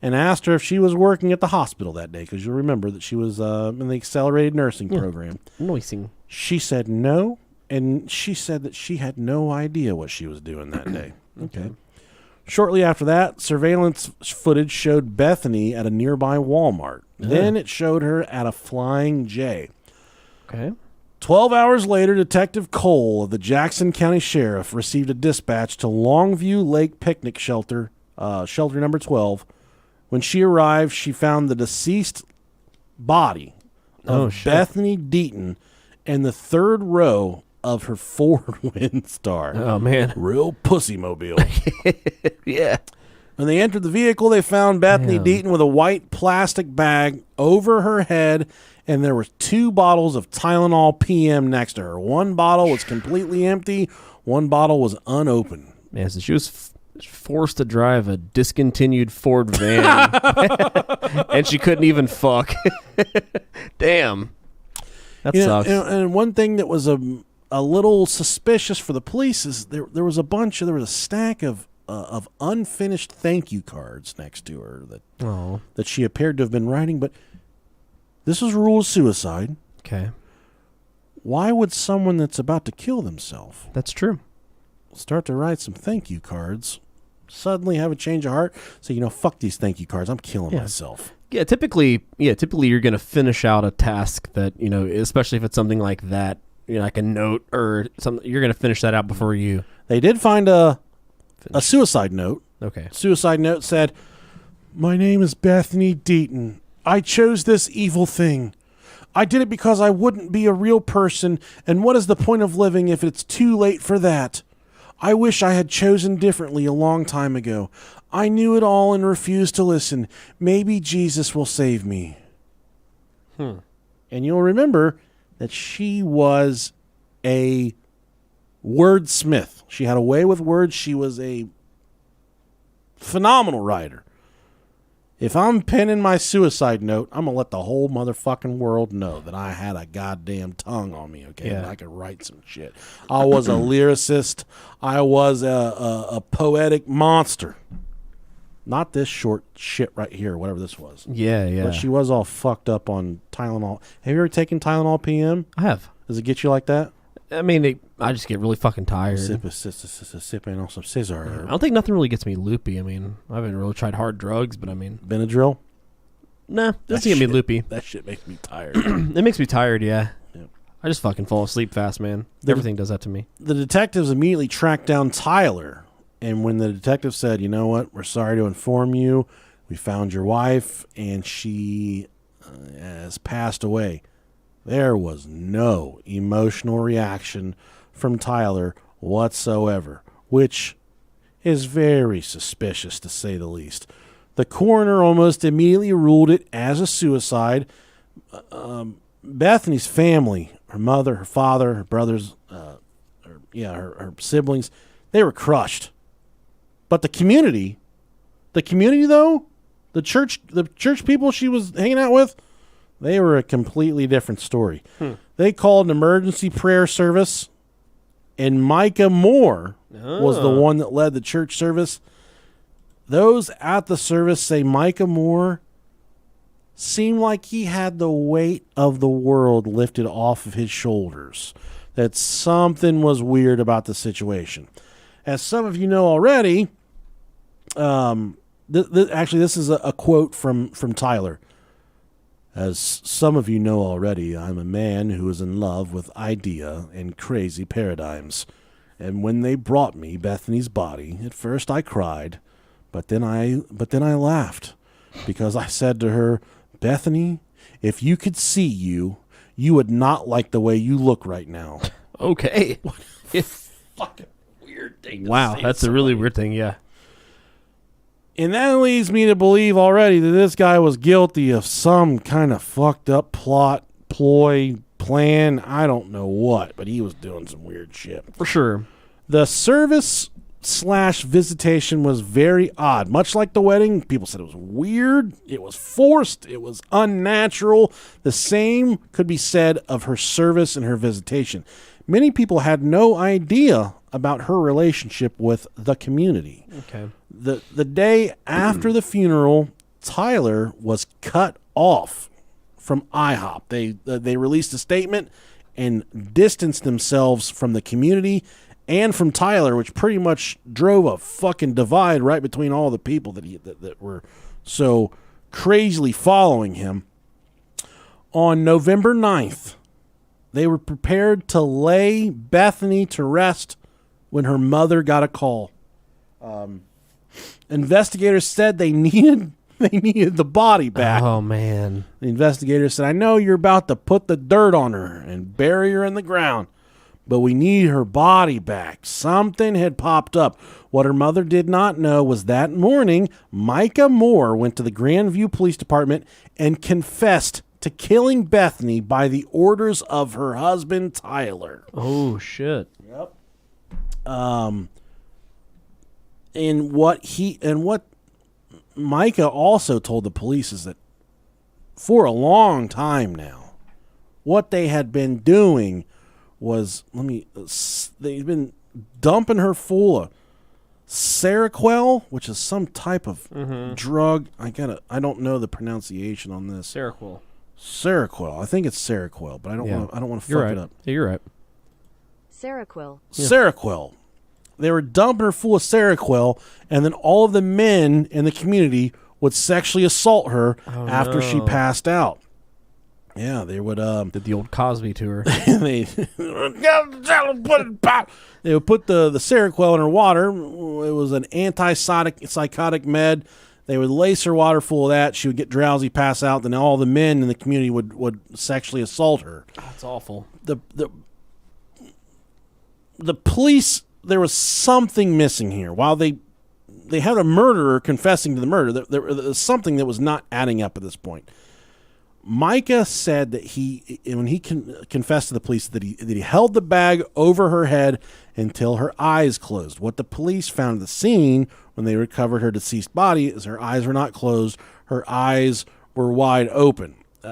and asked her if she was working at the hospital that day, because you'll remember that she was in the accelerated nursing program. Noising. She said no, and she said that she had no idea what she was doing that day. Okay. Shortly after that, surveillance footage showed Bethany at a nearby Walmart. Then it showed her at a Flying J. Okay. 12 hours later, Detective Cole of the Jackson County Sheriff received a dispatch to Longview Lake Picnic Shelter, shelter number 12. When she arrived, she found the deceased body of Bethany Deaton in the third row of her Ford Windstar. Oh, man. Real pussy mobile. Yeah. When they entered the vehicle, they found Bethany Deaton with a white plastic bag over her head, and there were 2 bottles of Tylenol PM next to her. One bottle was completely empty. One bottle was unopened. Man, so she was forced to drive a discontinued Ford van, and she couldn't even fuck. Damn. That sucks. And one thing that was a little suspicious for the police is there was a stack of unfinished thank you cards next to her that she appeared to have been writing, but this was ruled suicide. Okay. Why would someone that's about to kill themselves That's true. start to write some thank you cards, suddenly have a change of heart, say, fuck these thank you cards, I'm killing myself? Yeah, typically you're going to finish out a task that, especially if it's something like that, like a note or something, you're going to finish that out before you. They did find a suicide note. Okay. Suicide note said, "My name is Bethany Deaton. I chose this evil thing. I did it because I wouldn't be a real person, and what is the point of living if it's too late for that? I wish I had chosen differently a long time ago. I knew it all and refused to listen. Maybe Jesus will save me." And you'll remember that she was a wordsmith. She had a way with words. She was a phenomenal writer. If I'm penning my suicide note, I'm going to let the whole motherfucking world know that I had a goddamn tongue on me, okay? Yeah. That I could write some shit. I was a lyricist. I was a poetic monster. Not this short shit right here, whatever this was. Yeah. But she was all fucked up on Tylenol. Have you ever taken Tylenol PM? I have. Does it get you like that? I mean, I just get really fucking tired. Sipping on some scissor. I don't think nothing really gets me loopy. I mean, I haven't really tried hard drugs, but I mean, Benadryl? nah, doesn't get me loopy. That shit makes me tired. It makes me tired, yeah. Yep. I just fucking fall asleep fast, man. Everything does that to me. The detectives immediately tracked down Tyler, and when the detective said, "You know what, we're sorry to inform you, we found your wife, and she has passed away," there was no emotional reaction from Tyler whatsoever, which is very suspicious to say the least. The coroner almost immediately ruled it as a suicide. Bethany's family, her mother, her father, her brothers, her siblings, they were crushed. But the community though, the church people she was hanging out with, they were a completely different story. They called an emergency prayer service, and Micah Moore was the one that led the church service. Those at the service say Micah Moore seemed like he had the weight of the world lifted off of his shoulders, that something was weird about the situation. As some of you know already, Actually, this is a quote from Tyler. As some of you know already, I'm a man who is in love with idea and crazy paradigms. And when they brought me Bethany's body, at first I cried, but then I laughed, because I said to her, Bethany, if you could see you would not like the way you look right now. Okay. Fucking weird thing. Wow, that's a really weird thing, yeah. And that leads me to believe already that this guy was guilty of some kind of fucked up plot, ploy, plan. I don't know what, but he was doing some weird shit. For sure. The service/visitation was very odd. Much like the wedding, people said it was weird, it was forced, it was unnatural. The same could be said of her service and her visitation. Many people had no idea about her relationship with the community. Okay. The day after the funeral, Tyler was cut off from IHOP. They released a statement and distanced themselves from the community and from Tyler, which pretty much drove a fucking divide right between all the people that were so crazily following him. On November 9th, they were prepared to lay Bethany to rest when her mother got a call. Investigators said they needed the body back. Oh, man. The investigators said, I know you're about to put the dirt on her and bury her in the ground, but we need her body back. Something had popped up. What her mother did not know was that morning, Micah Moore went to the Grandview Police Department and confessed to killing Bethany by the orders of her husband, Tyler. Oh, shit. Yep. And what Micah also told the police is that for a long time now, what they had been doing was they've been dumping her full of Seroquel, which is some type of drug. I don't know the pronunciation on this. Seroquel. I think it's Seroquel, but I don't want to fuck it up. Yeah, you're right. Seroquel. Yeah. Seroquel. They were dumping her full of Seroquel, and then all of the men in the community would sexually assault her after she passed out. Yeah, they would. Did the old Cosby to her. they would put the Seroquel in her water. It was an antipsychotic med. They would lace her water full of that. She would get drowsy, pass out. Then all the men in the community would sexually assault her. That's awful. The police, there was something missing here. While they had a murderer confessing to the murder, there was something that was not adding up at this point. Micah said that when he confessed to the police that he held the bag over her head until her eyes closed. What the police found at the scene when they recovered her deceased body is her eyes were not closed. Her eyes were wide open. He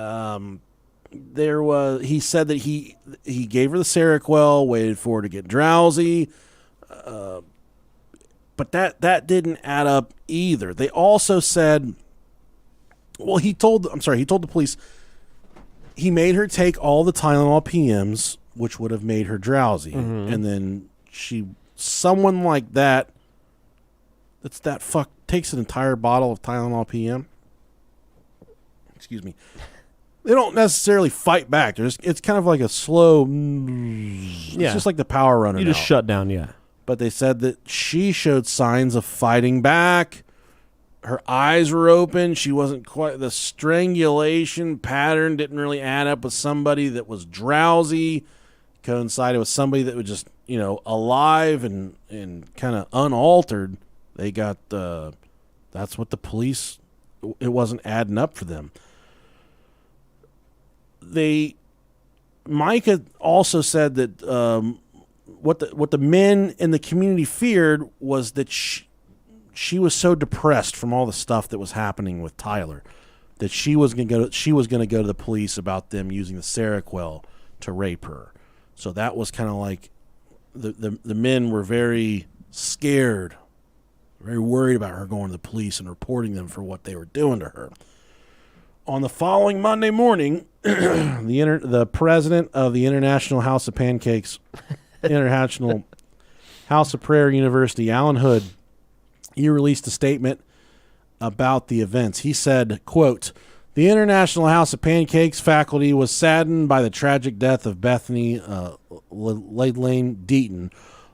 said that he gave her the Seroquel, waited for her to get drowsy, but that didn't add up either. They also said, well, he told the police he made her take all the Tylenol PMs, which would have made her drowsy, and then someone like that takes an entire bottle of Tylenol PM. Excuse me. They don't necessarily fight back. It's kind of like a slow. It's just like the power runner. You just shut down, yeah. But they said that she showed signs of fighting back. Her eyes were open. She wasn't quite. The strangulation pattern didn't really add up with somebody that was drowsy. Coincided with somebody that was just alive and kind of unaltered. They got that's what the police. It wasn't adding up for them. Micah also said that what the men in the community feared was that she was so depressed from all the stuff that was happening with Tyler that she was going to go to the police about them using the Seroquel to rape her. So that was kind of like the men were very scared, very worried about her going to the police and reporting them for what they were doing to her. On the following Monday morning, the president of the International House of Pancakes, International House of Prayer University, Alan Hood, he released a statement about the events. He said, quote, "The International House of Pancakes faculty was saddened by the tragic death of Bethany Lane Deaton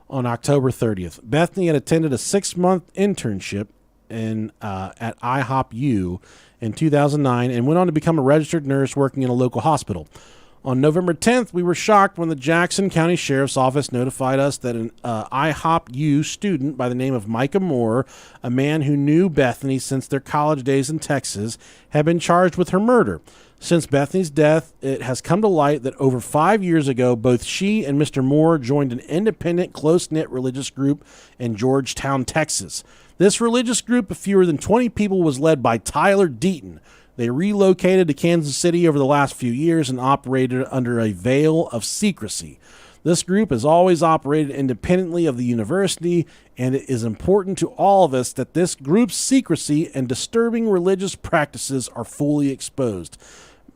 on October 30th. Bethany had attended a 6-month internship at IHOP-U in 2009 and went on to become a registered nurse working in a local hospital. On November 10th, we were shocked when the Jackson County Sheriff's Office notified us that an IHOP-U student by the name of Micah Moore, a man who knew Bethany since their college days in Texas, had been charged with her murder. Since Bethany's death, it has come to light that over 5 years ago, both she and Mr. Moore joined an independent, close-knit religious group in Georgetown, Texas. This religious group of fewer than 20 people was led by Tyler Deaton. They relocated to Kansas City over the last few years and operated under a veil of secrecy. This group has always operated independently of the university, and it is important to all of us that this group's secrecy and disturbing religious practices are fully exposed.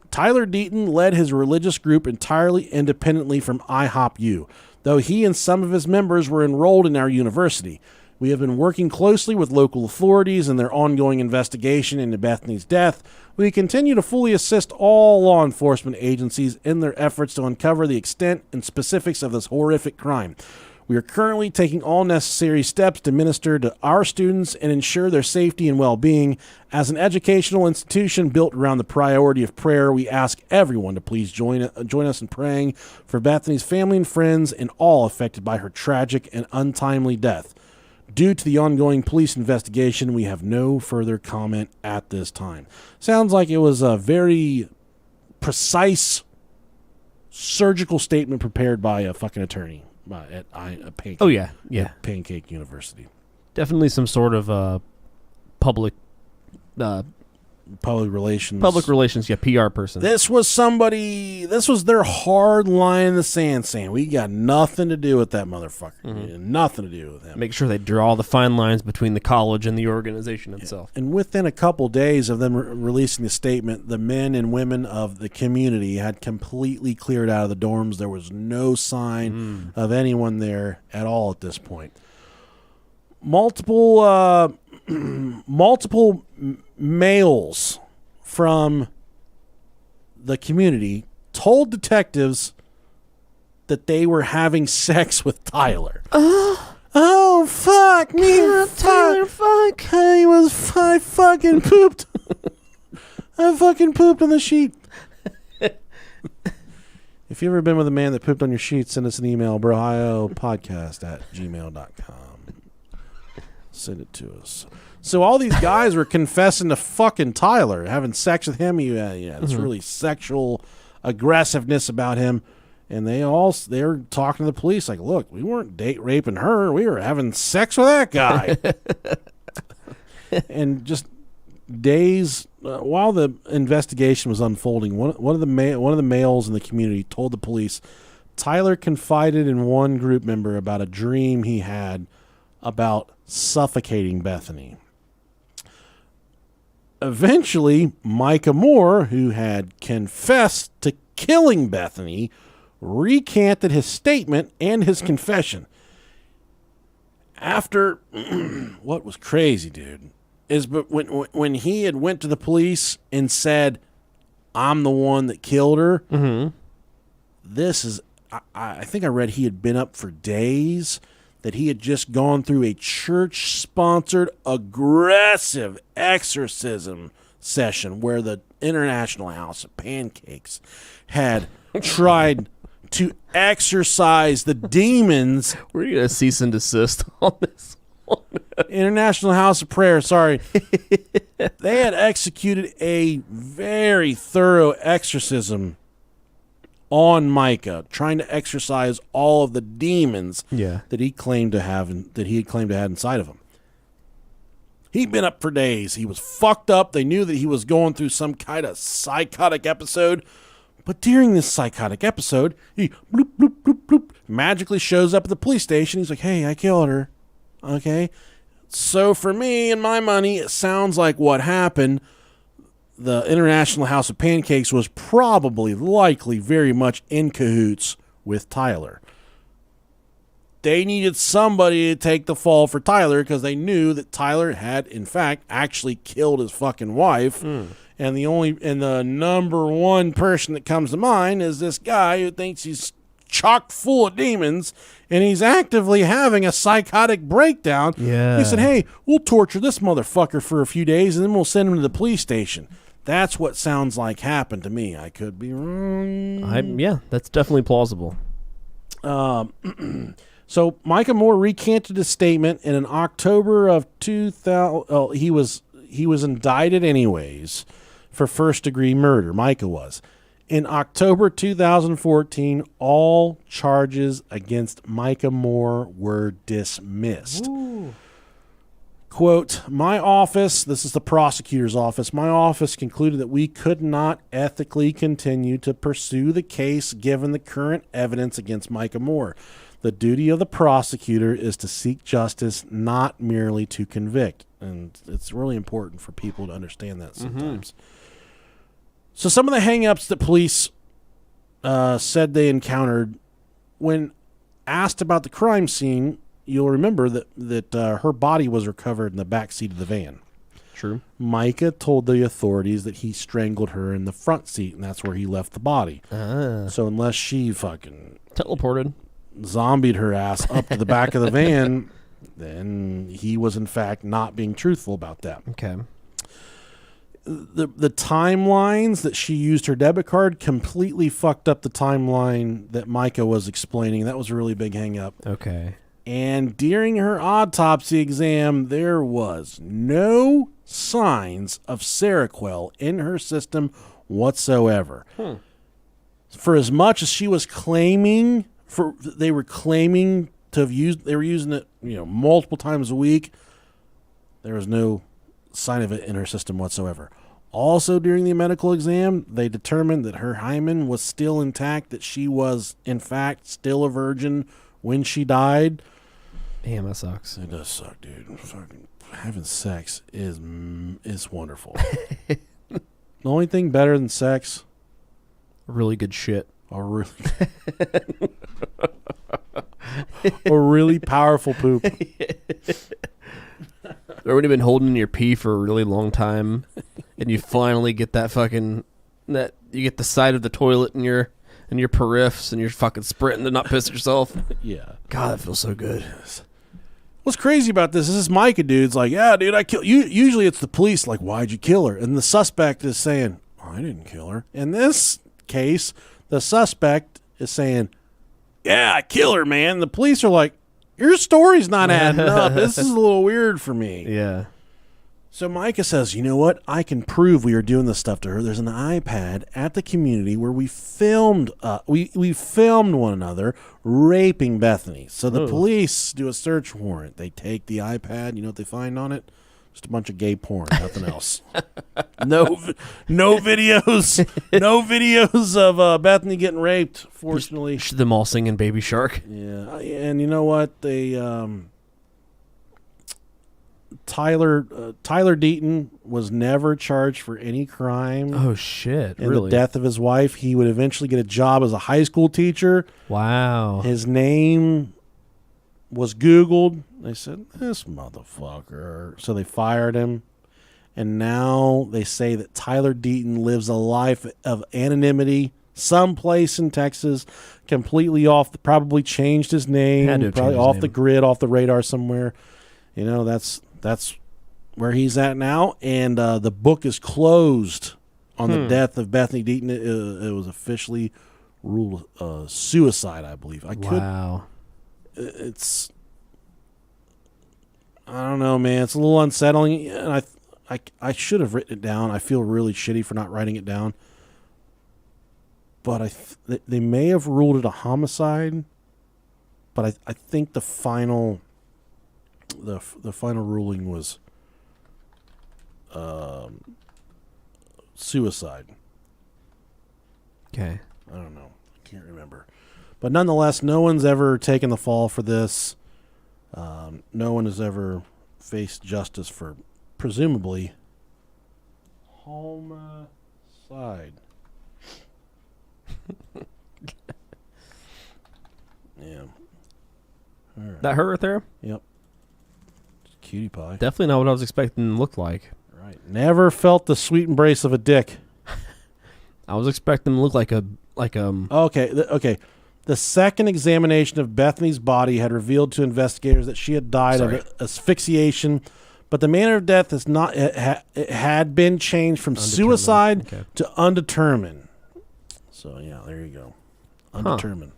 Tyler Deaton led his religious group entirely independently from IHOP-U, though he and some of his members were enrolled in our university. We have been working closely with local authorities in their ongoing investigation into Bethany's death. We continue to fully assist all law enforcement agencies in their efforts to uncover the extent and specifics of this horrific crime. We are currently taking all necessary steps to minister to our students and ensure their safety and well-being. As an educational institution built around the priority of prayer, we ask everyone to please join us in praying for Bethany's family and friends and all affected by her tragic and untimely death. Due to the ongoing police investigation, we have no further comment at this time." Sounds like it was a very precise surgical statement prepared by a fucking attorney at Pancake. Oh, yeah. Pancake University. Definitely some sort of public relations, PR person. This was their hard line in the sand saying, we got nothing to do with that motherfucker. Mm-hmm. Nothing to do with him. Make sure they draw the fine lines between the college and the organization itself. And within a couple days of them releasing the statement, the men and women of the community had completely cleared out of the dorms. There was no sign of anyone there at all at this point. Multiple males from the community told detectives that they were having sex with Tyler. Oh, fuck me. Tyler, fuck. I fucking pooped. I fucking pooped on the sheet. If you've ever been with a man that pooped on your sheet, send us an email, brohiopodcast@gmail.com. Send it to us. So all these guys were confessing to fucking Tyler, having sex with him. It's really sexual aggressiveness about him. And they were talking to the police like, look, we weren't date raping her. We were having sex with that guy. And just days while the investigation was unfolding, one of the males in the community told the police Tyler confided in one group member about a dream he had about suffocating Bethany. Eventually, Micah Moore, who had confessed to killing Bethany, recanted his statement and his confession. After, what was crazy, dude, is but when he had went to the police and said, I'm the one that killed her, this is, I think I read he had been up for days, that he had just gone through a church-sponsored aggressive exorcism session where the International House of Pancakes had tried to exorcise the demons. We're going to cease and desist on this one. International House of Prayer, sorry. They had executed a very thorough exorcism on Micah, trying to exorcise all of the demons that he claimed to have inside of him. He'd been up for days. He was fucked up. They knew that he was going through some kind of psychotic episode. But during this psychotic episode, he bloop, bloop, bloop, bloop, magically shows up at the police station. He's like, hey, I killed her. Okay? So for me and my money, it sounds like what happened. The International House of Pancakes was likely very much in cahoots with Tyler. they needed somebody to take the fall for Tyler because they knew that Tyler had, in fact, actually killed his fucking wife. And the number one person that comes to mind is this guy who thinks he's chock full of demons and he's actively having a psychotic breakdown. Yeah. He said, hey, we'll torture this motherfucker for a few days and then we'll send him to the police station. That's what sounds like happened to me. I could be wrong. Yeah, that's definitely plausible. So Micah Moore recanted his statement, and in October of 2000, he was indicted anyways for first-degree murder. Micah was. In October 2014, all charges against Micah Moore were dismissed. Ooh. Quote, my office, this is the prosecutor's office, my office concluded that we could not ethically continue to pursue the case given the current evidence against Micah Moore. The duty of the prosecutor is to seek justice, not merely to convict. And it's really important for people to understand that sometimes. Mm-hmm. So some of the hang-ups that police said they encountered when asked about the crime scene, you'll remember that her body was recovered in the back seat of the van. True. Micah told the authorities that he strangled her in the front seat, and that's where he left the body. So unless she fucking teleported, zombied her ass up to the back of the van, then he was in fact not being truthful about that. Okay. The timelines that she used her debit card completely fucked up the timeline that Micah was explaining. That was a really big hang up. Okay. And during her autopsy exam, there was no signs of Seroquel in her system whatsoever. For as much as she was claiming, they were claiming to have used, they were using it, multiple times a week. There was no sign of it in her system whatsoever. Also, during the medical exam, they determined that her hymen was still intact, that she was, in fact, still a virgin when she died. Damn, that sucks. It does suck, dude. Fucking having sex is wonderful. The only thing better than sex, really good shit. A really powerful poop. Or when you've been holding your pee for a really long time, and you finally get you get the side of the toilet in your periffs, and you're fucking sprinting to not piss yourself. Yeah. God, that feels so good. What's crazy about this is this Micah dude's like, yeah, dude, I killed you. Usually it's the police like, why'd you kill her? And the suspect is saying, I didn't kill her. In this case, the suspect is saying, yeah, I killed her, man. The police are like, your story's not adding up. This is a little weird for me. Yeah. So Micah says, you know what? I can prove we were doing this stuff to her. There's an iPad at the community where we filmed we filmed one another raping Bethany. So the police do a search warrant. They take the iPad. You know what they find on it? Just a bunch of gay porn, nothing else. No videos. No videos of Bethany getting raped, fortunately. Them all singing Baby Shark. Yeah. And you know what? They Tyler Deaton was never charged for any crime. Oh, shit. In really? the death of his wife. He would eventually get a job as a high school teacher. Wow. His name was Googled. They said, this motherfucker. So they fired him. And now they say that Tyler Deaton lives a life of anonymity someplace in Texas, completely probably changed his name, probably off the grid, off the radar somewhere. That's where he's at now. And the book is closed on the death of Bethany Deaton. It was officially ruled suicide, I believe. Wow. I don't know, man. It's a little unsettling, and I should have written it down. I feel really shitty for not writing it down. But they may have ruled it a homicide, but I think the final ruling was suicide. Okay. I don't know. I can't remember. But nonetheless, no one's ever taken the fall for this. No one has ever faced justice for, presumably, homicide. Yeah. That her right there? Yep. Cutie pie. Definitely not what I was expecting to look like. Right. Never felt the sweet embrace of a dick. I was expecting to look like Okay. Okay. The second examination of Bethany's body had revealed to investigators that she had died of asphyxiation, but the manner of death is not. It had been changed from suicide to undetermined. So yeah, there you go. Undetermined.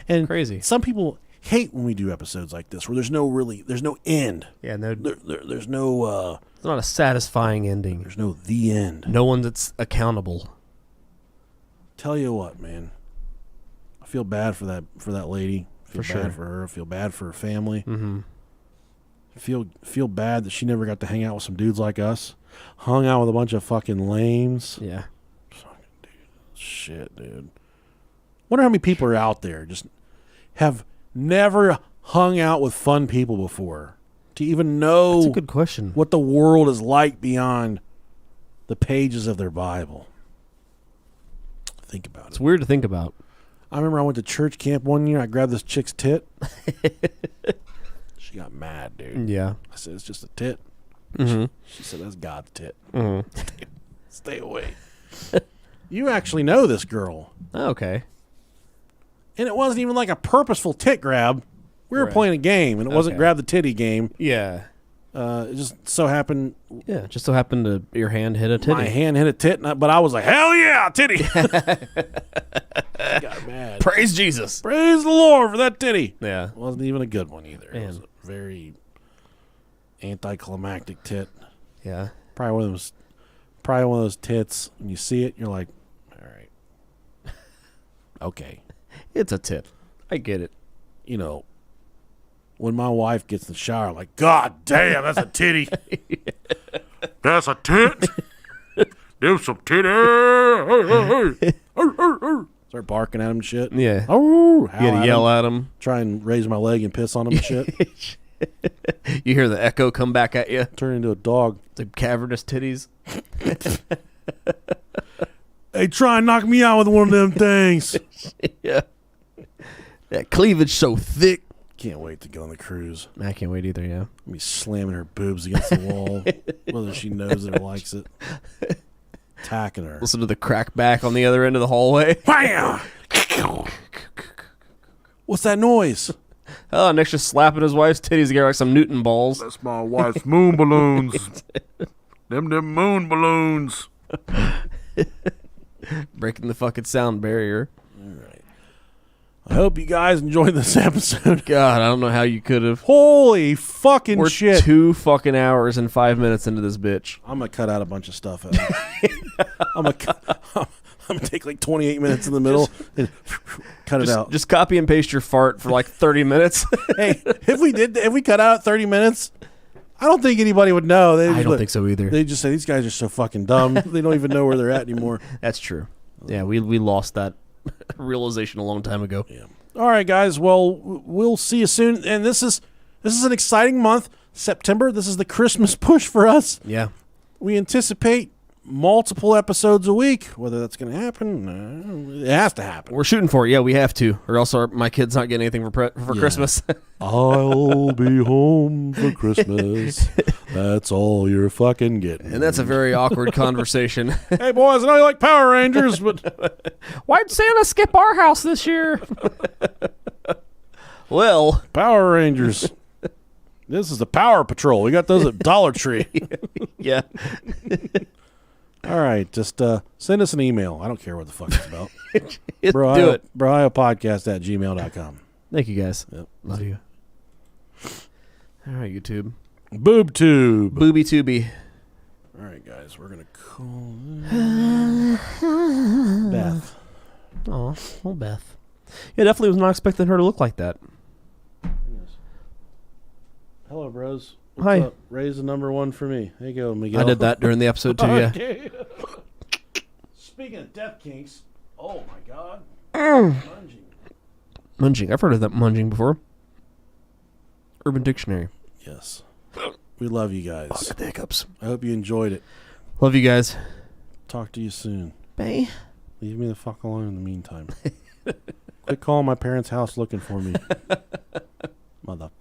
And crazy. Some people hate when we do episodes like this where there's no end. Yeah, no. There's no. It's not a satisfying ending. There's no the end. No one that's accountable. Tell you what, man. I feel bad for that lady. I feel bad for her. I feel bad for her family. Mm-hmm. Feel bad that she never got to hang out with some dudes like us. Hung out with a bunch of fucking lames. Yeah. Fucking dude. Shit, dude. Wonder how many people are out there just have never hung out with fun people before to even know That's a good question. what the world is like beyond the pages of their Bible. Think about it. It's weird to think about. I remember I went to church camp one year. I grabbed this chick's tit. She got mad, dude. Yeah. I said, it's just a tit. Mm-hmm. She said, that's God's tit. Mm-hmm. Stay away. You actually know this girl. Okay. And it wasn't even like a purposeful tit grab. We were playing a game, and it wasn't grab the titty game. Yeah. It just so happened. Yeah, just so happened to your hand hit a titty. My hand hit a tit, but I was like, hell yeah, titty. I got mad. Praise Jesus. Praise the Lord for that titty. Yeah. It wasn't even a good one either. Man. It was a very anticlimactic tit. Yeah. Probably one of those tits. When you see it, you're like, all right. Okay. It's a tit. I get it. You know, when my wife gets in the shower, I'm like, God damn, that's a titty. That's a tit. There's some titty. Start barking at him and shit. Yeah. Oh, You gotta yell at him. Try and raise my leg and piss on him and shit. You hear the echo come back at you. Turn into a dog. The cavernous titties. Hey, try and knock me out with one of them things. Yeah. That cleavage so thick. Can't wait to go on the cruise. I can't wait either, yeah. I'll be slamming her boobs against the wall, whether she knows it or likes it. Attacking her. Listen to the crack back on the other end of the hallway. Wham! What's that noise? Oh, Nick's just slapping his wife's titties together like some Newton balls. That's my wife's moon balloons. them moon balloons. Breaking the fucking sound barrier. All right. I hope you guys enjoyed this episode. God, I don't know how you could have. Holy fucking We're shit. 2 fucking hours and 5 minutes into this bitch. I'm going to cut out a bunch of stuff out. I'm going to take like 28 minutes in the middle and cut it out. Just copy and paste your fart for like 30 minutes. Hey, if we cut out 30 minutes, I don't think anybody would know. I don't think so either. They just say, these guys are so fucking dumb. They don't even know where they're at anymore. That's true. Yeah, we lost that realization a long time ago. Yeah. All right, guys. Well, we'll see you soon. And this is an exciting month, September. This is the Christmas push for us. Yeah. We anticipate multiple episodes a week. Whether that's going to happen, it has to happen. We're shooting for it. Yeah, we have to. Or else my kid's not getting anything for Christmas. I'll be home for Christmas. That's all you're fucking getting. And that's a very awkward conversation. Hey, boys, I know you like Power Rangers, but why'd Santa skip our house this year? Well, Power Rangers. This is the Power Patrol. We got those at Dollar Tree. yeah. All right, just send us an email. I don't care what the fuck it's about. Do it. BroHioPodcast@gmail.com. Thank you, guys. Yep. Love you. All right, YouTube. BoobTube. Booby Tubby. All right, guys, we're going to call Beth. Oh, well, Beth. Yeah, definitely was not expecting her to look like that. Hello, bros. What's Hi. up? Raise the number 1 for me. There you go, Miguel. I did that during the episode, too, yeah. Okay. Speaking of death kinks, oh, my God. Munging. Munging. I've heard of that munging before. Urban Dictionary. Yes. We love you guys. Fuck the hiccups. I hope you enjoyed it. Love you guys. Talk to you soon. Bye. Leave me the fuck alone in the meantime. Quit calling my parents' house looking for me. Motherfucker.